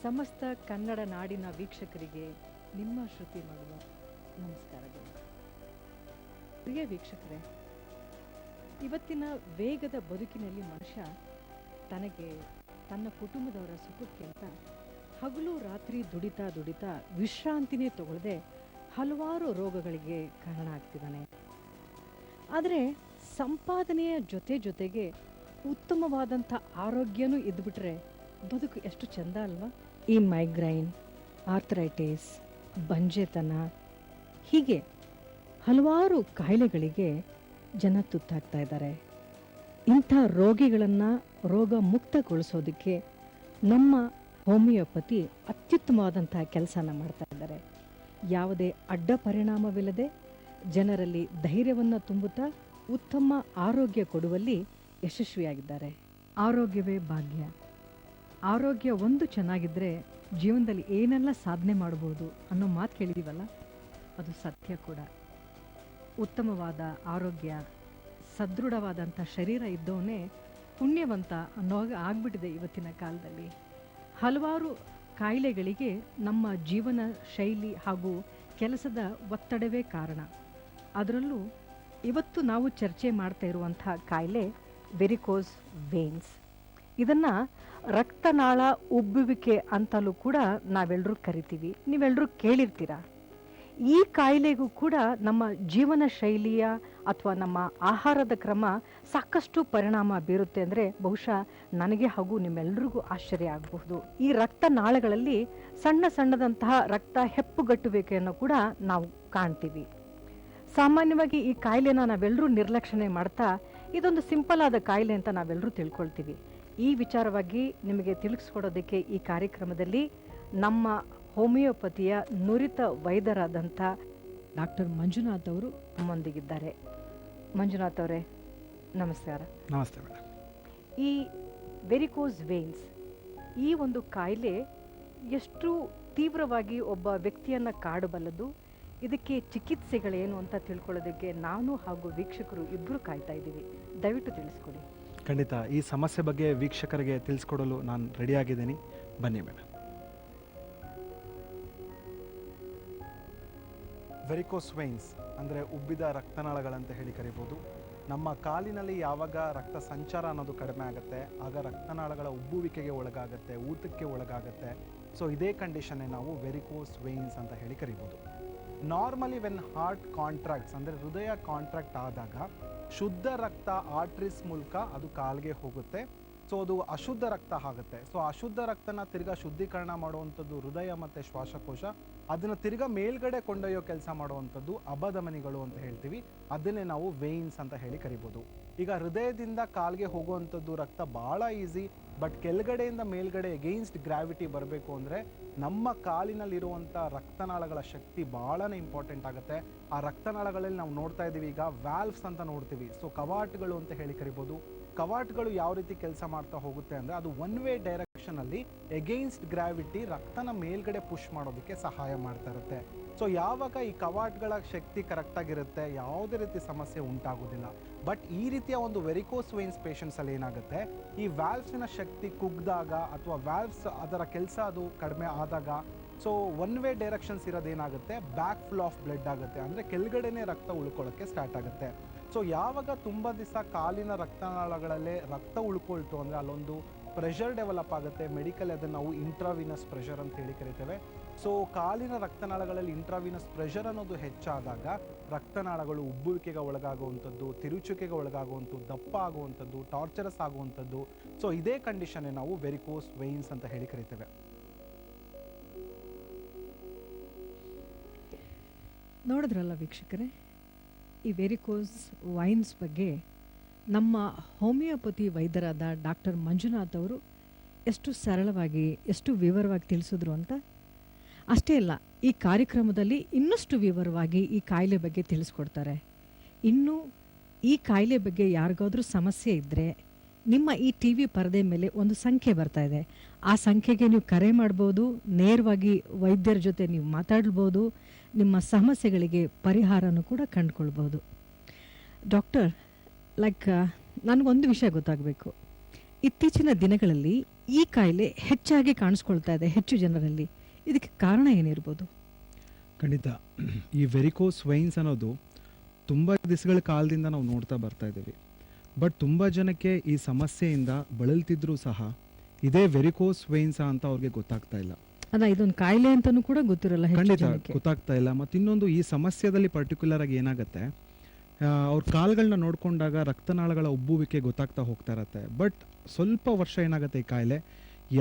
ಸಮಸ್ತ ಕನ್ನಡ ನಾಡಿನ ವೀಕ್ಷಕರಿಗೆ ನಿಮ್ಮ ಶ್ರುತಿ ಮಾಡುವ ನಮಸ್ಕಾರಗಳು. ಪ್ರಿಯ ವೀಕ್ಷಕರೇ, ಇವತ್ತಿನ ವೇಗದ ಬದುಕಿನಲ್ಲಿ ಮನುಷ್ಯ ತನಗೆ ತನ್ನ ಕುಟುಂಬದವರ ಸುಖಕ್ಕೆ ಅಂತ ಹಗಲು ರಾತ್ರಿ ದುಡಿತಾ ವಿಶ್ರಾಂತಿನೇ ತಗೊಳ್ಳದೆ ಹಲವಾರು ರೋಗಗಳಿಗೆ ಕಾರಣ ಆಗ್ತಿದ್ದಾನೆ. ಆದರೆ ಸಂಪಾದನೆಯ ಜೊತೆಗೆ ಉತ್ತಮವಾದಂಥ ಆರೋಗ್ಯನೂ ಇದ್ಬಿಟ್ರೆ ಬದುಕು ಎಷ್ಟು ಚೆಂದ ಅಲ್ವಾ? ಈ ಮೈಗ್ರೈನ್, ಆರ್ಥರೈಟಿಸ್, ಬಂಜೆತನ ಹೀಗೆ ಹಲವಾರು ಕಾಯಿಲೆಗಳಿಗೆ ಜನ ತುತ್ತಾಗ್ತಾ ಇದ್ದಾರೆ. ಇಂಥ ರೋಗಿಗಳನ್ನು ರೋಗ ಮುಕ್ತಗೊಳಿಸೋದಕ್ಕೆ ನಮ್ಮ ಹೋಮಿಯೋಪತಿ ಅತ್ಯುತ್ತಮವಾದಂತಹ ಕೆಲಸನ ಮಾಡ್ತಾ ಇದ್ದಾರೆ. ಯಾವುದೇ ಅಡ್ಡ ಪರಿಣಾಮವಿಲ್ಲದೆ ಜನರಲ್ಲಿ ಧೈರ್ಯವನ್ನು ತುಂಬುತ್ತಾ ಉತ್ತಮ ಆರೋಗ್ಯ ಕೊಡುವಲ್ಲಿ ಯಶಸ್ವಿಯಾಗಿದ್ದಾರೆ. ಆರೋಗ್ಯವೇ ಭಾಗ್ಯ. ಆರೋಗ್ಯ ಒಂದು ಚೆನ್ನಾಗಿದ್ದರೆ ಜೀವನದಲ್ಲಿ ಏನೆಲ್ಲ ಸಾಧನೆ ಮಾಡ್ಬೋದು ಅನ್ನೋ ಮಾತು ಕೇಳಿದೀವಲ್ಲ, ಅದು ಸತ್ಯ ಕೂಡ. ಉತ್ತಮವಾದ ಆರೋಗ್ಯ, ಸದೃಢವಾದಂಥ ಶರೀರ ಇದ್ದವನೇ ಪುಣ್ಯವಂತ ಅನ್ನೋ ಆಗ್ಬಿಟ್ಟಿದೆ ಇವತ್ತಿನ ಕಾಲದಲ್ಲಿ. ಹಲವಾರು ಕಾಯಿಲೆಗಳಿಗೆ ನಮ್ಮ ಜೀವನ ಶೈಲಿ ಹಾಗೂ ಕೆಲಸದ ಒತ್ತಡವೇ ಕಾರಣ. ಅದರಲ್ಲೂ ಇವತ್ತು ನಾವು ಚರ್ಚೆ ಮಾಡ್ತಾ ಇರುವಂಥ ಕಾಯಿಲೆ ವೆರಿಕೋಸ್ ವೇನ್ಸ್. ಇದನ್ನು ರಕ್ತನಾಳ ಉಬ್ಬುವಿಕೆ ಅಂತಲೂ ಕೂಡ ನಾವೆಲ್ಲರೂ ಕರಿತೀವಿ. ನೀವೆಲ್ಲರೂ ಕೇಳಿರ್ತೀರ. ಈ ಕಾಯಿಲೆಗೂ ಕೂಡ ನಮ್ಮ ಜೀವನ ಶೈಲಿಯ ಅಥವಾ ನಮ್ಮ ಆಹಾರದ ಕ್ರಮ ಸಾಕಷ್ಟು ಪರಿಣಾಮ ಬೀರುತ್ತೆ ಅಂದರೆ ಬಹುಶಃ ನನಗೆ ಹಾಗೂ ನಿಮ್ಮೆಲ್ಲರಿಗೂ ಆಶ್ಚರ್ಯ ಆಗಬಹುದು. ಈ ರಕ್ತನಾಳಗಳಲ್ಲಿ ಸಣ್ಣದಂತಹ ರಕ್ತ ಹೆಪ್ಪುಗಟ್ಟುವಿಕೆಯನ್ನು ಕೂಡ ನಾವು ಕಾಣ್ತೀವಿ. ಸಾಮಾನ್ಯವಾಗಿ ಈ ಕಾಯಿಲೆನ ನಾವೆಲ್ಲರೂ ನಿರ್ಲಕ್ಷಣೆ ಮಾಡ್ತಾ ಇದೊಂದು ಸಿಂಪಲ್ ಆದ ಕಾಯಿಲೆ ಅಂತ ನಾವೆಲ್ಲರೂ ತಿಳ್ಕೊಳ್ತೀವಿ. ಈ ವಿಚಾರವಾಗಿ ನಿಮಗೆ ತಿಳಿಸ್ಕೊಡೋದಕ್ಕೆ ಈ ಕಾರ್ಯಕ್ರಮದಲ್ಲಿ ನಮ್ಮ ಹೋಮಿಯೋಪತಿಯ ನುರಿತ ವೈದ್ಯರಾದಂಥ ಡಾಕ್ಟರ್ ಮಂಜುನಾಥ್ ಅವರು ನಮ್ಮೊಂದಿಗಿದ್ದಾರೆ. ಮಂಜುನಾಥ್ ಅವರೇ, ನಮಸ್ಕಾರ. ನಮಸ್ತೆ ಮೇಡಮ್. ಈ ವೆರಿಕೋಸ್ ವೇನ್ಸ್ ಈ ಒಂದು ಕಾಯಿಲೆ ಎಷ್ಟು ತೀವ್ರವಾಗಿ ಒಬ್ಬ ವ್ಯಕ್ತಿಯನ್ನು ಕಾಡಬಲ್ಲದು, ಇದಕ್ಕೆ ಚಿಕಿತ್ಸೆಗಳೇನು ಅಂತ ತಿಳ್ಕೊಳ್ಳೋದಕ್ಕೆ ನಾನು ಹಾಗೂ ವೀಕ್ಷಕರು ಇಬ್ಬರು ಕಾಯ್ತಾ ಇದ್ದೀವಿ. ದಯವಿಟ್ಟು ತಿಳಿಸ್ಕೊಡಿ. ಖಂಡಿತ ಈ ಸಮಸ್ಯೆ ಬಗ್ಗೆ ವೀಕ್ಷಕರಿಗೆ ತಿಳಿಸ್ಕೊಡಲು ನಾನು ರೆಡಿಯಾಗಿದ್ದೀನಿ. ಬನ್ನಿ ಮೇಡಮ್. ವೆರಿಕೋಸ್ ವೇನ್ಸ್ ಅಂದರೆ ಉಬ್ಬಿದ ರಕ್ತನಾಳಗಳಂತ ಹೇಳಿ ಕರಿಬೋದು. ನಮ್ಮ ಕಾಲಿನಲ್ಲಿ ಯಾವಾಗ ರಕ್ತ ಸಂಚಾರ ಅನ್ನೋದು ಕಡಿಮೆ ಆಗುತ್ತೆ ಆಗ ರಕ್ತನಾಳಗಳ ಉಬ್ಬುವಿಕೆಗೆ ಒಳಗಾಗುತ್ತೆ, ಊತಕ್ಕೆ ಒಳಗಾಗುತ್ತೆ. ಸೊ ಇದೇ ಕಂಡೀಷನ್ನೇ ನಾವು ವೆರಿಕೋಸ್ ವೇನ್ಸ್ ಅಂತ ಹೇಳಿ ಕರಿಬೋದು. ನಾರ್ಮಲಿ ವೆನ್ ಹಾರ್ಟ್ ಕಾಂಟ್ರಾಕ್ಟ್ಸ್ ಅಂದರೆ ಹೃದಯ ಕಾಂಟ್ರಾಕ್ಟ್ ಆದಾಗ ಶುದ್ಧ ರಕ್ತ ಆರ್ಟ್ರೀಸ್ ಮೂಲಕ ಅದು ಕಾಲ್ಗೆ ಹೋಗುತ್ತೆ. ಸೊ ಅದು ಅಶುದ್ಧ ರಕ್ತ ಆಗುತ್ತೆ. ಸೊ ಅಶುದ್ಧ ರಕ್ತನ ತಿರ್ಗಾ ಶುದ್ಧೀಕರಣ ಮಾಡುವಂಥದ್ದು ಹೃದಯ ಮತ್ತು ಶ್ವಾಸಕೋಶ. ಅದನ್ನು ತಿರ್ಗಾ ಮೇಲ್ಗಡೆ ಕೊಂಡೊಯ್ಯೋ ಕೆಲಸ ಮಾಡುವಂಥದ್ದು ಅಬಧಮನಿಗಳು ಅಂತ ಹೇಳ್ತೀವಿ. ಅದನ್ನೇ ನಾವು ವೇನ್ಸ್ ಅಂತ ಹೇಳಿ ಕರಿಬೋದು. ಈಗ ಹೃದಯದಿಂದ ಕಾಲ್ಗೆ ಹೋಗುವಂಥದ್ದು ರಕ್ತ ಭಾಳ ಈಸಿ. ಬಟ್ ಕೆಳಗಡೆಯಿಂದ ಮೇಲ್ಗಡೆ ಎಗೇನ್ಸ್ಟ್ ಗ್ರಾವಿಟಿ ಬರಬೇಕು ಅಂದರೆ ನಮ್ಮ ಕಾಲಿನಲ್ಲಿರುವಂಥ ರಕ್ತನಾಳಗಳ ಶಕ್ತಿ ಭಾಳನೇ ಇಂಪಾರ್ಟೆಂಟ್ ಆಗುತ್ತೆ. ಆ ರಕ್ತನಾಳಗಳಲ್ಲಿ ನಾವು ನೋಡ್ತಾ ಇದ್ದೀವಿ, ಈಗ ವ್ಯಾಲ್ವ್ಸ್ ಅಂತ ನೋಡ್ತೀವಿ. ಸೊ ಕವಾಟಗಳು ಅಂತ ಹೇಳಿ ಕರಿಬೋದು. ಕವಾಟಗಳು ಯಾವ ರೀತಿ ಕೆಲಸ ಮಾಡ್ತಾ ಹೋಗುತ್ತೆ ಅಂದರೆ ಅದು ಒನ್ ವೇ ಡೈರೆಕ್ಷನಲ್ಲಿ ಎಗೇನ್ಸ್ಟ್ ಗ್ರಾವಿಟಿ ರಕ್ತನ ಮೇಲ್ಗಡೆ ಪುಷ್ ಮಾಡೋದಕ್ಕೆ ಸಹಾಯ ಮಾಡ್ತಾ ಇರುತ್ತೆ. ಸೊ ಯಾವಾಗ ಈ ಕವಾಟಗಳ ಶಕ್ತಿ ಕರೆಕ್ಟಾಗಿರುತ್ತೆ ಯಾವುದೇ ರೀತಿ ಸಮಸ್ಯೆ ಉಂಟಾಗೋದಿಲ್ಲ. ಬಟ್ ಈ ರೀತಿಯ ಒಂದು ವೆರಿಕೋಸ್ ವೇನ್ಸ್ ಪೇಷಂಟ್ಸಲ್ಲಿ ಏನಾಗುತ್ತೆ, ಈ ವ್ಯಾಲ್ವ್ಸಿನ ಶಕ್ತಿ ಕುಗ್ದಾಗ ಅಥವಾ ವ್ಯಾಲ್ವ್ಸ್ ಅದರ ಕೆಲಸ ಅದು ಕಡಿಮೆ ಆದಾಗ ಸೊ ಒನ್ ವೇ ಡೈರೆಕ್ಷನ್ಸ್ ಇರೋದೇನಾಗುತ್ತೆ, ಬ್ಯಾಕ್ ಫ್ಲೋ ಆಫ್ ಬ್ಲಡ್ ಆಗುತ್ತೆ. ಅಂದರೆ ಕೆಳಗಡೆನೇ ರಕ್ತ ಉಳ್ಕೊಳ್ಳೋಕ್ಕೆ ಸ್ಟಾರ್ಟ್ ಆಗುತ್ತೆ. ಸೊ ಯಾವಾಗ ತುಂಬ ದಿವಸ ಕಾಲಿನ ರಕ್ತನಾಳಗಳಲ್ಲೇ ರಕ್ತ ಉಳ್ಕೊಳ್ತು ಅಂದರೆ ಅಲ್ಲೊಂದು ಪ್ರೆಷರ್ ಡೆವಲಪ್ ಆಗುತ್ತೆ. ಮೆಡಿಕಲ್ ಅದನ್ನು ನಾವು ಇಂಟ್ರಾವಿನಸ್ ಪ್ರೆಷರ್ ಅಂತ ಹೇಳಿ ಕರಿತೇವೆ. ಸೊ ಕಾಲಿನ ರಕ್ತನಾಳಗಳಲ್ಲಿ ಇಂಟ್ರಾವಿನಸ್ ಪ್ರೆಷರ್ ಅನ್ನೋದು ಹೆಚ್ಚಾದಾಗ ರಕ್ತನಾಳಗಳು ಉಬ್ಬುವಿಕೆಗೆ ಒಳಗಾಗುವಂಥದ್ದು, ತಿರುಚುವಿಕೆಗೆ ಒಳಗಾಗುವಂಥದ್ದು, ದಪ್ಪ ಆಗುವಂಥದ್ದು, ಟಾರ್ಚರಸ್ ಆಗುವಂಥದ್ದು. ಸೊ ಇದೇ ಕಂಡೀಷನ್ನೇ ನಾವು ವೆರಿಕೋಸ್ ವೇನ್ಸ್ ಅಂತ ಹೇಳಿ ಕರಿತೇವೆ. ನೋಡಿದ್ರಲ್ಲ ವೀಕ್ಷಕರೇ, ಈ ವೆರಿಕೋಸ್ ವೈನ್ಸ್ ಬಗ್ಗೆ ನಮ್ಮ ಹೋಮಿಯೋಪತಿ ವೈದ್ಯರಾದ ಡಾಕ್ಟರ್ ಮಂಜುನಾಥ್ ಅವರು ಎಷ್ಟು ಸರಳವಾಗಿ ಎಷ್ಟು ವಿವರವಾಗಿ ತಿಳಿಸಿದ್ರು ಅಂತ. ಅಷ್ಟೇ ಅಲ್ಲ, ಈ ಕಾರ್ಯಕ್ರಮದಲ್ಲಿ ಇನ್ನಷ್ಟು ವಿವರವಾಗಿ ಈ ಕಾಯಿಲೆ ಬಗ್ಗೆ ತಿಳಿಸ್ಕೊಡ್ತಾರೆ. ಇನ್ನು ಈ ಕಾಯಿಲೆ ಬಗ್ಗೆ ಯಾರಿಗಾದ್ರೂ ಸಮಸ್ಯೆ ಇದ್ದರೆ ನಿಮ್ಮ ಈ ಟಿ ವಿ ಪರದೆ ಮೇಲೆ ಒಂದು ಸಂಖ್ಯೆ ಬರ್ತಾ ಇದೆ. ಆ ಸಂಖ್ಯೆಗೆ ನೀವು ಕರೆ ಮಾಡ್ಬೋದು. ನೇರವಾಗಿ ವೈದ್ಯರ ಜೊತೆ ನೀವು ಮಾತಾಡ್ಬೋದು. ನಿಮ್ಮ ಸಮಸ್ಯೆಗಳಿಗೆ ಪರಿಹಾರನೂ ಕೂಡ ಕಂಡುಕೊಳ್ಬೋದು. ಡಾಕ್ಟರ್, ಲೈಕ್ ನನಗೊಂದು ವಿಷಯ ಗೊತ್ತಾಗಬೇಕು. ಇತ್ತೀಚಿನ ದಿನಗಳಲ್ಲಿ ಈ ಕಾಯಿಲೆ ಹೆಚ್ಚಾಗಿ ಕಾಣಿಸ್ಕೊಳ್ತಾ ಇದೆ ಹೆಚ್ಚು ಜನರಲ್ಲಿ. ಇದಕ್ಕೆ ಕಾರಣ ಏನಿರ್ಬೋದು? ಖಂಡಿತ ಈ ವೆರಿಕೋಸ್ ವೈನ್ಸ್ ಅನ್ನೋದು ತುಂಬ ದಿವಸಗಳ ಕಾಲದಿಂದ ನಾವು ನೋಡ್ತಾ ಬರ್ತಾ ಇದ್ದೀವಿ. ಬಟ್ ತುಂಬ ಜನಕ್ಕೆ ಈ ಸಮಸ್ಯೆಯಿಂದ ಬಳಲ್ತಿದ್ರೂ ಸಹ ಇದೇ ವೆರಿಕೋಸ್ ವೈನ್ಸ್ ಅಂತ ಅವ್ರಿಗೆ ಗೊತ್ತಾಗ್ತಾ ಇಲ್ಲ. ಅಲ್ಲ, ಇದೊಂದು ಕಾಯಿಲೆ ಅಂತಾನೂ ಕೂಡ ಗೊತ್ತಿರಲ್ಲ ಹೆಚ್ಚು ಖಂಡಿತ ಜನಕ್ಕೆ. ಗೊತ್ತಾಗ್ತಾ ಇಲ್ಲ. ಮತ್ತು ಇನ್ನೊಂದು, ಈ ಸಮಸ್ಯೆದಲ್ಲಿ ಪರ್ಟಿಕ್ಯುಲರ್ ಆಗಿ ಏನಾಗುತ್ತೆ, ಅವ್ರ ಕಾಲುಗಳನ್ನ ನೋಡ್ಕೊಂಡಾಗ ರಕ್ತನಾಳಗಳ ಉಬ್ಬುವಿಕೆ ಗೊತ್ತಾಗ್ತಾ ಹೋಗ್ತಾ ಇರತ್ತೆ. ಬಟ್ ಸ್ವಲ್ಪ ವರ್ಷ ಏನಾಗುತ್ತೆ, ಈ ಕಾಯಿಲೆ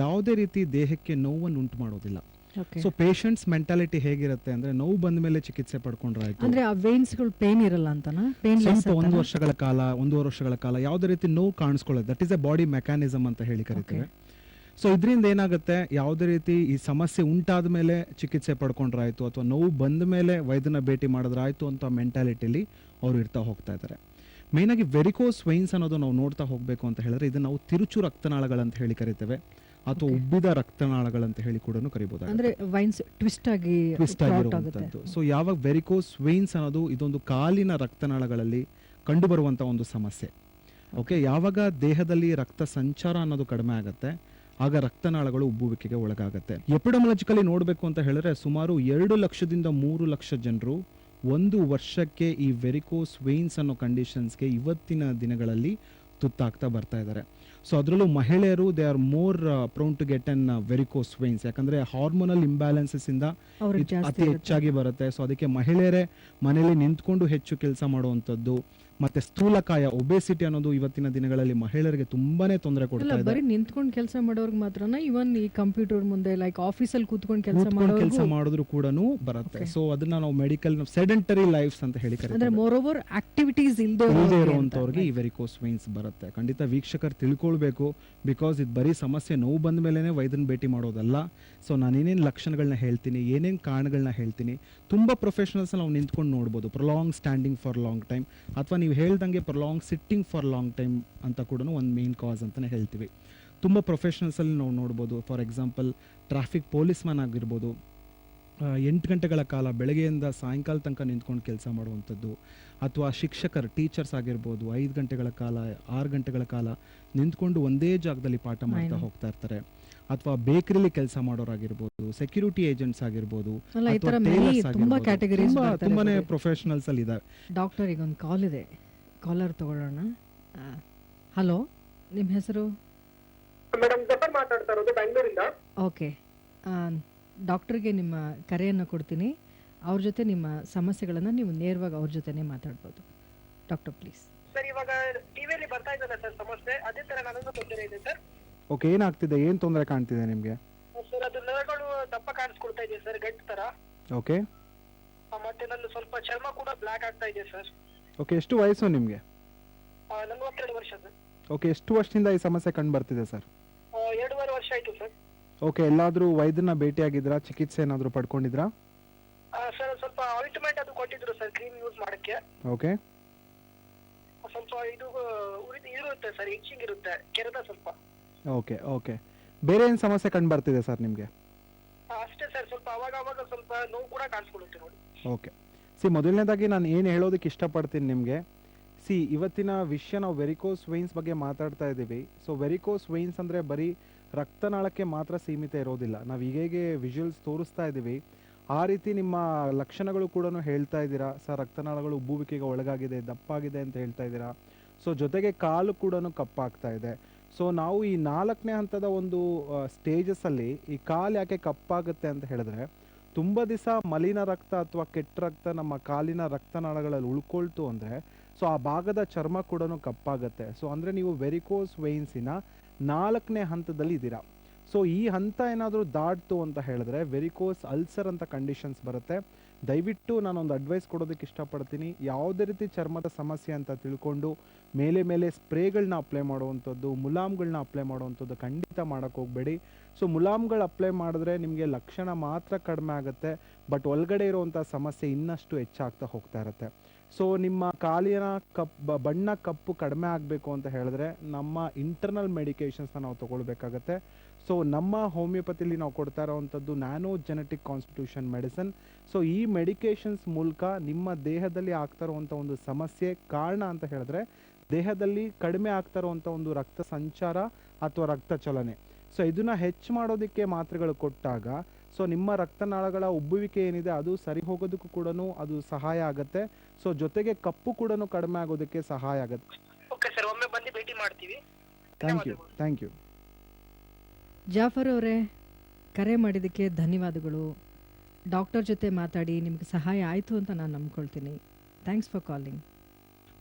ಯಾವುದೇ ರೀತಿ ದೇಹಕ್ಕೆ ನೋವನ್ನು ಉಂಟು ಮಾಡೋದಿಲ್ಲ. Okay. ಸೊ ಪೇಷಂಟ್ಸ್ ಮೆಂಟಾಲಿಟಿ ಹೇಗಿರುತ್ತೆ ಅಂದ್ರೆ, ನೋವು ಬಂದ ಮೇಲೆ ಚಿಕಿತ್ಸೆ ಪಡ್ಕೊಂಡ್ರಾಯ್ತು, ಅಂದ್ರೆ ಆ ವೇನ್ಸ್ಗಳು ಪೇನ್ ಇರಲ್ಲ ಅಂತನಾ? ಸ್ವಲ್ಪ ಒಂದೂವರೆ ವರ್ಷಗಳ ಕಾಲ ಯಾವುದೇ ರೀತಿ ನೋವು ಕಾಣಿಸ್ಕೊಳ್ಳೋದು, that is a body mechanism ಅಂತ ಹೇಳಿ ಕರಿತೇವೆ. ಸೊ ಇದರಿಂದ ಏನಾಗುತ್ತೆ, ಯಾವುದೇ ರೀತಿ ಈ ಸಮಸ್ಯೆ ಉಂಟಾದ ಮೇಲೆ ಚಿಕಿತ್ಸೆ ಪಡ್ಕೊಂಡ್ರಾಯ್ತು ಅಥವಾ ನೋವು ಬಂದ ಮೇಲೆ ವೈದ್ಯನ ಭೇಟಿ ಮಾಡಿದ್ರಾಯ್ತು ಅಂತ ಮೆಂಟಾಲಿಟಿಲಿ ಅವ್ರು ಇರ್ತಾ ಹೋಗ್ತಾ ಇದ್ದಾರೆ. ಮೇಯ್ನಾಗಿ ವೆರಿಕೋಸ್ ವೈನ್ಸ್ ಅನ್ನೋದು ನಾವು ನೋಡ್ತಾ ಹೋಗಬೇಕು ಅಂತ ಹೇಳಿದ್ರೆ, ಇದನ್ನ ನಾವು ತಿರುಚು ರಕ್ತನಾಳಗಳಂತ ಹೇಳಿ ಕರಿತೇವೆ ಅಥವಾ ಉಬ್ಬಿದ ರಕ್ತನಾಳಗಳಂತ ಹೇಳಿ ಕೂಡ ಕರಿಬಹುದು. ಅಂದ್ರೆ ವೈನ್ಸ್ ಟ್ವಿಸ್ಟ್ ಆಗಿರುವಂತದ್ದು. ಸೊ ಯಾವಾಗ ವೆರಿಕೋಸ್ ವೈನ್ಸ್ ಅನ್ನೋದು ಇದೊಂದು ಕಾಲಿನ ರಕ್ತನಾಳಗಳಲ್ಲಿ ಕಂಡು ಬರುವಂತ ಒಂದು ಸಮಸ್ಯೆ. ಓಕೆ, ಯಾವಾಗ ದೇಹದಲ್ಲಿ ರಕ್ತ ಸಂಚಾರ ಅನ್ನೋದು ಕಡಿಮೆ ಆಗುತ್ತೆ, ಆಗ ರಕ್ತನಾಳಗಳು ಉಬ್ಬುವಿಕೆಗೆ ಒಳಗಾಗುತ್ತೆ. ಎಪಿಡೆಮಾಲಜಿಕಲಿ ನೋಡಬೇಕು ಅಂತ ಹೇಳಿದ್ರೆ, ಸುಮಾರು 2 ಲಕ್ಷದಿಂದ 3 ಲಕ್ಷ ಜನರು ಒಂದು ವರ್ಷಕ್ಕೆ ಈ ವೆರಿಕೋಸ್ ವೈನ್ಸ್ ಅನ್ನೋ ಕಂಡೀಷನ್ಸ್ಗೆ ಇವತ್ತಿನ ದಿನಗಳಲ್ಲಿ ತುತ್ತಾಗ್ತಾ ಬರ್ತಾ ಇದ್ದಾರೆ. ಸೊ ಅದರಲ್ಲೂ ಮಹಿಳೆಯರು, they are more prone to get on varicose veins. ಯಾಕಂದ್ರೆ ಹಾರ್ಮೋನಲ್ ಇಂಬ್ಯಾಲೆನ್ಸಸ್ ಇಂದ ಅತಿ ಹೆಚ್ಚಾಗಿ ಬರುತ್ತೆ. ಸೊ ಅದಕ್ಕೆ ಮಹಿಳೆಯರೇ ಮನೆಯಲ್ಲಿ ನಿಂತ್ಕೊಂಡು ಹೆಚ್ಚು ಕೆಲಸ ಮಾಡುವಂಥದ್ದು, ಮತ್ತೆ ಸ್ಥೂಲಕಾಯ ಒಬೆಸಿಟಿ ಅನ್ನೋದು ಇವತ್ತಿನ ದಿನಗಳಲ್ಲಿ ಮಹಿಳೆಯರಿಗೆ ತುಂಬಾನೇ ತೊಂದರೆ ಕೊಡ್ತಾ ಇದೆ. ಬರೀ ನಿಂತ್ಕೊಂಡು ಕೆಲಸ ಮಾಡೋರ್ಗೆ ಮಾತ್ರನಾ? ಇವನ್ ಈ ಕಂಪ್ಯೂಟರ್ ಮುಂದೆ ಲೈಕ್ ಆಫೀಸಲ್ಲಿ ಕೂತ್ಕೊಂಡು ಕೆಲಸ ಮಾಡಿದ್ರು ಕೂಡ ಬರುತ್ತೆ. ಸೊ ಅದನ್ನ ನಾವು ಮೆಡಿಕಲ್ ಸೆಡೆಂಟರಿ ಲೈಫ್ಸ್ ಅಂತ ಹೇಳಿ ಕರೀತೀವಿ. ಅಂದ್ರೆ ಮೋರ್ ಓವರ್ ಆಕ್ಟಿವಿಟೀಸ್ ಇಲ್ಲದೆ ಇರುವಂತವ್ರಿಗೆ ಈ ವೆರಿಕೋಸ್ ವೈನ್ಸ್ ಬರುತ್ತೆ. ಖಂಡಿತ ವೀಕ್ಷಕರು ತಿಳ್ಕೊಳ್ಬೇಕು, ಬಿಕಾಸ್ ಇದು ಬರೀ ಸಮಸ್ಯೆ ನೋವು ಬಂದ ಮೇಲೆನೆ ವೈದ್ಯನ ಭೇಟಿ ಮಾಡೋದಲ್ಲ. ಸೊ ನಾನು ಏನೇನು ಲಕ್ಷಣಗಳನ್ನ ಹೇಳ್ತೀನಿ, ಏನೇನು ಕಾರಣಗಳನ್ನ ಹೇಳ್ತೀನಿ, ತುಂಬಾ ಪ್ರೊಫೆಷನಲ್ಸ್ ನಾವು ನಿಂತ್ಕೊಂಡು ನೋಡ್ಬೋದು. Prolong standing for long time ಅಥವಾ ನೀವು ಹೇಳ್ದಂಗೆ prolong sitting for long time ಅಂತ ಕೂಡ ಒಂದು ಮೇನ್ ಕಾಸ್ ಅಂತಾನೆ ಹೇಳ್ತೀವಿ. ತುಂಬ ಪ್ರೊಫೆಷನಲ್ಸ್ ಅಲ್ಲಿ ನಾವು ನೋಡ್ಬೋದು. For example traffic police man ಆಗಿರ್ಬೋದು, 8 ಗಂಟೆಗಳ ಕಾಲ ಬೆಳಗ್ಗೆಯಿಂದ ಸಾಯಂಕಾಲ ತನಕ ನಿಂತ್ಕೊಂಡು ಕೆಲಸ ಮಾಡುವಂಥದ್ದು, ಅಥವಾ ಶಿಕ್ಷಕರು ಟೀಚರ್ಸ್ ಆಗಿರ್ಬೋದು 5 ಗಂಟೆಗಳ ಕಾಲ 6 ಗಂಟೆಗಳ ಕಾಲ ನಿಂತ್ಕೊಂಡು ಒಂದೇ ಜಾಗದಲ್ಲಿ ಪಾಠ ಮಾಡ್ತಾ ಹೋಗ್ತಾ ಇರ್ತಾರೆ, ಅಥವಾ ಬೇಕರಿಲಿ ಕೆಲಸ ಮಾಡೋರಾಗಿರ್ಬೋದು, ಸೆಕ್ಯೂರಿಟಿ ಏಜೆಂಟ್ಸ್ ಆಗಿರ್ಬೋದು, ತುಂಬಾನೇ ಪ್ರೊಫೆಷನಲ್ಸ್ ಅಲ್ಲಿ ಇದಾವೆ. ಡಾಕ್ಟರ್, ಈಗ ಒಂದು ಕಾಲ್ ಇದೆ, ಕಾಲರ್ ತಗೊಳ್ಳೋಣ. ಹಲೋ, ನಿಮ್ಮ ಹೆಸರು? ಮೇಡಮ್ ಜಫರ್ ಮಾತಾಡ್ತಾ ಇರೋದು ಬೆಂಗಳೂರಿಂದ. ಓಕೆ, ಡಾಕ್ಟರ್ಗೆ ನಿಮ್ಮ ಕರೆಯನ್ನು ಕೊಡ್ತೀನಿ. ಅವ್ರ ಜೊತೆ ನಿಮ್ಮ ಸಮಸ್ಯೆಗಳನ್ನು ನೀವು ನೇರವಾಗಿ ಅವ್ರ ಜೊತೆನೇ ಮಾತಾಡ್ಬೋದು. Doctor please. ಸರ್, ಇವಾಗ ಟಿವಿಯಲ್ಲಿ ಬರ್ತಾ ಇದ್ದಲ್ಲ ಸರ್ ಸಮಸ್ಯೆ, ಅದೇ ತರ ನನಗೂ ತೊಂದರೆ ಇದೆ ಸರ್. ಓಕೆ, ಏನಾಗ್ತಿದೆ, ಏನು ತೊಂದರೆ ಕಾಣ್ತಿದೆ ನಿಮಗೆ? ಸರ್, ಅದು ನರಗಳು ದಪ್ಪ ಕಾಣಿಸ್ಕೊಳ್ತಾ ಇದೆ ಸರ್, ಗಂಟು ತರ. ಓಕೆ, ಮತ್ತೆ ನನ್ನ ಸ್ವಲ್ಪ ಚರ್ಮ ಕೂಡ ಬ್ಲಾಕ್ ಆಗ್ತಾ ಇದೆ ಸರ್. ಓಕೆ, ಎಷ್ಟು ವಯಸ್ಸು ನಿಮಗೆ? 42 ವರ್ಷ ಸರ್. ಓಕೆ, ಎಷ್ಟು ವರ್ಷದಿಂದ ಈ ಸಮಸ್ಯೆ ಕಂಡು ಬರ್ತಿದೆ ಸರ್? 2.5 ವರ್ಷ ಆಯ್ತು ಸರ್. ಓಕೆ, ಎಲ್ಲಾದ್ರೂ ವೈದ್ಯನ ಭೇಟಿಯಾಗಿದ್ರಾ, ಚಿಕಿತ್ಸೆ ಏನಾದರೂ ಪಡ್ಕೊಂಡಿದ್ರಾ? ಸರ್, ಸ್ವಲ್ಪ ಆಯಿಂಟ್ಮೆಂಟ್ ಅದು ಕೊಟ್ಟಿದ್ರು ಸರ್, ಕ್ರೀಮ್ ಯೂಸ್ ಮಾಡಕ್ಕೆ. ಓಕೆ, ಸ್ವಲ್ಪ ಇದು ಇರುತ್ತೆ ಸರ್, ಇಚ್ಚಿಂಗ್ ಇರುತ್ತೆ, ಕೆರೆದ ಸ್ವಲ್ಪ. ಓಕೆ, ಓಕೆ, ಬೇರೆ ಏನು ಸಮಸ್ಯೆ ಕಂಡು ಬರ್ತಿದೆ ಸರ್ ನಿಮಗೆ? ಅಷ್ಟೇ ಸರ್, ಸ್ವಲ್ಪ ಅವಾಗ ಸ್ವಲ್ಪ ನೋವು ಕೂಡ ಕಾಣಿಸ್ಕೊಳ್ಳುತ್ತೆ ನೋಡಿ. ಓಕೆ, ಮೊದಲನೇದಾಗಿ ನಾನು ಏನು ಹೇಳೋದಕ್ಕೆ ಇಷ್ಟಪಡ್ತೀನಿ ನಿಮಗೆ. ಇವತ್ತಿನ ವಿಷಯ ನಾವು ವೆರಿಕೋಸ್ ವೈನ್ಸ್ ಬಗ್ಗೆ ಮಾತಾಡ್ತಾ ಇದ್ದೀವಿ. ಸೊ ವೆರಿಕೋಸ್ ವೈನ್ಸ್ ಅಂದರೆ ಬರೀ ರಕ್ತನಾಳಕ್ಕೆ ಮಾತ್ರ ಸೀಮಿತ ಇರೋದಿಲ್ಲ. ನಾವು ಹೀಗೆ ವಿಜುವಲ್ಸ್ ತೋರಿಸ್ತಾ ಇದ್ದೀವಿ, ಆ ರೀತಿ ನಿಮ್ಮ ಲಕ್ಷಣಗಳು ಕೂಡ ಹೇಳ್ತಾ ಇದ್ದೀರಾ. ಸರ್, ರಕ್ತನಾಳಗಳು ಉಬ್ಬುವಿಕೆಗೆ ಒಳಗಾಗಿದೆ, ದಪ್ಪಾಗಿದೆ ಅಂತ ಹೇಳ್ತಾ ಇದ್ದೀರಾ. ಸೊ ಜೊತೆಗೆ ಕಾಲು ಕೂಡ ಕಪ್ಪಾಗ್ತಾ ಇದೆ. ಸೊ ನಾವು ಈ 4ನೇ ಹಂತದ ಒಂದು ಸ್ಟೇಜಸ್ಸಲ್ಲಿ ಈ ಕಾಲು ಯಾಕೆ ಕಪ್ಪಾಗುತ್ತೆ ಅಂತ ಹೇಳಿದ್ರೆ, ತುಂಬ ದಿವಸ ಮಲಿನ ರಕ್ತ ಅಥವಾ ಕೆಟ್ಟ ರಕ್ತ ನಮ್ಮ ಕಾಲಿನ ರಕ್ತನಾಳಗಳಲ್ಲಿ ಉಳ್ಕೊಳ್ತು ಅಂದರೆ, ಸೊ ಆ ಭಾಗದ ಚರ್ಮ ಕೂಡ ಕಪ್ಪಾಗುತ್ತೆ. ಸೊ ಅಂದರೆ ನೀವು ವೆರಿಕೋಸ್ ವೈನ್ಸಿನ 4ನೇ ಹಂತದಲ್ಲಿ ಇದ್ದೀರಾ. ಸೊ ಈ ಹಂತ ಏನಾದರೂ ದಾಟ್ತು ಅಂತ ಹೇಳಿದ್ರೆ ವೆರಿಕೋಸ್ ಅಲ್ಸರ್ ಅಂತ ಕಂಡೀಷನ್ಸ್ ಬರುತ್ತೆ. ದಯವಿಟ್ಟು ನಾನೊಂದು ಅಡ್ವೈಸ್ ಕೊಡೋದಕ್ಕೆ ಇಷ್ಟಪಡ್ತೀನಿ. ಯಾವುದೇ ರೀತಿ ಚರ್ಮದ ಸಮಸ್ಯೆ ಅಂತ ತಿಳ್ಕೊಂಡು ಮೇಲೆ ಸ್ಪ್ರೇಗಳನ್ನ ಅಪ್ಲೈ ಮಾಡುವಂಥದ್ದು, ಮುಲಾಮ್ಗಳನ್ನ ಅಪ್ಲೈ ಮಾಡುವಂಥದ್ದು ಖಂಡಿತ ಮಾಡೋಕ್ಕೆ ಹೋಗಬೇಡಿ. ಸೊ ಮುಲಾಮ್ಗಳು ಅಪ್ಲೈ ಮಾಡಿದ್ರೆ ನಿಮಗೆ ಲಕ್ಷಣ ಮಾತ್ರ ಕಡಿಮೆ ಆಗುತ್ತೆ, ಬಟ್ ಒಳಗಡೆ ಇರುವಂಥ ಸಮಸ್ಯೆ ಇನ್ನಷ್ಟು ಹೆಚ್ಚಾಗ್ತಾ ಹೋಗ್ತಾ ಇರುತ್ತೆ. ಸೊ ನಿಮ್ಮ ಕಾಲಿನ ಬಣ್ಣ ಕಪ್ಪು ಕಡಿಮೆ ಆಗಬೇಕು ಅಂತ ಹೇಳಿದ್ರೆ ನಮ್ಮ ಇಂಟರ್ನಲ್ ಮೆಡಿಕೇಶನ್ಸ್ನ ನಾವು ತಗೊಳ್ಬೇಕಾಗತ್ತೆ. ಸೊ ನಮ್ಮ ಹೋಮಿಯೋಪತಿಲಿ ನಾವು ಕೊಡ್ತಾ ಇರೋವಂಥದ್ದು nano genetic constitution medicine. So ಈ ಮೆಡಿಕೇಶನ್ಸ್ ಮೂಲಕ ನಿಮ್ಮ ದೇಹದಲ್ಲಿ ಆಗ್ತಾ ಇರುವಂಥ ಒಂದು ಸಮಸ್ಯೆ ಕಾರಣ ಅಂತ ಹೇಳಿದ್ರೆ ದೇಹದಲ್ಲಿ ಕಡಿಮೆ ಆಗ್ತಾ ಇರುವಂಥ ಒಂದು ರಕ್ತ ಸಂಚಾರ ಅಥವಾ ರಕ್ತ ಚಲನೆ. ಸೊ ಇದನ್ನು ಹೆಚ್ಚು ಮಾಡೋದಕ್ಕೆ ಮಾತ್ರೆಗಳು ಕೊಟ್ಟಾಗ ಸೊ ನಿಮ್ಮ ರಕ್ತನಾಳಗಳ ಉಬ್ಬುವಿಕೆ ಏನಿದೆ ಅದು ಸರಿ ಹೋಗೋದಕ್ಕೂ ಕೂಡ ಅದು ಸಹಾಯ ಆಗುತ್ತೆ. ಸೊ ಜೊತೆಗೆ ಕಪ್ಪು ಕೂಡ ಕಡಿಮೆ ಆಗೋದಕ್ಕೆ ಸಹಾಯ ಆಗುತ್ತೆ. ಓಕೆ ಸರ್, ಒಮ್ಮೆ ಬಂದು ಭೇಟಿ ಮಾಡ್ತೀವಿ. Thank you. ಜಾಫರ್ ಅವರೇ, ಕರೆ ಮಾಡಿದ್ದಕ್ಕೆ ಧನ್ಯವಾದಗಳು. ಡಾಕ್ಟರ್ ಜೊತೆ ಮಾತಾಡಿ ನಿಮಗೆ ಸಹಾಯ ಆಯಿತು ಅಂತ ನಾನು ನಂಬ್ಕೊಳ್ತೀನಿ. Thanks for calling.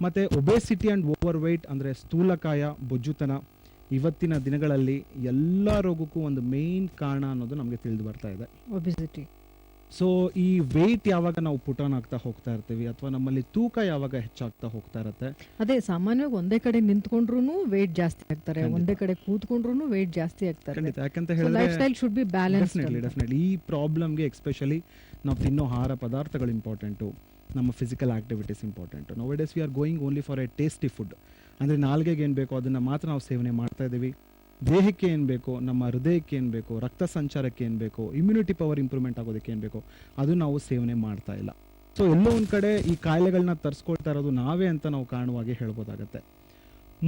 ಮತ್ತು ಒಬೆಸಿಟಿ ಆ್ಯಂಡ್ ಓವರ್ ವೆಯ್ಟ್ ಅಂದರೆ ಸ್ಥೂಲಕಾಯ, ಬೊಜ್ಜುತನ ಇವತ್ತಿನ ದಿನಗಳಲ್ಲಿ ಎಲ್ಲ ರೋಗಕ್ಕೂ ಒಂದು ಮೇನ್ ಕಾರಣ ಅನ್ನೋದು ನಮಗೆ ತಿಳಿದು ಬರ್ತಾ ಇದೆ. ಒಬೆಸಿಟಿ. ಸೊ ಈ ವೆಯ್ಟ್ ಯಾವಾಗ ನಾವು ಪುಟಾನ್ ಆಗ್ತಾ ಹೋಗ್ತಾ ಇರ್ತೀವಿ ಅಥವಾ ನಮ್ಮಲ್ಲಿ ತೂಕ ಯಾವಾಗ ಹೆಚ್ಚಾಗ್ತಾ ಹೋಗ್ತಾ ಇರುತ್ತೆ, ಅದೇ ಸಾಮಾನ್ಯವಾಗಿ ಒಂದೇ ಕಡೆ ನಿಂತ್ಕೊಂಡ್ರು ವೆಯ್ಟ್ ಜಾಸ್ತಿ ಆಗ್ತಾರೆ, ಖಂಡಿತ. ಒಂದೇ ಕಡೆ ಕೂತ್ಕೊಂಡ್ರು ವೆಯ್ಟ್ ಜಾಸ್ತಿ ಆಗ್ತಾರೆ. ಖಂಡಿತ. ಯಾಕಂತ ಹೇಳಿದ್ರೆ life style should be balance. Definitely ಈ ಪ್ರಾಬ್ಲಮ್ಗೆ ಎಸ್ಪೆಷಲಿ ನಾವು ತಿನ್ನೋ ಆಹಾರ ಪದಾರ್ಥಗಳು ಇಂಪಾರ್ಟೆಂಟು, ನಮ್ಮ physical activities important. Now days we are going only for A tasty food. ಅಂದರೆ ನಾಲ್ಗೆಗೆ ಏನು ಬೇಕೋ ಅದನ್ನು ಮಾತ್ರ ನಾವು ಸೇವನೆ ಮಾಡ್ತಾ ಇದ್ದೀವಿ. ದೇಹಕ್ಕೆ ಏನು ಬೇಕೋ, ನಮ್ಮ ಹೃದಯಕ್ಕೆ ಏನು ಬೇಕೋ, ರಕ್ತ ಸಂಚಾರಕ್ಕೆ ಏನು ಬೇಕೋ, ಇಮ್ಯುನಿಟಿ ಪವರ್ ಇಂಪ್ರೂವ್ಮೆಂಟ್ ಆಗೋದಕ್ಕೆ ಏನು ಬೇಕೋ ಅದು ನಾವು ಸೇವನೆ ಮಾಡ್ತಾ ಇಲ್ಲ. ಸೊ ಎಲ್ಲೋ ಒಂದು ಕಡೆ ಈ ಕಾಯಿಲೆಗಳನ್ನ ತರಿಸ್ಕೊಳ್ತಾ ಇರೋದು ನಾವೇ ಅಂತ ನಾವು ಕಾರಣವಾಗಿ ಹೇಳ್ಬೋದಾಗತ್ತೆ.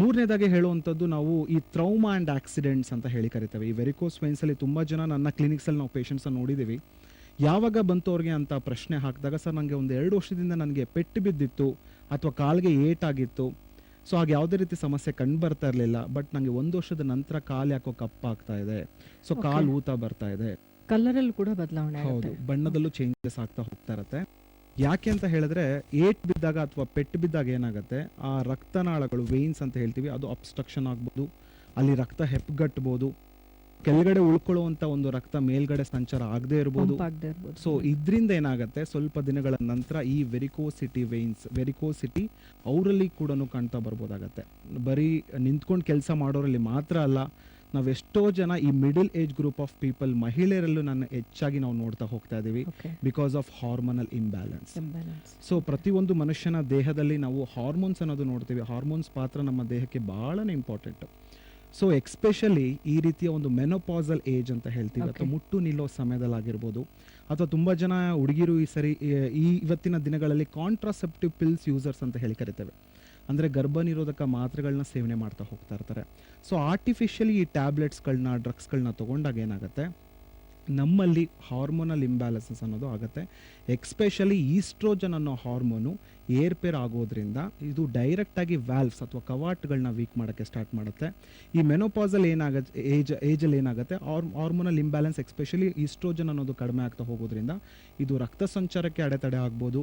ಮೂರನೇದಾಗಿ ಹೇಳುವಂಥದ್ದು, ನಾವು ಈ ಟ್ರೌಮಾ ಆ್ಯಂಡ್ ಆಕ್ಸಿಡೆಂಟ್ಸ್ ಅಂತ ಹೇಳಿ ಕರಿತೇವೆ. ಈ ವೆರಿಕೋಸ್ ವೆನ್ಸಲ್ಲಿ ತುಂಬ ಜನ ನನ್ನ ಕ್ಲಿನಿಕ್ಸಲ್ಲಿ ನಾವು ಪೇಷಂಟ್ಸನ್ನು ನೋಡಿದ್ದೀವಿ. ಯಾವಾಗ ಬಂತು ಅವ್ರಿಗೆ ಅಂತ ಪ್ರಶ್ನೆ ಹಾಕಿದಾಗ, ಸರ್ ನನಗೆ ಒಂದು 2 ವರ್ಷದಿಂದ ನನಗೆ ಪೆಟ್ಟು ಬಿದ್ದಿತ್ತು ಅಥವಾ ಕಾಲಿಗೆ ಏಟಾಗಿತ್ತು, ಸೊ ಆಗ ಯಾವುದೇ ರೀತಿ ಸಮಸ್ಯೆ ಕಂಡು ಬರ್ತಾ ಇರಲಿಲ್ಲ, ಬಟ್ ನನಗೆ 1 ವರ್ಷದ ನಂತರ ಕಾಲು ಯಾಕೋ ಕಪ್ಪಾಗ್ತಾ ಇದೆ, ಸೊ ಕಾಲು ಊತ ಬರ್ತಾ ಇದೆ. ಕಲರಲ್ಲಿ ಕೂಡ ಬದಲಾವಣೆ ಹೌದು, ಆಗುತ್ತೆ. ಬಣ್ಣದಲ್ಲೂ ಚೇಂಜಸ್ ಆಗ್ತಾ ಹೋಗ್ತಾ ಇರುತ್ತೆ. ಯಾಕೆ ಅಂತ ಹೇಳಿದ್ರೆ ಏಟ್ ಬಿದ್ದಾಗ ಅಥವಾ ಪೆಟ್ಟು ಬಿದ್ದಾಗ ಏನಾಗುತ್ತೆ, ಆ ರಕ್ತನಾಳಗಳು ವೇನ್ಸ್ ಅಂತ ಹೇಳ್ತೀವಿ, ಅದು ಅಬ್ಸ್ಟ್ರಕ್ಷನ್ ಆಗ್ಬೋದು, ಅಲ್ಲಿ ರಕ್ತ ಹೆಪ್ಪುಗಟ್ಟಬಹುದು, ಕೆಳಗಡೆ ಉಳ್ಕೊಳ್ಳುವಂತ ಒಂದು ರಕ್ತ ಮೇಲ್ಗಡೆ ಸಂಚಾರ ಆಗದೆ ಇರ್ಬೋದು. ಪಂಪ್ ಆಗದೆ ಇರ್ಬೋದು. ಸೊ ಇದರಿಂದ ಏನಾಗುತ್ತೆ, ಸ್ವಲ್ಪ ದಿನಗಳ ನಂತರ ಈ ವೆರಿಕೋಸಿಟಿ ವೇನ್ಸ್, ವೆರಿಕೋಸಿಟಿ ಅವರಲ್ಲಿ ಕೂಡ ಕಾಣ್ತಾ ಬರ್ಬೋದಾಗತ್ತೆ. ಬರೀ ನಿಂತ್ಕೊಂಡು ಕೆಲಸ ಮಾಡೋರಲ್ಲಿ ಮಾತ್ರ ಅಲ್ಲ, ನಾವೆಷ್ಟೋ ಜನ ಈ middle age group of people, ಮಹಿಳೆಯರಲ್ಲೂ ಹೆಚ್ಚಾಗಿ ನಾವು ನೋಡ್ತಾ ಹೋಗ್ತಾ ಇದೀವಿ, Okay. Because of hormonal imbalance. Imbalance. So ಪ್ರತಿಯೊಂದು ಮನುಷ್ಯನ ದೇಹದಲ್ಲಿ ನಾವು ಹಾರ್ಮೋನ್ಸ್ ಅನ್ನೋದು ನೋಡ್ತೀವಿ. ಹಾರ್ಮೋನ್ಸ್ ಪಾತ್ರ ನಮ್ಮ ದೇಹಕ್ಕೆ ಬಹಳನೇ ಇಂಪಾರ್ಟೆಂಟ್. ಸೊ ಎಕ್ಸ್ಪೆಷಲಿ ಈ ರೀತಿಯ ಒಂದು ಮೆನೋಪಾಸಲ್ ಏಜ್ ಅಂತ ಹೇಳ್ತೀವಿ, ಅಥವಾ ಮುಟ್ಟು ನಿಲ್ಲೋ ಸಮಯದಲ್ಲಾಗಿರ್ಬೋದು, ಅಥವಾ ತುಂಬ ಜನ ಹುಡುಗಿರು ಈ ಇವತ್ತಿನ ದಿನಗಳಲ್ಲಿ ಕಾಂಟ್ರಾಸೆಪ್ಟಿವ್ ಪಿಲ್ಸ್ ಯೂಸರ್ಸ್ ಅಂತ ಹೇಳಿ ಕರಿತೇವೆ. ಅಂದರೆ ಗರ್ಭ ನಿರೋಧಕ ಮಾತ್ರೆಗಳನ್ನ ಸೇವನೆ ಮಾಡ್ತಾ ಹೋಗ್ತಾ ಇರ್ತಾರೆ. ಸೊ ಆರ್ಟಿಫಿಷಿಯಲಿ ಈ ಟ್ಯಾಬ್ಲೆಟ್ಸ್ಗಳನ್ನ, ಡ್ರಗ್ಸ್ಗಳನ್ನ ತೊಗೊಂಡಾಗ ಏನಾಗುತ್ತೆ, ನಮ್ಮಲ್ಲಿ ಹಾರ್ಮೋನಲ್ ಇಂಬ್ಯಾಲೆನ್ಸಸ್ ಅನ್ನೋದು ಆಗುತ್ತೆ. ಎಕ್ಸ್ಪೆಷಲಿ ಈಸ್ಟ್ರೋಜನ್ ಅನ್ನೋ ಹಾರ್ಮೋನು ಏರ್ಪೇರ್ ಆಗೋದ್ರಿಂದ ಇದು ಡೈರೆಕ್ಟಾಗಿ ವ್ಯಾಲ್ವ್ಸ್ ಅಥವಾ ಕವಾಟಗಳನ್ನ ವೀಕ್ ಮಾಡೋಕ್ಕೆ ಸ್ಟಾರ್ಟ್ ಮಾಡುತ್ತೆ. ಈ ಮೆನೋಪಾಸಲ್ ಏಜಲ್ಲಿ ಏನಾಗುತ್ತೆ, ಹಾರ್ಮೋನಲ್ ಇಂಬ್ಯಾಲೆನ್ಸ್ ಎಕ್ಸ್ಪೆಷಲಿ ಈಸ್ಟ್ರೋಜನ್ ಅನ್ನೋದು ಕಡಿಮೆ ಆಗ್ತಾ ಹೋಗೋದ್ರಿಂದ ಇದು ರಕ್ತ ಸಂಚಾರಕ್ಕೆ ಅಡೆತಡೆ ಆಗ್ಬೋದು,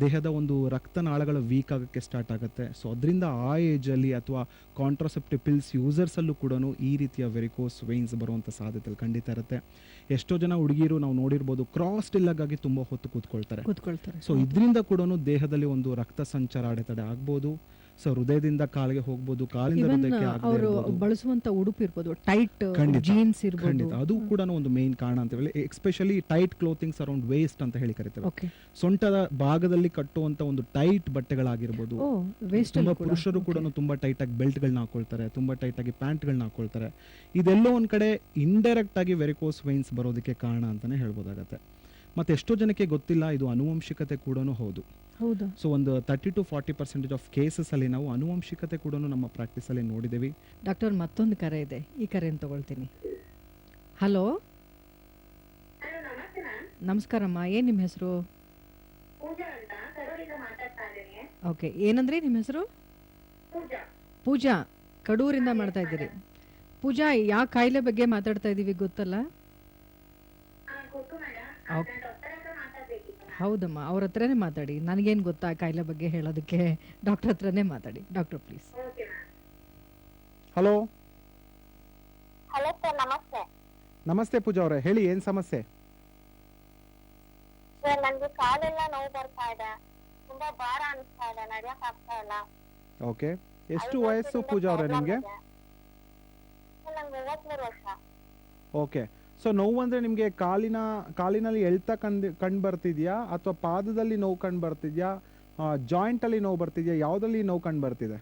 ದೇಹದ ಒಂದು ರಕ್ತನಾಳಗಳು ವೀಕ್ ಆಗೋಕ್ಕೆ ಸ್ಟಾರ್ಟ್ ಆಗುತ್ತೆ. ಸೊ ಅದರಿಂದ ಆ ಏಜಲ್ಲಿ ಅಥವಾ ಕಾಂಟ್ರಾಸೆಪ್ಟಿವ್ ಪಿಲ್ಸ್ ಯೂಸರ್ಸಲ್ಲೂ ಕೂಡ ಈ ರೀತಿಯ ವೆರಿಕೋಸ್ ವೇನ್ಸ್ ಬರುವಂಥ ಸಾಧ್ಯತೆ ಖಂಡಿತ ಇರುತ್ತೆ. ಎಷ್ಟೋ ಜನ ಹುಡುಗಿರು ನಾವು ನೋಡಿರ್ಬೋದು, ಕ್ರಾಸ್ ಡಿಲ್ಲಾಗಿ ತುಂಬ ಹೊತ್ತು ಕೂತ್ಕೊಳ್ತಾರೆ. ಸೊ ಇದರಿಂದ ಕೂಡ ದೇಹದಲ್ಲಿ ಒಂದು ರಕ್ತ ಸಂಚಾರ ಅಡೆತಡೆ ಆಗ್ಬೋದು. ಸೊ ಹೃದಯದಿಂದ ಕಾಲಿಗೆ ಹೋಗ್ಬೋದು, ಕಾಲಿಂದ ಹೃದಯಕ್ಕೆ ಅವರು ಬಳಸುವಂತ ಉಡುಪು ಇರ್ಬೋದು, ಟೈಟ್ ಜೀನ್ಸ್ ಇರ್ಬೋದು, ಖಂಡಿತ ಅದು ಕೂಡ ಒಂದು ಮೇನ್ ಕಾರಣ ಅಂತ ಹೇಳಿ. Especially tight clothings around waist ಅಂತ ಹೇಳಿ ಕರಿತೇವೆ. ಸೊಂಟದ ಭಾಗದಲ್ಲಿ ಕಟ್ಟುವಂತ ಒಂದು ಟೈಟ್ ಬಟ್ಟೆಗಳಾಗಿರ್ಬೋದು. ತುಂಬಾ ಪುರುಷರು ಕೂಡ ತುಂಬಾ ಟೈಟ್ ಆಗಿ ಬೆಲ್ಟ್ಗಳನ್ನ ಹಾಕೊಳ್ತಾರೆ, ತುಂಬಾ ಟೈಟ್ ಆಗಿ ಪ್ಯಾಂಟ್ಗಳನ್ನ ಹಾಕೊಳ್ತಾರೆ. ಇದೆಲ್ಲೋ ಒಂದ್ ಕಡೆ ಇಂಡೈರೆಕ್ಟ್ ಆಗಿ ವೆರಿಕೋಸ್ ವೇನ್ಸ್ ಬರೋದಕ್ಕೆ ಕಾರಣ ಅಂತಾನೆ ಹೇಳ್ಬೋದಾಗತ್ತೆ. ಮತ್ತೆ ಎಷ್ಟೋ ಜನಕ್ಕೆ ಗೊತ್ತಿಲ್ಲ, ಇದು ಅನುವಂಶಿಕತೆ ಕೂಡ ಹೌದು. ಸೊ ಒಂದು 30 to 40% ಆಫ್ ಕೇಸಸ್ ಅಲ್ಲಿ ನಾವು ಅನುವಂಶಿಕತೆ ಕೂಡ ನಮ್ಮ ಪ್ರಾಕ್ಟೀಸ್ ಅಲ್ಲಿ ನೋಡಿದೇವಿ. ಡಾಕ್ಟರ್, ಮತ್ತೊಂದು ಕರೆ ಇದೆ, ಈ ಕರೆಯನ್ನು ತಗೊಳ್ತೀನಿ. ಹಲೋ, ನಮಸ್ಕಾರಮ್ಮ, ಏನ್ ನಿಮ್ಮ ಹೆಸರು? ಓಕೆ, ಏನಂದ್ರೆ ನಿಮ್ಮ ಹೆಸರು? ಪೂಜಾ, ಕಡೂರಿಂದ ಮಾಡ್ತಾ ಇದ್ದೀರಿ. ಪೂಜಾ, ಯಾವ ಕಾಯಿಲೆ ಬಗ್ಗೆ ಮಾತಾಡ್ತಾ ಇದೀವಿ ಗೊತ್ತಲ್ಲ? ಹೌದಮ್ಮ, ಅವ್ರ ಹತ್ರನೇ ಮಾತಾಡಿ, ನನಗೇನು ಗೊತ್ತಾ ಕಾಯಿಲೆ ಬಗ್ಗೆ ಹೇಳೋದಕ್ಕೆ, ಡಾಕ್ಟರ್ ಹತ್ರನೇ ಮಾತಾಡಿ. Doctor please. Hello. Hello sir, ನಮಸ್ತೆ. ನಮಸ್ತೆ ಪೂಜಾ ಅವರೇ, ಹೇಳಿ ಏನ್ ಸಮಸ್ಯೆ? ಸರ್, ನನಗೆ ಕಾಲೆಲ್ಲ ನೋವು ಬರ್ತಾ ಇದೆ, ತುಂಬಾ ಭಾರ ಅನಿಸ್ತಾ ಇದೆ, ನಡೆಯಕ್ ಆಗ್ತಾ ಇಲ್ಲ. ಓಕೆ, ಎಷ್ಟು ವಯಸ್ಸು ಪೂಜಾ ಅವರೇ ನಿಮ್ಗೆ? ನಂಗೆ 33 ವರ್ಷ. ಓಕೆ, ಸೊ ನೋವು ಅಂದ್ರೆ ನಿಮ್ಗೆ ಕಾಲಿನಲ್ಲಿ ಎಳ್ತ ಕಂಡು ಬರ್ತಿದ್ಯಾ, ಅಥವಾ ಪಾದದಲ್ಲಿ ನೋವು ಕಂಡು ಬರ್ತಿದ್ಯಾ, ಜಾಯಿಂಟ್ ಅಲ್ಲಿ ನೋವು ಬರ್ತಿದ್ಯಾ, ಯಾವ್ದಲ್ಲಿ ನೋವು ಕಂಡು ಬರ್ತಿದೆ?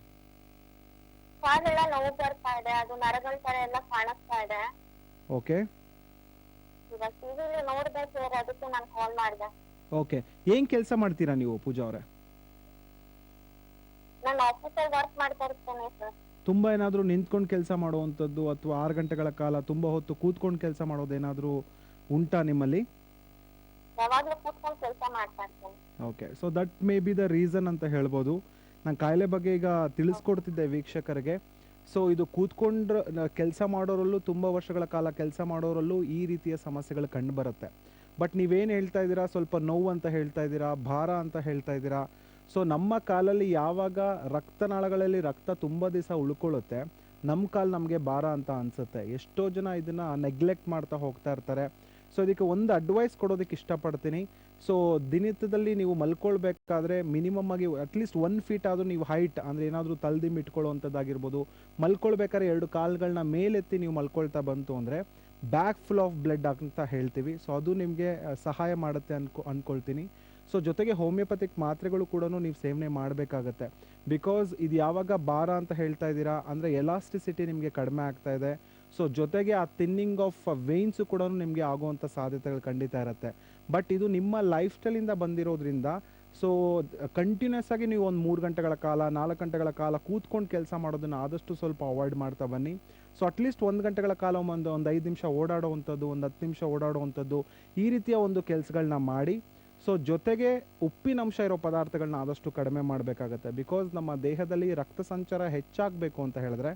ಕಾಲೆಲ್ಲ ನೋವು ಬರ್ತಾ ಇದೆ, ಅದು ನರಗಳ ತರ ಎಲ್ಲ ಕಾಣಿಸ್ತಾ ಇದೆ. ಓಕೆ, ಇವಾಗ ಟಿವಿಲಿ ನೋಡಿದೆ ಸರ್, ಅದಕ್ಕೆ ನಾನು ಕಾಲ್ ಮಾಡಿದೆ. ಓಕೆ, ಏನ್ ಕೆಲಸ ಮಾಡ್ತೀರಾ ನೀವು ಪೂಜಾ ಅವರೇ? ನಾನು ಆಫೀಸಲ್ಲಿ ವರ್ಕ್ ಮಾಡ್ತಾ ಇರ್ತೇನೆ ಸರ್. ತುಂಬ ಏನಾದರೂ ನಿಂತ್ಕೊಂಡು ಕೆಲಸ ಮಾಡುವಂಥದ್ದು ಅಥವಾ 6 ಗಂಟೆಗಳ ಕಾಲ ತುಂಬ ಹೊತ್ತು ಕೂತ್ಕೊಂಡು ಕೆಲಸ ಮಾಡೋದೇನಾದರೂ ಉಂಟಾ ನಿಮ್ಮಲ್ಲಿ? ಯಾವಾಗ್ಲೂ ಕೂತ್ಕೊಂಡು ಕೆಲಸ ಮಾಡ್ತಾ ಇರ್ತೇನೆ. Okay, so that may be the reason ಅಂತ ಹೇಳ್ಬೋದು. ನಾನು ಕಾಯಿಲೆ ಬಗ್ಗೆ ಈಗ ತಿಳಿಸ್ಕೊಡ್ತಿದ್ದೆ ವೀಕ್ಷಕರಿಗೆ. ಸೊ ಇದು ಕೂತ್ಕೊಂಡ್ರೆ ಕೆಲಸ ಮಾಡೋರಲ್ಲೂ, ತುಂಬ ವರ್ಷಗಳ ಕಾಲ ಕೆಲಸ ಮಾಡೋರಲ್ಲೂ ಈ ರೀತಿಯ ಸಮಸ್ಯೆಗಳು ಕಂಡು ಬರುತ್ತೆ. ಬಟ್ ನೀವೇನು ಹೇಳ್ತಾ ಇದ್ದೀರಾ, ಸ್ವಲ್ಪ ನೋವು ಅಂತ ಹೇಳ್ತಾ ಇದ್ದೀರಾ, ಭಾರ ಅಂತ ಹೇಳ್ತಾ ಇದ್ದೀರಾ. ಸೊ ನಮ್ಮ ಕಾಲಲ್ಲಿ ಯಾವಾಗ ರಕ್ತನಾಳಗಳಲ್ಲಿ ರಕ್ತ ತುಂಬ ದಿವಸ ಉಳ್ಕೊಳ್ಳುತ್ತೆ, ನಮ್ಮ ಕಾಲು ನಮಗೆ ಭಾರ ಅಂತ ಅನಿಸುತ್ತೆ. ಎಷ್ಟೋ ಜನ ಇದನ್ನು ನೆಗ್ಲೆಕ್ಟ್ ಮಾಡ್ತಾ ಹೋಗ್ತಾ ಇರ್ತಾರೆ. ಸೊ ಇದಕ್ಕೆ ಒಂದು ಅಡ್ವೈಸ್ ಕೊಡೋದಕ್ಕೆ ಇಷ್ಟಪಡ್ತೀನಿ. ಸೊ ದಿನದಲ್ಲಿ ನೀವು ಮಲ್ಕೊಳ್ಬೇಕಾದ್ರೆ ಮಿನಿಮಮ್ ಆಗಿ ಅಟ್ಲೀಸ್ಟ್ 1 ಫೀಟ್ ಆದರೂ ನೀವು ಹೈಟ್, ಅಂದರೆ ಏನಾದರೂ ತಲೆದಿಂಬು ಇಟ್ಕೊಳ್ಳುವಂಥದ್ದಾಗಿರ್ಬೋದು. ಮಲ್ಕೊಳ್ಬೇಕಾದ್ರೆ 2 ಕಾಲುಗಳನ್ನ ಮೇಲೆತ್ತಿ ನೀವು ಮಲ್ಕೊಳ್ತಾ ಬಂತು ಅಂದರೆ ಬ್ಯಾಕ್ ಫುಲ್ ಆಫ್ ಬ್ಲಡ್ ಅಂತ ಹೇಳ್ತೀವಿ. ಸೊ ಅದು ನಿಮಗೆ ಸಹಾಯ ಮಾಡುತ್ತೆ ಅಂದ್ಕೊಳ್ತೀನಿ. ಸೊ ಜೊತೆಗೆ ಹೋಮಿಯೋಪತಿಕ್ ಮಾತ್ರೆಗಳು ಕೂಡ ನೀವು ಸೇವನೆ ಮಾಡಬೇಕಾಗತ್ತೆ. ಬಿಕಾಸ್ ಇದು ಯಾವಾಗ ಭಾರ ಅಂತ ಹೇಳ್ತಾ ಇದ್ದೀರಾ ಅಂದರೆ ಎಲಾಸ್ಟಿಸಿಟಿ ನಿಮಗೆ ಕಡಿಮೆ ಆಗ್ತಾ ಇದೆ. ಸೊ ಜೊತೆಗೆ ಆ ಥಿನ್ನಿಂಗ್ ಆಫ್ ವೇನ್ಸು ಕೂಡ ನಿಮಗೆ ಆಗುವಂಥ ಸಾಧ್ಯತೆಗಳು ಖಂಡಿತ ಇರುತ್ತೆ. ಬಟ್ ಇದು ನಿಮ್ಮ ಲೈಫ್ ಸ್ಟೈಲಿಂದ ಬಂದಿರೋದ್ರಿಂದ ಸೊ ಕಂಟಿನ್ಯೂಸ್ ಆಗಿ ನೀವು ಒಂದು 3 ಗಂಟೆಗಳ ಕಾಲ 4 ಗಂಟೆಗಳ ಕಾಲ ಕೂತ್ಕೊಂಡು ಕೆಲಸ ಮಾಡೋದನ್ನು ಆದಷ್ಟು ಸ್ವಲ್ಪ ಅವಾಯ್ಡ್ ಮಾಡ್ತಾ ಬನ್ನಿ. ಸೊ ಅಟ್ಲೀಸ್ಟ್ 1 ಗಂಟೆಗಳ ಕಾಲ ಒಂದು 5 ನಿಮಿಷ ಓಡಾಡೋವಂಥದ್ದು, ಒಂದು 10 ನಿಮಿಷ ಓಡಾಡುವಂಥದ್ದು, ಈ ರೀತಿಯ ಒಂದು ಕೆಲಸಗಳನ್ನ ಮಾಡಿ. ಸೊ ಜೊತೆಗೆ ಉಪ್ಪಿನಂಶ ಇರೋ ಪದಾರ್ಥಗಳನ್ನ ಆದಷ್ಟು ಕಡಿಮೆ ಮಾಡಬೇಕಾಗತ್ತೆ. ಬಿಕಾಸ್ ನಮ್ಮ ದೇಹದಲ್ಲಿ ರಕ್ತ ಸಂಚಾರ ಹೆಚ್ಚಾಗಬೇಕು ಅಂತ ಹೇಳಿದ್ರೆ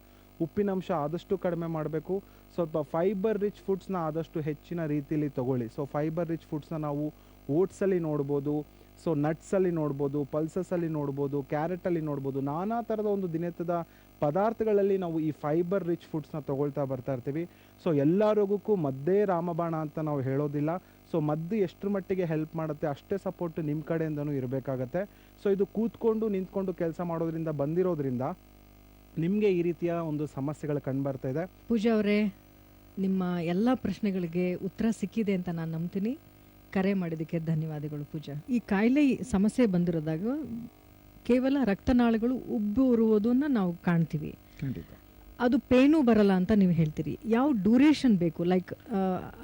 ಉಪ್ಪಿನಂಶ ಆದಷ್ಟು ಕಡಿಮೆ ಮಾಡಬೇಕು. ಸ್ವಲ್ಪ ಫೈಬರ್ ರಿಚ್ ಫುಡ್ಸ್ನ ಆದಷ್ಟು ಹೆಚ್ಚಿನ ರೀತಿಯಲ್ಲಿ ತಗೊಳ್ಳಿ. ಸೊ ಫೈಬರ್ ರಿಚ್ ಫುಡ್ಸ್ನ ನಾವು ಓಟ್ಸಲ್ಲಿ ನೋಡ್ಬೋದು, ಸೊ ನಟ್ಸಲ್ಲಿ ನೋಡ್ಬೋದು, ಪಲ್ಸಸ್ಸಲ್ಲಿ ನೋಡ್ಬೋದು, ಕ್ಯಾರೆಟಲ್ಲಿ ನೋಡ್ಬೋದು. ನಾನಾ ಥರದ ಒಂದು ದಿನದ ಪದಾರ್ಥಗಳಲ್ಲಿ ನಾವು ಈ ಫೈಬರ್ ರಿಚ್ ಫುಡ್ಸ್ನ ತೊಗೊಳ್ತಾ ಬರ್ತಾ ಇರ್ತೀವಿ. ಸೊ ಎಲ್ಲ ರೋಗಕ್ಕೂ ಮದ್ದೇ ರಾಮಬಾಣ ಅಂತ ನಾವು ಹೇಳೋದಿಲ್ಲ. ಸೊ ಮದ್ದು ಎಷ್ಟರ ಮಟ್ಟಿಗೆ ಹೆಲ್ಪ್ ಮಾಡುತ್ತೆ ಅಷ್ಟೇ ಸಪೋರ್ಟ್ ನಿಮ್ಮ ಕಡೆಯಿಂದನೂ ಇರಬೇಕಾಗತ್ತೆ. ಸೊ ಇದು ಕೂತ್ಕೊಂಡು ನಿಂತ್ಕೊಂಡು ಕೆಲಸ ಮಾಡೋದ್ರಿಂದ ಬಂದಿರೋದ್ರಿಂದ ನಿಮಗೆ ಈ ರೀತಿಯ ಒಂದು ಸಮಸ್ಯೆಗಳು ಕಂಡುಬರ್ತಾ ಇದೆ. ಪೂಜಾ ಅವರೇ, ನಿಮ್ಮ ಎಲ್ಲ ಪ್ರಶ್ನೆಗಳಿಗೆ ಉತ್ತರ ಸಿಕ್ಕಿದೆ ಅಂತ ನಾನು ನಂಬ್ತೀನಿ. ಕರೆ ಮಾಡಿದ್ದಕ್ಕೆ ಧನ್ಯವಾದಗಳು ಪೂಜಾ. ಈ ಕಾಯಿಲೆ ಸಮಸ್ಯೆ ಬಂದಿರೋದಾಗ ಕೇವಲ ರಕ್ತನಾಳಗಳು ಉಬ್ಬುರುವುದನ್ನು ನಾವು ಕಾಣ್ತೀವಿ, ಖಂಡಿತ ಅದು ಪೇನು ಬರಲ್ಲ ಅಂತ ನೀವು ಹೇಳ್ತೀರಿ. ಯಾವ ಡ್ಯೂರೇಷನ್ ಬೇಕು? ಲೈಕ್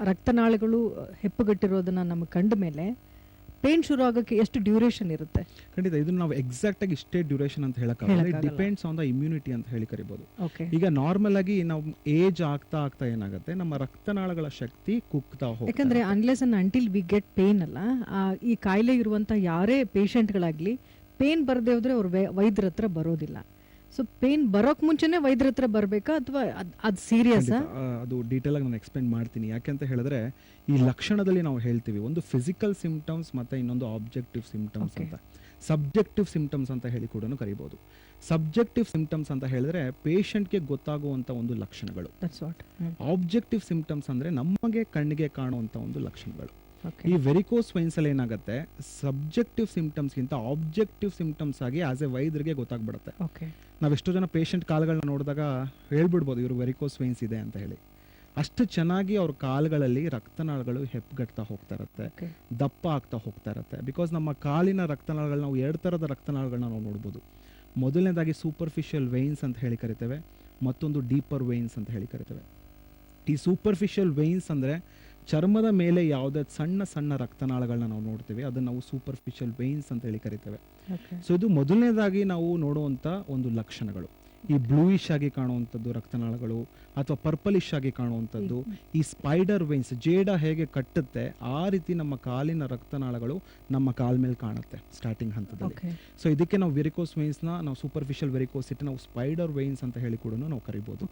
ರಕ್ತನಾಳಗಳು ಹೆಪ್ಪುಗಟ್ಟಿರೋದನ್ನ ನಮಗೆ ಕಂಡ ಮೇಲೆ ಪೇನ್ ಶುರು ಆಗೋಕ್ಕೆ ಎಷ್ಟು ಡ್ಯೂರೇಷನ್ ಇರುತ್ತೆ? ಖಂಡಿತ ಇದನ್ನ ನಾವು ಎಕ್ಸಾಕ್ಟ್ ಆಗಿ ಇಷ್ಟೇ ಡ್ಯೂರೇಷನ್ ಅಂತ ಹೇಳಕ್ಕಾಗಲ್ಲ. It depends on the immunity ಅಂತ ಹೇಳಿ ಕರಿಬಹುದು. ಈಗ ನಾರ್ಮಲ್ ಆಗಿ ನಾವು ಏಜ್ ಆಗ್ತಾ ಏನಾಗುತ್ತೆ, ನಮ್ಮ ರಕ್ತನಾಳಗಳ ಶಕ್ತಿ ಕುಗ್ತಾ ಹೋಗುತ್ತೆ. ಯಾಕಂದ್ರೆ unless and until we get pain ಅಲ್ಲ, ಈ ಕಾಯಿಲೆ ಇರುವಂತ ಯಾರೇ ಪೇಷಂಟ್ಗಳಾಗ್ಲಿ ಪೇನ್ ಬರದೇ ಹೋದ್ರೆ ಅವ್ರು ವೈದ್ಯರ ಹತ್ರ ಬರೋದಿಲ್ಲ. ಸೊ ಪೇನ್ ಬರೋಕ್ ಮುಂಚೆನೆ ವೈದ್ಯರ ಹತ್ರ ಬರಬೇಕಾ ಅಥವಾ ಅದು ಸೀರಿಯಸ್? ಅದು ಡೀಟೇಲ್ ಆಗಿ ನಾನು ಎಕ್ಸ್ಪ್ಲೇನ್ ಮಾಡ್ತೀನಿ. ಯಾಕೆಂತ ಹೇಳಿದ್ರೆ ಈ ಲಕ್ಷಣದಲ್ಲಿ ನಾವು ಹೇಳ್ತೀವಿ ಒಂದು ಫಿಸಿಕಲ್ ಸಿಂಪ್ಟಮ್ಸ್ ಮತ್ತೆ ಇನ್ನೊಂದು ಆಬ್ಜೆಕ್ಟಿವ್ ಸಿಂಪ್ಟಮ್ಸ್ ಅಂತ, ಸಬ್ಜೆಕ್ಟಿವ್ ಸಿಂಪ್ಟಮ್ಸ್ ಅಂತ ಹೇಳಿ ಕೂಡ ಕರಿಬಹುದು. ಸಬ್ಜೆಕ್ಟಿವ್ ಸಿಂಪ್ಟಮ್ಸ್ ಅಂತ ಹೇಳಿದ್ರೆ ಪೇಷಂಟ್ಗೆ ಗೊತ್ತಾಗುವಂತ ಒಂದು ಲಕ್ಷಣಗಳು. ಆಬ್ಜೆಕ್ಟಿವ್ ಸಿಂಪ್ಟಮ್ಸ್ ಅಂದ್ರೆ ನಮಗೆ ಕಣ್ಣಿಗೆ ಕಾಣುವಂತ ಒಂದು ಲಕ್ಷಣಗಳು. ಈ ವೆರಿಕೋಸ್ ವೈನ್ಸ್ ಅಲ್ಲಿ ಏನಾಗುತ್ತೆ, ಸಬ್ಜೆಕ್ಟಿವ್ ಸಿಂಪ್ಟಮ್ಸ್ ಗಿಂತ ಆಬ್ಜೆಕ್ಟಿವ್ ಸಿಂಪ್ಟಮ್ಸ್ ಆಗಿ ಆಸ್ ಎ ವೈದ್ಯರಿಗೆ ಗೊತ್ತಾಗ್ಬಿಡುತ್ತೆ. ನಾವೆಷ್ಟೋ ಜನ ಪೇಷಂಟ್ ಕಾಲುಗಳನ್ನ ನೋಡಿದಾಗ ಹೇಳ್ಬಿಡ್ಬೋದು ಇವರು ವೆರಿಕೋಸ್ ವೈನ್ಸ್ ಇದೆ ಅಂತ ಹೇಳಿ. ಅಷ್ಟು ಚೆನ್ನಾಗಿ ಅವ್ರ ಕಾಲುಗಳಲ್ಲಿ ರಕ್ತನಾಳಗಳು ಹೆಪ್ಪುಗಟ್ತಾ ಹೋಗ್ತಾ ಇರುತ್ತೆ, ದಪ್ಪ ಆಗ್ತಾ ಹೋಗ್ತಾ ಇರುತ್ತೆ. ಬಿಕಾಸ್ ನಮ್ಮ ಕಾಲಿನ ರಕ್ತನಾಳಗಳು ನಾವು 2 ಥರದ ರಕ್ತನಾಳಗಳನ್ನ ನಾವು ನೋಡ್ಬೋದು. ಮೊದಲನೇದಾಗಿ ಸೂಪರ್ಫಿಷಿಯಲ್ ವೈನ್ಸ್ ಅಂತ ಹೇಳಿ ಕರಿತೇವೆ, ಮತ್ತೊಂದು ಡೀಪರ್ ವೈನ್ಸ್ ಅಂತ ಹೇಳಿ ಕರಿತೇವೆ. ಈ ಸೂಪರ್ಫಿಷಿಯಲ್ ವೈನ್ಸ್ ಅಂದರೆ ಚರ್ಮದ ಮೇಲೆ ಯಾವುದೇ ಸಣ್ಣ ಸಣ್ಣ ರಕ್ತನಾಳಗಳನ್ನ ನಾವು ನೋಡ್ತೇವೆ, ಅದನ್ನು ನಾವು ಸೂಪರ್ಫಿಷಿಯಲ್ ವೈನ್ಸ್ ಅಂತ ಹೇಳಿ ಕರಿತೇವೆ. ಸೊ ಇದು ಮೊದಲನೇದಾಗಿ ನಾವು ನೋಡುವಂಥ ಒಂದು ಲಕ್ಷಣಗಳು. ಈ ಬ್ಲೂಯಿಶ್ ಆಗಿ ಕಾಣುವಂಥದ್ದು ರಕ್ತನಾಳಗಳು ಅಥವಾ ಪರ್ಪಲಿಶ್ ಆಗಿ ಕಾಣುವಂಥದ್ದು, ಈ ಸ್ಪೈಡರ್ ವೈನ್ಸ್ ಜೇಡ ಹೇಗೆ ಕಟ್ಟುತ್ತೆ ಆ ರೀತಿ ನಮ್ಮ ಕಾಲಿನ ರಕ್ತನಾಳಗಳು ನಮ್ಮ ಕಾಲ ಮೇಲೆ ಕಾಣುತ್ತೆ ಸ್ಟಾರ್ಟಿಂಗ್ ಹಂತದಲ್ಲಿ. ಸೊ ಇದಕ್ಕೆ ನಾವು ವೆರಿಕೋಸ್ ವೈನ್ಸ್ನ ನಾವು ಸೂಪರ್ಫಿಷಿಯಲ್ ವೆರಿಕೋಸಿಟಿ ನಾವು ಸ್ಪೈಡರ್ ವೈನ್ಸ್ ಅಂತ ಹೇಳಿ ಕೂಡ ನಾವು ಕರಿಬೋದು.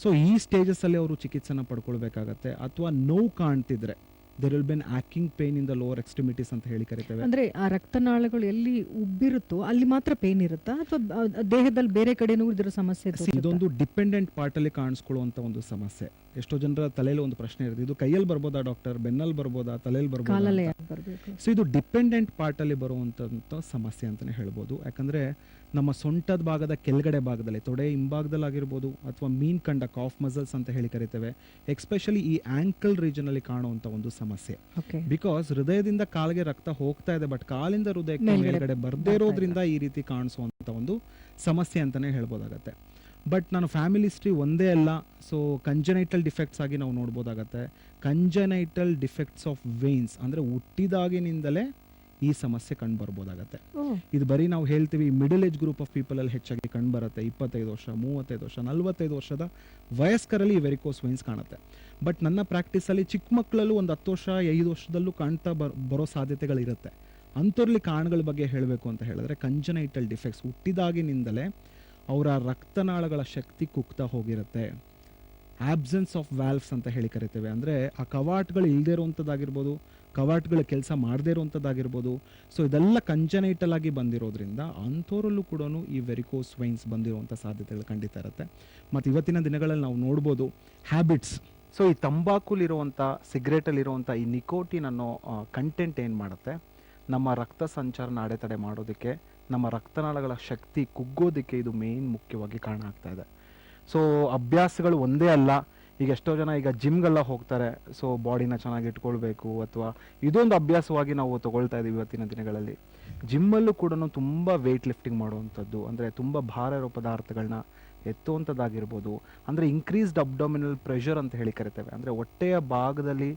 ಸೊ ಈ ಸ್ಟೇಜಸ್ ಅಲ್ಲಿ ಅವರು ಚಿಕಿತ್ಸೆನ ಪಡ್ಕೊಳ್ಬೇಕಾಗತ್ತೆ. ಅಥವಾ ನೋವು ಕಾಣ್ತಿದ್ರೆ there will be an aching pain in the lower extremities ಅಂತ ಹೇಳಿ ಕರಿತೇವೆ. ಅಂದ್ರೆ ಆ ರಕ್ತನಾಳಗಳು ಎಲ್ಲಿ ಉಬ್ಬಿರುತ್ತೋ ಅಲ್ಲಿ ಮಾತ್ರ ಪೇನ್ ಇರುತ್ತಾ ಅಥವಾ ದೇಹದಲ್ಲಿ ಬೇರೆ ಕಡೆನೂ ಇದರ ಸಮಸ್ಯೆ? ಇದೊಂದು ಡಿಪೆಂಡೆಂಟ್ ಪಾರ್ಟ್ ಅಲ್ಲಿ ಕಾಣಿಸ್ಕೊಳ್ಳುವಂತ ಒಂದು ಸಮಸ್ಯೆ. ಎಷ್ಟೋ ಜನರ ತಲೆಯಲ್ಲಿ ಒಂದು ಪ್ರಶ್ನೆ ಇರುತ್ತೆ, ಇದು ಕೈಯಲ್ಲಿ ಬರ್ಬೋದಾ ಡಾಕ್ಟರ್, ಬೆನ್ನಲ್ಲಿ ಬರ್ಬೋದಾ, ತಲೆಯಲ್ಲಿ ಬರ್ಬೋದಾ? ಸೊ ಇದು ಡಿಪೆಂಡೆಂಟ್ ಪಾರ್ಟ್ ಅಲ್ಲಿ ಬರುವಂತ ಸಮಸ್ಯೆ ಅಂತಾನೆ ಹೇಳ್ಬೋದು. ಯಾಕಂದ್ರೆ ನಮ್ಮ ಸೊಂಟದ ಭಾಗದ ಕೆಳಗಡೆ ಭಾಗದಲ್ಲಿ ತೊಡೆ ಹಿಂಭಾಗದಲ್ಲಿ ಆಗಿರ್ಬೋದು ಅಥವಾ ಮೀನ್ ಕಂಡ ಕಾಫ್ ಮಸಲ್ಸ್ ಅಂತ ಹೇಳಿ ಕರಿತೇವೆ. ಎಕ್ಸ್ಪೆಷಲಿ ಈ ಆಂಕಲ್ ರೀಜನ್ ಅಲ್ಲಿ ಕಾಣುವಂತ ಒಂದು ಸಮಸ್ಯೆ. ಬಿಕಾಸ್ ಹೃದಯದಿಂದ ಕಾಲಿಗೆ ರಕ್ತ ಹೋಗ್ತಾ ಇದೆ ಬಟ್ ಕಾಲಿಂದ ಹೃದಯಕ್ಕೆ ಮೇಲ್ಗಡೆ ಬರ್ದೇ ಇರೋದ್ರಿಂದ ಈ ರೀತಿ ಕಾಣಿಸುವಂತ ಒಂದು ಸಮಸ್ಯೆ ಅಂತಾನೆ ಹೇಳ್ಬೋದಾಗತ್ತೆ. ಬಟ್ ನಾನು ಫ್ಯಾಮಿಲಿ ಹಿಸ್ಟ್ರಿ ಒಂದೇ ಅಲ್ಲ, ಸೊ ಕಂಜನೈಟಲ್ ಡಿಫೆಕ್ಟ್ಸ್ ಆಗಿ ನಾವು ನೋಡ್ಬೋದಾಗತ್ತೆ. ಕಂಜನೈಟಲ್ ಡಿಫೆಕ್ಟ್ಸ್ ಆಫ್ ವೇನ್ಸ್ ಅಂದರೆ ಹುಟ್ಟಿದಾಗಿನಿಂದಲೇ ಈ ಸಮಸ್ಯೆ ಕಂಡು ಬರ್ಬೋದಾಗತ್ತೆ. ಓ ಇದು ಬರೀ ನಾವು ಹೇಳ್ತೀವಿ ಮಿಡಲ್ ಏಜ್ ಗ್ರೂಪ್ ಆಫ್ ಪೀಪಲಲ್ಲಿ ಹೆಚ್ಚಾಗಿ ಕಂಡು ಬರುತ್ತೆ. 25 ವರ್ಷ, 35 ವರ್ಷ, 45 ವರ್ಷದ ವಯಸ್ಕರಲ್ಲಿ ಈ ವೆರಿಕೋಸ್ ವೈನ್ಸ್ ಕಾಣುತ್ತೆ. ಬಟ್ ನನ್ನ ಪ್ರಾಕ್ಟೀಸಲ್ಲಿ ಚಿಕ್ಕ ಮಕ್ಕಳಲ್ಲೂ ಒಂದು 10 ವರ್ಷ 5 ವರ್ಷದಲ್ಲೂ ಕಾಣ್ತಾ ಬರೋ ಸಾಧ್ಯತೆಗಳಿರುತ್ತೆ. ಅಂಥವ್ರಲ್ಲಿ ಕಾರಣಗಳ ಬಗ್ಗೆ ಹೇಳಬೇಕು ಅಂತ ಹೇಳಿದ್ರೆ ಕಂಜನೈಟಲ್ ಡಿಫೆಕ್ಟ್ಸ್, ಹುಟ್ಟಿದಾಗಿನಿಂದಲೇ ಅವರ ರಕ್ತನಾಳಗಳ ಶಕ್ತಿ ಕುಗ್ತಾ ಹೋಗಿರುತ್ತೆ. ಆಬ್ಸೆನ್ಸ್ ಆಫ್ ವ್ಯಾಲ್ವ್ಸ್ ಅಂತ ಹೇಳಿ ಕರಿತೇವೆ. ಅಂದರೆ ಆ ಕವಾಟ್ಗಳು ಇಲ್ಲದೇ ಇರುವಂಥದ್ದಾಗಿರ್ಬೋದು, ಕವಾಟ್ಗಳು ಕೆಲಸ ಮಾಡದೇ ಇರುವಂಥದ್ದಾಗಿರ್ಬೋದು. ಸೊ ಇದೆಲ್ಲ ಕಂಜನೈಟಲ್ ಆಗಿ ಬಂದಿರೋದ್ರಿಂದ ಅಂಥವರಲ್ಲೂ ಕೂಡ ಈ ವೆರಿಕೋಸ್ ವೈನ್ಸ್ ಬಂದಿರುವಂಥ ಸಾಧ್ಯತೆಗಳು ಖಂಡಿತ ಇರುತ್ತೆ. ಮತ್ತು ಇವತ್ತಿನ ದಿನಗಳಲ್ಲಿ ನಾವು ನೋಡ್ಬೋದು ಹ್ಯಾಬಿಟ್ಸ್. ಸೊ ಈ ತಂಬಾಕುಲಿರುವಂಥ, ಸಿಗರೇಟಲ್ಲಿರುವಂಥ ಈ ನಿಕೋಟಿನ್ ಅನ್ನೋ ಕಂಟೆಂಟ್ ಏನು ಮಾಡುತ್ತೆ, ನಮ್ಮ ರಕ್ತ ಸಂಚಾರನ ಅಡೆತಡೆ ಮಾಡೋದಕ್ಕೆ, ನಮ್ಮ ರಕ್ತನಾಳಗಳ ಶಕ್ತಿ ಕುಗ್ಗೋದಕ್ಕೆ ಇದು ಮೇನ್ ಮುಖ್ಯವಾಗಿ ಕಾರಣ ಆಗ್ತಾ ಇದೆ. ಸೊ ಅಭ್ಯಾಸಗಳು ಒಂದೇ ಅಲ್ಲ. ಈಗ ಎಷ್ಟೋ ಜನ ಈಗ ಜಿಮ್ಗೆಲ್ಲ ಹೋಗ್ತಾರೆ, ಸೊ ಬಾಡಿನ ಚೆನ್ನಾಗಿ ಇಟ್ಕೊಳ್ಬೇಕು ಅಥವಾ ಇದೊಂದು ಅಭ್ಯಾಸವಾಗಿ ನಾವು ತಗೊಳ್ತಾ ಇದ್ದೀವಿ ಇವತ್ತಿನ ದಿನಗಳಲ್ಲಿ. ಜಿಮ್ಮಲ್ಲೂ ಕೂಡ ತುಂಬ ವೆಯ್ಟ್ ಲಿಫ್ಟಿಂಗ್ ಮಾಡುವಂಥದ್ದು, ಅಂದರೆ ತುಂಬ ಭಾರ ಇರೋ ಪದಾರ್ಥಗಳನ್ನ ಎತ್ತುವಂಥದ್ದಾಗಿರ್ಬೋದು. ಅಂದರೆ ಇನ್ಕ್ರೀಸ್ಡ್ ಅಬ್ಡೋಮಿನಲ್ ಪ್ರೆಷರ್ ಅಂತ ಹೇಳಿ ಕರಿತೇವೆ. ಅಂದರೆ ಹೊಟ್ಟೆಯ ಭಾಗದಲ್ಲಿ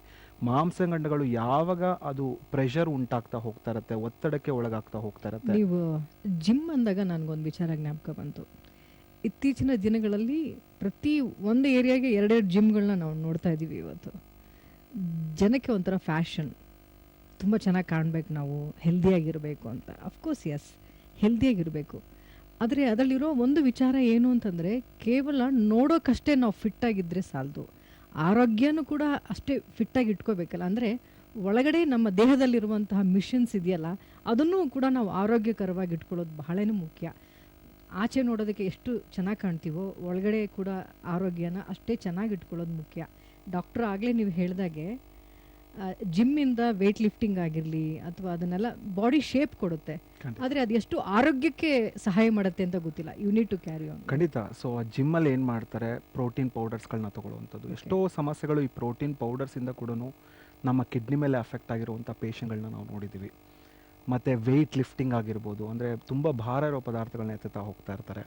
ಮಾಂಸಖಂಡಗಳು ಯಾವಾಗ ಅದು ಪ್ರೆಷರ್ ಉಂಟಾಗ್ತಾ ಹೋಗ್ತಾ ಇರುತ್ತೆ, ಒತ್ತಡಕ್ಕೆ ಒಳಗಾಗ್ತಾ ಹೋಗ್ತಾ ಇರುತ್ತೆ. ನೀವು ಜಿಮ್ ಅಂದಾಗ ನನಗೊಂದು ವಿಚಾರ ಜ್ಞಾಪಕ ಬಂತು. ಇತ್ತೀಚಿನ ದಿನಗಳಲ್ಲಿ ಪ್ರತಿ ಒಂದು ಏರಿಯಾಗೆ 2 ಜಿಮ್ಗಳನ್ನ ನಾವು ನೋಡ್ತಾ ಇದ್ದೀವಿ. ಇವತ್ತು ಜನಕ್ಕೆ ಒಂಥರ ಫ್ಯಾಷನ್, ತುಂಬ ಚೆನ್ನಾಗಿ ಕಾಣಬೇಕು, ನಾವು ಹೆಲ್ದಿಯಾಗಿರಬೇಕು ಅಂತ. ಅಫ್ಕೋರ್ಸ್ ಎಸ್, ಹೆಲ್ದಿಯಾಗಿರಬೇಕು. ಆದರೆ ಅದರಲ್ಲಿರೋ ಒಂದು ವಿಚಾರ ಏನು ಅಂತಂದರೆ, ಕೇವಲ ನೋಡೋಕ್ಕಷ್ಟೇ ನಾವು ಫಿಟ್ಟಾಗಿದ್ದರೆ ಸಾಲದು, ಆರೋಗ್ಯನೂ ಕೂಡ ಅಷ್ಟೇ ಫಿಟ್ಟಾಗಿ ಇಟ್ಕೋಬೇಕಲ್ಲ. ಅಂದರೆ ಒಳಗಡೆ ನಮ್ಮ ದೇಹದಲ್ಲಿರುವಂತಹ ಮಿಷನ್ಸ್ ಇದೆಯಲ್ಲ, ಅದನ್ನು ಕೂಡ ನಾವು ಆರೋಗ್ಯಕರವಾಗಿ ಇಟ್ಕೊಳ್ಳೋದು ಬಹಳನೇ ಮುಖ್ಯ. ಆಚೆ ನೋಡೋದಕ್ಕೆ ಎಷ್ಟು ಚೆನ್ನಾಗಿ ಕಾಣ್ತೀವೋ ಒಳಗಡೆ ಕೂಡ ಆರೋಗ್ಯನ ಅಷ್ಟೇ ಚೆನ್ನಾಗಿ ಇಟ್ಕೊಳ್ಳೋದು ಮುಖ್ಯ. ಡಾಕ್ಟ್ರ್ ಆಗಲೇ ನೀವು ಹೇಳಿದಾಗೆ ಜಿಮ್ಮಿಂದ ವೆಯ್ಟ್ ಲಿಫ್ಟಿಂಗ್ ಆಗಿರಲಿ ಅಥವಾ ಅದನ್ನೆಲ್ಲ ಬಾಡಿ ಶೇಪ್ ಕೊಡುತ್ತೆ, ಆದರೆ ಅದು ಎಷ್ಟು ಆರೋಗ್ಯಕ್ಕೆ ಸಹಾಯ ಮಾಡುತ್ತೆ ಅಂತ ಗೊತ್ತಿಲ್ಲ. You need to carry on. ಖಂಡಿತ. ಸೊ ಜಿಮ್ಮಲ್ಲಿ ಏನು ಮಾಡ್ತಾರೆ, ಪ್ರೋಟೀನ್ ಪೌಡರ್ಸ್ಗಳನ್ನ ತಗೊಳ್ಳುವಂಥದ್ದು. ಎಷ್ಟೋ ಸಮಸ್ಯೆಗಳು ಈ ಪ್ರೋಟೀನ್ ಪೌಡರ್ಸಿಂದ ಕೂಡ ನಮ್ಮ ಕಿಡ್ನಿ ಮೇಲೆ ಅಫೆಕ್ಟ್ ಆಗಿರುವಂಥ ಪೇಷಂಟ್ಗಳನ್ನ ನಾವು ನೋಡಿದ್ದೀವಿ. ಮತ್ತು ವೆಯ್ಟ್ ಲಿಫ್ಟಿಂಗ್ ಆಗಿರ್ಬೋದು, ಅಂದರೆ ತುಂಬ ಭಾರ ಇರೋ ಪದಾರ್ಥಗಳನ್ನ ಎತ್ತುತ್ತಾ ಹೋಗ್ತಾ ಇರ್ತಾರೆ.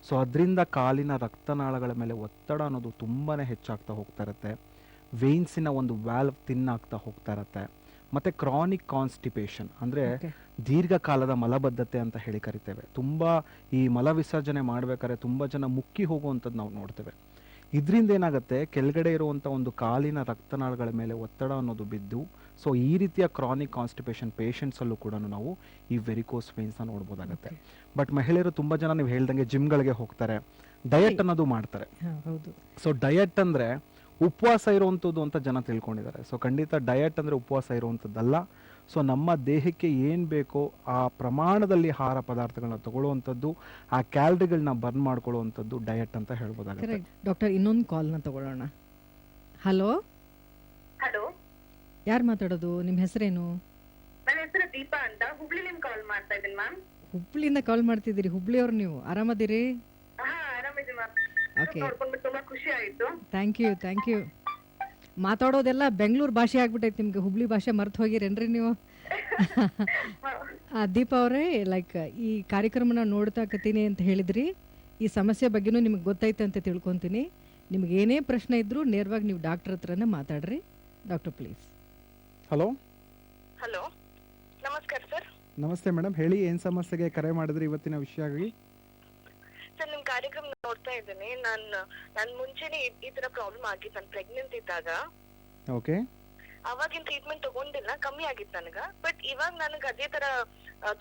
ಸೊ ಅದರಿಂದ ಕಾಲಿನ ರಕ್ತನಾಳಗಳ ಮೇಲೆ ಒತ್ತಡ ಅನ್ನೋದು ತುಂಬಾ ಹೆಚ್ಚಾಗ್ತಾ ಹೋಗ್ತಾ ಇರುತ್ತೆ. ವೇನ್ಸಿನ ಒಂದು ವ್ಯಾಲ್ವ್ ತಿನ್ನಾಗ್ತಾ ಹೋಗ್ತಾ ಇರುತ್ತೆ. ಮತ್ತು ಕ್ರಾನಿಕ್ ಕಾನ್ಸ್ಟಿಪೇಷನ್, ಅಂದರೆ ದೀರ್ಘಕಾಲದ ಮಲಬದ್ಧತೆ ಅಂತ ಹೇಳಿ ಕರಿತೇವೆ. ತುಂಬ ಈ ಮಲ ವಿಸರ್ಜನೆ ಮಾಡಬೇಕಾದ್ರೆ ತುಂಬ ಜನ ಮುಕ್ಕಿ ಹೋಗುವಂಥದ್ದು ನಾವು ನೋಡ್ತೇವೆ. ಇದರಿಂದ ಏನಾಗುತ್ತೆ, ಕೆಳಗಡೆ ಇರುವಂಥ ಒಂದು ಕಾಲಿನ ರಕ್ತನಾಳಗಳ ಮೇಲೆ ಒತ್ತಡ ಅನ್ನೋದು ಬಿದ್ದು, ಸೊ ಈ ರೀತಿಯ ಕ್ರಾನಿಕ್ ಕಾನ್ಸ್ಟಿಪೇಷನ್ ಪೇಷಂಟ್ಸಲ್ಲೂ ಕೂಡ ನಾವು ಈ ವೆರಿಕೋಸ್ ವೇನ್ಸ್ನ ನೋಡ್ಬೋದಾಗುತ್ತೆ. ಬಟ್ ಮಹಿಳೆಯರು ತುಂಬ ಜನ ನೀವು ಹೇಳ್ದಂಗೆ ಜಿಮ್ಗಳಿಗೆ ಹೋಗ್ತಾರೆ, ಡಯಟ್ ಅನ್ನೋದು ಮಾಡ್ತಾರೆ. ಹೌದು. ಸೊ ಡಯಟ್ ಅಂದರೆ ಉಪವಾಸ ಇರುವಂಥದ್ದು ಅಂತ ಜನ ತಿಳ್ಕೊಂಡಿದ್ದಾರೆ. ಸೊ ಖಂಡಿತ ಡಯಟ್ ಅಂದರೆ ಉಪವಾಸ ಇರುವಂಥದ್ದಲ್ಲ. ಸೊ ನಮ್ಮ ದೇಹಕ್ಕೆ ಏನು ಬೇಕೋ ಆ ಪ್ರಮಾಣದಲ್ಲಿ ಆಹಾರ ಪದಾರ್ಥಗಳನ್ನ ತಗೊಳ್ಳುವಂಥದ್ದು, ಆ ಕ್ಯಾಲರಿಗಳನ್ನ ಬರ್ನ್ ಮಾಡ್ಕೊಳ್ಳುವಂಥದ್ದು ಡಯಟ್ ಅಂತ ಹೇಳ್ಬೋದಾಗುತ್ತೆ. ಡಾಕ್ಟರ್, ಇನ್ನೊಂದು ಕಾಲ್ನ ತಗೊಳ್ಳೋಣ. ಹಲೋ, ಹಲೋ, ಯಾರು ಮಾತಾಡೋದು? ನಿಮ್ಮ ಹೆಸರೇನು? ನನ್ನ ಹೆಸರು ದೀಪಾ ಅಂತ, ಹುಬ್ಳಿಲಿಂದ ಕಾಲ್ ಮಾಡ್ತಾ ಇದ್ದೀನಿ ಮ್ಯಾಮ್. ಹುಬ್ಳಿಯಿಂದ ಕಾಲ್ ಮಾಡ್ತಿದ್ದೀರಿ? ಹುಬ್ಳಿಯವ್ರು ನೀವು? ಆರಾಮದಿರಿ? ಹಾ, ಆರಾಮಿದ್ದೀನಿ ಮ್ಯಾಮ್. ಓಕೆ, ನೋಡ್ಕೊಂಡ್ಬಿಟ್ಟು ತುಂಬಾ ಖುಷಿ ಆಯ್ತು. Thank you thank you. ಮಾತಾಡೋದೆಲ್ಲ ಬೆಂಗಳೂರು ಭಾಷೆ ಆಗ್ಬಿಟ್ಟೈತೆ ನಿಮ್ಗೆ, ಹುಬ್ಳಿ ಭಾಷೆ ಮರ್ತು ಹೋಗಿರೇನ್ರಿ ನೀವು? ದೀಪಾ ಅವರೇ, ಲೈಕ್ ಈ ಕಾರ್ಯಕ್ರಮನ ನೋಡ್ತಾ ಕತ್ತೀನಿ ಅಂತ ಹೇಳಿದ್ರಿ, ಈ ಸಮಸ್ಯೆ ಬಗ್ಗೆನೂ ನಿಮ್ಗೆ ಗೊತ್ತೈತೆ ಅಂತ ತಿಳ್ಕೊತೀನಿ. ನಿಮ್ಗೆ ಏನೇ ಪ್ರಶ್ನೆ ಇದ್ರೂ ನೇರವಾಗಿ ನೀವು ಡಾಕ್ಟರ್ ಹತ್ರನೇ ಮಾತಾಡ್ರಿ. Doctor please. ಹಲೋ. ಹಲೋ, ನಮಸ್ಕಾರ ಸರ್. ನಮಸ್ತೆ ಮೇಡಮ್, ಹೇಳಿ ಏನು ಸಮಸ್ಯೆಗೆ ಕರೆ ಮಾಡಿದ್ರಿ ಇವತ್ತಿನ ವಿಷಯ ಆಗಿ? ಸರ್, ನಿಮ್ ಕಾರ್ಯಕ್ರಮ ನೋಡ್ತಾ ಇದ್ದೀನಿ. ನನ್ ಮುಂಚೆನೆ ಈ ತರ ಪ್ರಾಬ್ಲಮ್ ಆಗಿತ್ತು. ನಾನು ಪ್ರೆಗ್ನೆಂಟ್ ಇದ್ದಾಗ ಓಕೆ, ಅವಾಗಿನ ಟ್ರೀಟ್ಮೆಂಟ್ ತಗೊಂಡಿಲ್ಲ, ಕಮ್ಮಿ ಆಗಿತ್ತು ನನಗ. ಬಟ್ ಇವಾಗ ನನಗೆ ಅದೇ ತರ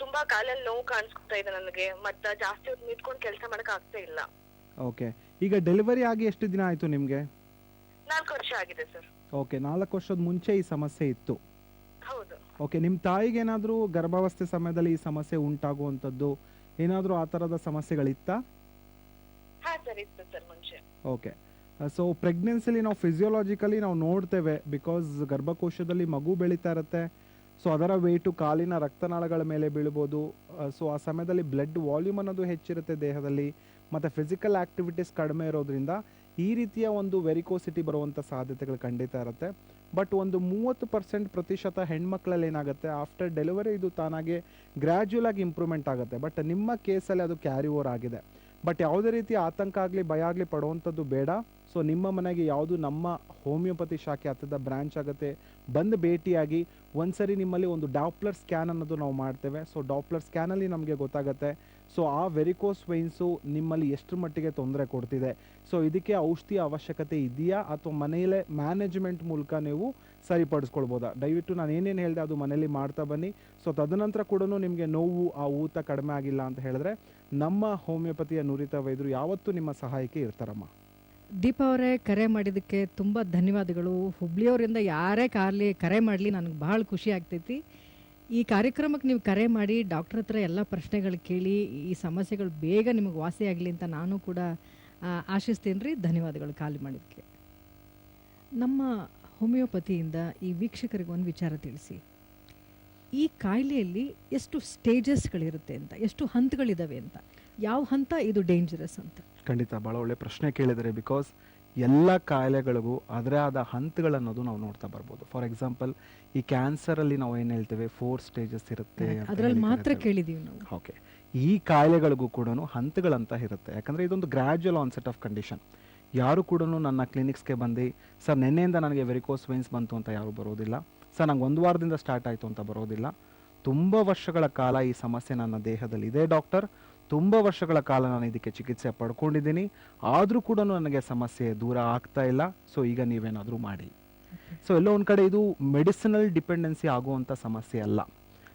ತುಂಬಾ ಕಾಲಲ್ಲಿ ನೋವು ಕಾಣಿಸ್ಕೊತಾ ಇದೆ ನನಗೆ. ಮತ್ತ ಜಾಸ್ತಿ ಹೊತ್ತು ನಿಂತ್ಕೊಂಡು ಕೆಲಸ ಮಾಡಕ್ ಆಗ್ತಾ ಇಲ್ಲ. ಓಕೆ. ಈಗ ಡೆಲಿವರಿ ಆಗಿ ಎಷ್ಟು ದಿನ ಆಯಿತು ನಿಮಗೆ? 4 ವರ್ಷ ಆಗಿದೆ ಸರ್. ಓಕೆ, 4 ವರ್ಷದ ಮುಂಚೆ ಈ ಸಮಸ್ಯೆ ಇತ್ತು. ಹೌದು. ಓಕೆ, ನಿಮ್ಮ ತಾಯಿಗೆ ಏನಾದರೂ ಗರ್ಭಾವಸ್ಥೆ ಸಮಯದಲ್ಲಿ ಈ ಸಮಸ್ಯೆ ಉಂಟಾಗುವಂಥದ್ದು ಏನಾದರೂ ಆ ಥರದ ಸಮಸ್ಯೆಗಳಿತ್ತಾ? ಹಾ ಸರ್, ಇತ್ತು ಸರ್ ಮುಂಚೆ. ಓಕೆ. ಸೊ ಪ್ರೆಗ್ನೆನ್ಸಿಲಿ ನಾವು ಫಿಸಿಯೋಲಾಜಿಕಲಿ ನಾವು ನೋಡ್ತೇವೆ, ಬಿಕಾಸ್ ಗರ್ಭಕೋಶದಲ್ಲಿ ಮಗು ಬೆಳೀತಾ ಇರುತ್ತೆ. ಸೊ ಅದರ ವೇಟು ಕಾಲಿನ ರಕ್ತನಾಳಗಳ ಮೇಲೆ ಬೀಳ್ಬೋದು. ಸೊ ಆ ಸಮಯದಲ್ಲಿ ಬ್ಲಡ್ ವಾಲ್ಯೂಮ್ ಅನ್ನೋದು ಹೆಚ್ಚಿರುತ್ತೆ ದೇಹದಲ್ಲಿ, ಮತ್ತು ಫಿಸಿಕಲ್ ಆ್ಯಕ್ಟಿವಿಟೀಸ್ ಕಡಿಮೆ ಇರೋದ್ರಿಂದ ಈ ರೀತಿಯ ಒಂದು ವೆರಿಕೋಸಿಟಿ ಬರುವಂಥ ಸಾಧ್ಯತೆಗಳು ಖಂಡಿತ ಇರುತ್ತೆ. ಬಟ್ ಒಂದು 30% ಹೆಣ್ಮಕ್ಳಲ್ಲಿ ಏನಾಗುತ್ತೆ, ಆಫ್ಟರ್ ಡೆಲಿವರಿ ಇದು ತಾನಾಗೆ ಗ್ರ್ಯಾಜುಯಲ್ ಆಗಿ ಇಂಪ್ರೂವ್ಮೆಂಟ್ ಆಗುತ್ತೆ. ಬಟ್ ನಿಮ್ಮ ಕೇಸಲ್ಲಿ ಅದು ಕ್ಯಾರಿ ಓವರ್ ಆಗಿದೆ. ಬಟ್ ಯಾವುದೇ ರೀತಿ ಆತಂಕ ಆಗಲಿ ಭಯ ಆಗಲಿ ಪಡುವಂಥದ್ದು ಬೇಡ. ಸೊ ನಿಮ್ಮ ಮನೆಗೆ ಯಾವುದು ನಮ್ಮ ಹೋಮಿಯೋಪತಿ ಶಾಖೆ ಹತ್ತದ ಬ್ರಾಂಚ್ ಆಗುತ್ತೆ, ಬಂದು ಭೇಟಿಯಾಗಿ ಒಂದ್ಸರಿ ನಿಮ್ಮಲ್ಲಿ ಒಂದು ಡಾಪ್ಲರ್ ಸ್ಕ್ಯಾನ್ ಅನ್ನೋದು ನಾವು ಮಾಡ್ತೇವೆ. ಸೊ ಡಾಪ್ಲರ್ ಸ್ಕ್ಯಾನಲ್ಲಿ ನಮಗೆ ಗೊತ್ತಾಗುತ್ತೆ ಸೊ ಆ ವೆರಿಕೋಸ್ ವೈನ್ಸು ನಿಮ್ಮಲ್ಲಿ ಎಷ್ಟರ ಮಟ್ಟಿಗೆ ತೊಂದರೆ ಕೊಡ್ತಿದೆ, ಸೊ ಇದಕ್ಕೆ ಔಷಧಿಯ ಅವಶ್ಯಕತೆ ಇದೆಯಾ ಅಥವಾ ಮನೆಯಲ್ಲೇ ಮ್ಯಾನೇಜ್ಮೆಂಟ್ ಮೂಲಕ ನೀವು ಸರಿಪಡಿಸ್ಕೊಳ್ಬೋದಾ. ದಯವಿಟ್ಟು ನಾನು ಏನೇನು ಹೇಳಿದೆ ಅದು ಮನೇಲಿ ಮಾಡ್ತಾ ಬನ್ನಿ. ಸೊ ತದನಂತರ ಕೂಡ ನಿಮಗೆ ನೋವು ಆ ಊತ ಕಡಿಮೆ ಆಗಿಲ್ಲ ಅಂತ ಹೇಳಿದ್ರೆ ನಮ್ಮ ಹೋಮಿಯೋಪತಿಯ ನುರಿತ ವೈದ್ಯರು ಯಾವತ್ತೂ ನಿಮ್ಮ ಸಹಾಯಕ್ಕೆ ಇರ್ತಾರಮ್ಮ. ದೀಪಾ ಅವರೇ, ಕರೆ ಮಾಡಿದ್ದಕ್ಕೆ ತುಂಬ ಧನ್ಯವಾದಗಳು. ಹುಬ್ಳಿಯವರಿಂದ ಯಾರೇ ಕರೆ ಮಾಡಲಿ ನನಗೆ ಭಾಳ ಖುಷಿ ಆಗ್ತೈತಿ. ಈ ಕಾರ್ಯಕ್ರಮಕ್ಕೆ ನೀವು ಕರೆ ಮಾಡಿ ಡಾಕ್ಟರ್ ಹತ್ರ ಎಲ್ಲ ಪ್ರಶ್ನೆಗಳು ಕೇಳಿ ಈ ಸಮಸ್ಯೆಗಳು ಬೇಗ ನಿಮಗೆ ವಾಸಿ ಆಗಲಿ ಅಂತ ನಾನು ಕೂಡ ಆಶಿಸ್ತೀನಿ ರೀ. ಧನ್ಯವಾದಗಳು ಕಾಲ್ ಮಾಡಿದ್ದಕ್ಕೆ. ನಮ್ಮ ಹೋಮಿಯೋಪತಿಯಿಂದ ಈ ವೀಕ್ಷಕರಿಗೆ ಒಂದು ವಿಚಾರ ತಿಳಿಸಿ, ಈ ಕಾಯಿಲೆಯಲ್ಲಿ ಎಷ್ಟು ಸ್ಟೇಜಸ್ಗಳಿರುತ್ತೆ ಅಂತ, ಎಷ್ಟು ಹಂತಗಳಿದ್ದಾವೆ ಅಂತ, ಯಾವ ಹಂತ ಇದು ಡೇಂಜರಸ್ ಅಂತ? ಖಂಡಿತ ಭಾಳ ಒಳ್ಳೆ ಪ್ರಶ್ನೆ ಕೇಳಿದರೆ. ಬಿಕಾಸ್ ಎಲ್ಲ ಕಾಯಿಲೆಗಳಿಗೂ ಅದರೇ ಆದ ಹಂತಗಳನ್ನೋದು ನಾವು ನೋಡ್ತಾ ಬರ್ಬೋದು. ಫಾರ್ ಎಕ್ಸಾಂಪಲ್ ಈ ಕ್ಯಾನ್ಸರಲ್ಲಿ ನಾವು ಏನು ಹೇಳ್ತೇವೆ 4 ಸ್ಟೇಜಸ್ ಇರುತ್ತೆ, ಅದರಲ್ಲಿ ಮಾತ್ರ ಕೇಳಿದೀವಿ ನಾವು. ಓಕೆ, ಈ ಕಾಯಿಲೆಗಳಿಗೂ ಕೂಡ ಹಂತಗಳಂತ ಇರುತ್ತೆ. ಯಾಕಂದರೆ ಇದೊಂದು ಗ್ರ್ಯಾಜುವಲ್ ಆನ್ಸೆಟ್ ಆಫ್ ಕಂಡೀಷನ್. ಯಾರು ಕೂಡ ನನ್ನ ಕ್ಲಿನಿಕ್ಸ್ಗೆ ಬಂದು ಸರ್ ನಿನ್ನೆಯಿಂದ ನನಗೆ ವೆರಿಕೋಸ್ ವೈನ್ಸ್ ಬಂತು ಅಂತ ಯಾರು ಬರೋದಿಲ್ಲ, ಸರ್ ನಂಗೆ 1 ವಾರದಿಂದ ಸ್ಟಾರ್ಟ್ ಆಯಿತು ಅಂತ ಬರೋದಿಲ್ಲ. ತುಂಬ ವರ್ಷಗಳ ಕಾಲ ಈ ಸಮಸ್ಯೆ ನನ್ನ ದೇಹದಲ್ಲಿ ಇದೆ ಡಾಕ್ಟರ್, ತುಂಬ ವರ್ಷಗಳ ಕಾಲ ನಾನು ಇದಕ್ಕೆ ಚಿಕಿತ್ಸೆ ಪಡ್ಕೊಂಡಿದ್ದೀನಿ, ಆದರೂ ಕೂಡ ನನಗೆ ಸಮಸ್ಯೆ ದೂರ ಆಗ್ತಾ ಇಲ್ಲ, ಸೊ ಈಗ ನೀವೇನಾದರೂ ಮಾಡಿ. ಸೊ ಎಲ್ಲೋ ಒಂದು ಕಡೆ ಇದು ಮೆಡಿಸಿನಲ್ ಡಿಪೆಂಡೆನ್ಸಿ ಆಗುವಂಥ ಸಮಸ್ಯೆ ಅಲ್ಲ.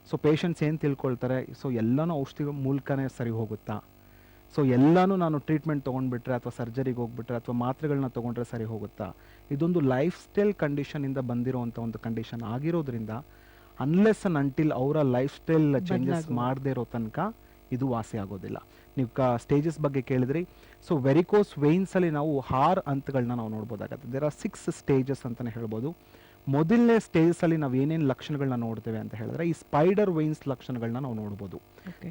ಸೊ ಪೇಷಂಟ್ಸ್ ಏನು ತಿಳ್ಕೊಳ್ತಾರೆ, ಸೊ ಎಲ್ಲನೂ ಔಷಧಿ ಮೂಲಕನೇ ಸರಿ ಹೋಗುತ್ತಾ, ಸೊ ಎಲ್ಲನೂ ನಾನು ಟ್ರೀಟ್ಮೆಂಟ್ ತೊಗೊಂಡ್ಬಿಟ್ರೆ ಅಥವಾ ಸರ್ಜರಿಗೆ ಹೋಗ್ಬಿಟ್ರೆ ಅಥವಾ ಮಾತ್ರೆಗಳನ್ನ ತೊಗೊಂಡ್ರೆ ಸರಿ ಹೋಗುತ್ತಾ. ಇದೊಂದು ಲೈಫ್ ಸ್ಟೈಲ್ ಕಂಡೀಷನಿಂದ ಬಂದಿರೋವಂಥ ಒಂದು ಕಂಡೀಷನ್ ಆಗಿರೋದ್ರಿಂದ ಅನ್ಲೆಸ್ ಅಂಡ್ ಅಂಟಿಲ್ ಅವರ ಲೈಫ್ ಸ್ಟೈಲ್ ಚೇಂಜಸ್ ಮಾಡದೇ ಇರೋ ತನಕ ಇದು ವಾಸಿ ಆಗೋದಿಲ್ಲ. ನೀವು ಸ್ಟೇಜಸ್ ಬಗ್ಗೆ ಕೇಳಿದ್ರಿ. ಸೊ ವೆರಿಕೋಸ್ ವೇನ್ಸಲ್ಲಿ ನಾವು 6 ಹಂತಗಳನ್ನ ನಾವು ನೋಡ್ಬೋದಾಗತ್ತೆ. ದೇರ್ ಆರ್ 6 ಸ್ಟೇಜಸ್ ಅಂತಲೇ ಹೇಳ್ಬೋದು. ಮೊದಲನೇ ಸ್ಟೇಜಸಲ್ಲಿ ನಾವು ಏನೇನು ಲಕ್ಷಣಗಳನ್ನ ನೋಡ್ತೇವೆ ಅಂತ ಹೇಳಿದ್ರೆ ಈ ಸ್ಪೈಡರ್ ವೈನ್ಸ್ ಲಕ್ಷಣಗಳನ್ನ ನಾವು ನೋಡ್ಬೋದು.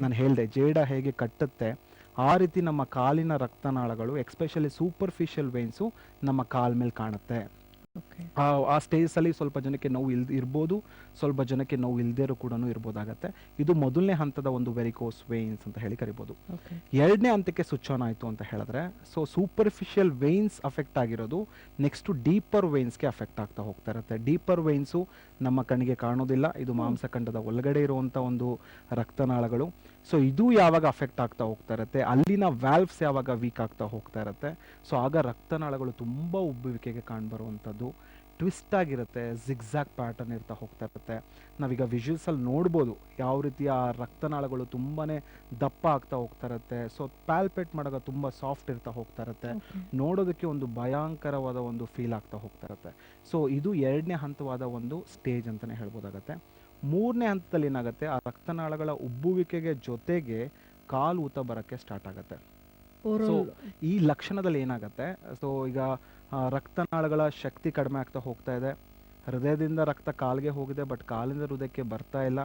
ನಾನು ಹೇಳಿದೆ ಜೇಡ ಹೇಗೆ ಕಟ್ಟುತ್ತೆ ಆ ರೀತಿ ನಮ್ಮ ಕಾಲಿನ ರಕ್ತನಾಳಗಳು ಎಕ್ಸ್ಪೆಷಲಿ ಸೂಪರ್ಫಿಷಿಯಲ್ ವೈನ್ಸು ನಮ್ಮ ಕಾಲ ಮೇಲೆ ಕಾಣುತ್ತೆ. ಆ ಸ್ಟೇಜಲ್ಲಿ ಸ್ವಲ್ಪ ಜನಕ್ಕೆ ನೋವು ಇರ್ಬೋದು, ಸ್ವಲ್ಪ ಜನಕ್ಕೆ ನೋವು ಇಲ್ದೇರೂ ಕೂಡ ಇರ್ಬೋದಾಗತ್ತೆ. ಇದು ಮೊದಲನೇ ಹಂತದ ಒಂದು ವೆರಿಕೋಸ್ ವೇನ್ಸ್ ಅಂತ ಹೇಳಿ ಕರಿಬೋದು. ಎರಡನೇ ಹಂತಕ್ಕೆ ಸ್ವಿಚ್ ಆನ್ ಆಯಿತು ಅಂತ ಹೇಳಿದ್ರೆ ಸೊ ಸೂಪರ್ಫಿಷಿಯಲ್ ವೇನ್ಸ್ ಅಫೆಕ್ಟ್ ಆಗಿರೋದು ನೆಕ್ಸ್ಟ್ ಡೀಪರ್ ವೇನ್ಸ್ಗೆ ಅಫೆಕ್ಟ್ ಆಗ್ತಾ ಹೋಗ್ತಾ ಇರುತ್ತೆ. ಡೀಪರ್ ವೇನ್ಸು ನಮ್ಮ ಕಣ್ಣಿಗೆ ಕಾಣೋದಿಲ್ಲ, ಇದು ಮಾಂಸಖಂಡದ ಒಳಗಡೆ ಇರುವಂಥ ಒಂದು ರಕ್ತನಾಳಗಳು. ಸೊ ಇದು ಯಾವಾಗ ಅಫೆಕ್ಟ್ ಆಗ್ತಾ ಹೋಗ್ತಾ ಇರುತ್ತೆ, ಅಲ್ಲಿನ ವ್ಯಾಲ್ವ್ಸ್ ಯಾವಾಗ ವೀಕ್ ಆಗ್ತಾ ಹೋಗ್ತಾ ಇರುತ್ತೆ, ಸೊ ಆಗ ರಕ್ತನಾಳಗಳು ತುಂಬ ಉಬ್ಬುವಿಕೆಗೆ ಕಾಣ್ಬರುವಂಥದ್ದು, ಟ್ವಿಸ್ಟ್ ಆಗಿರುತ್ತೆ, ಜಿಗ್ಜಾಗ್ ಪ್ಯಾಟರ್ನ್ ಇರ್ತಾ ಹೋಗ್ತಾ ಇರುತ್ತೆ. ನಾವೀಗ ವಿಜುವಲ್ಸಲ್ಲಿ ನೋಡ್ಬೋದು ಯಾವ ರೀತಿ ಆ ರಕ್ತನಾಳಗಳು ತುಂಬಾ ದಪ್ಪ ಆಗ್ತಾ ಹೋಗ್ತಾ ಇರುತ್ತೆ. ಸೊ ಪ್ಯಾಲ್ಪೇಟ್ ಮಾಡೋಕೆ ತುಂಬ ಸಾಫ್ಟ್ ಇರ್ತಾ ಹೋಗ್ತಾ ಇರುತ್ತೆ, ನೋಡೋದಕ್ಕೆ ಒಂದು ಭಯಂಕರವಾದ ಒಂದು ಫೀಲ್ ಆಗ್ತಾ ಹೋಗ್ತಾ ಇರುತ್ತೆ. ಸೊ ಇದು ಎರಡನೇ ಹಂತವಾದ ಒಂದು ಸ್ಟೇಜ್ ಅಂತಲೇ ಹೇಳ್ಬೋದಾಗತ್ತೆ. ಮೂರನೇ ಹಂತದಲ್ಲಿ ಏನಾಗುತ್ತೆ, ಆ ರಕ್ತನಾಳಗಳ ಉಬ್ಬುವಿಕೆಗೆ ಜೊತೆಗೆ ಕಾಲು ಊತ ಬರೋಕ್ಕೆ ಸ್ಟಾರ್ಟ್ ಆಗುತ್ತೆ. ಸೊ ಈ ಲಕ್ಷಣದಲ್ಲಿ ಏನಾಗುತ್ತೆ, ಸೊ ಈಗ ರಕ್ತನಾಳಗಳ ಶಕ್ತಿ ಕಡಿಮೆ ಆಗ್ತಾ ಹೋಗ್ತಾ ಇದೆ, ಹೃದಯದಿಂದ ರಕ್ತ ಕಾಲಿಗೆ ಹೋಗಿದೆ ಬಟ್ ಕಾಲಿಂದ ಹೃದಯಕ್ಕೆ ಬರ್ತಾ ಇಲ್ಲ.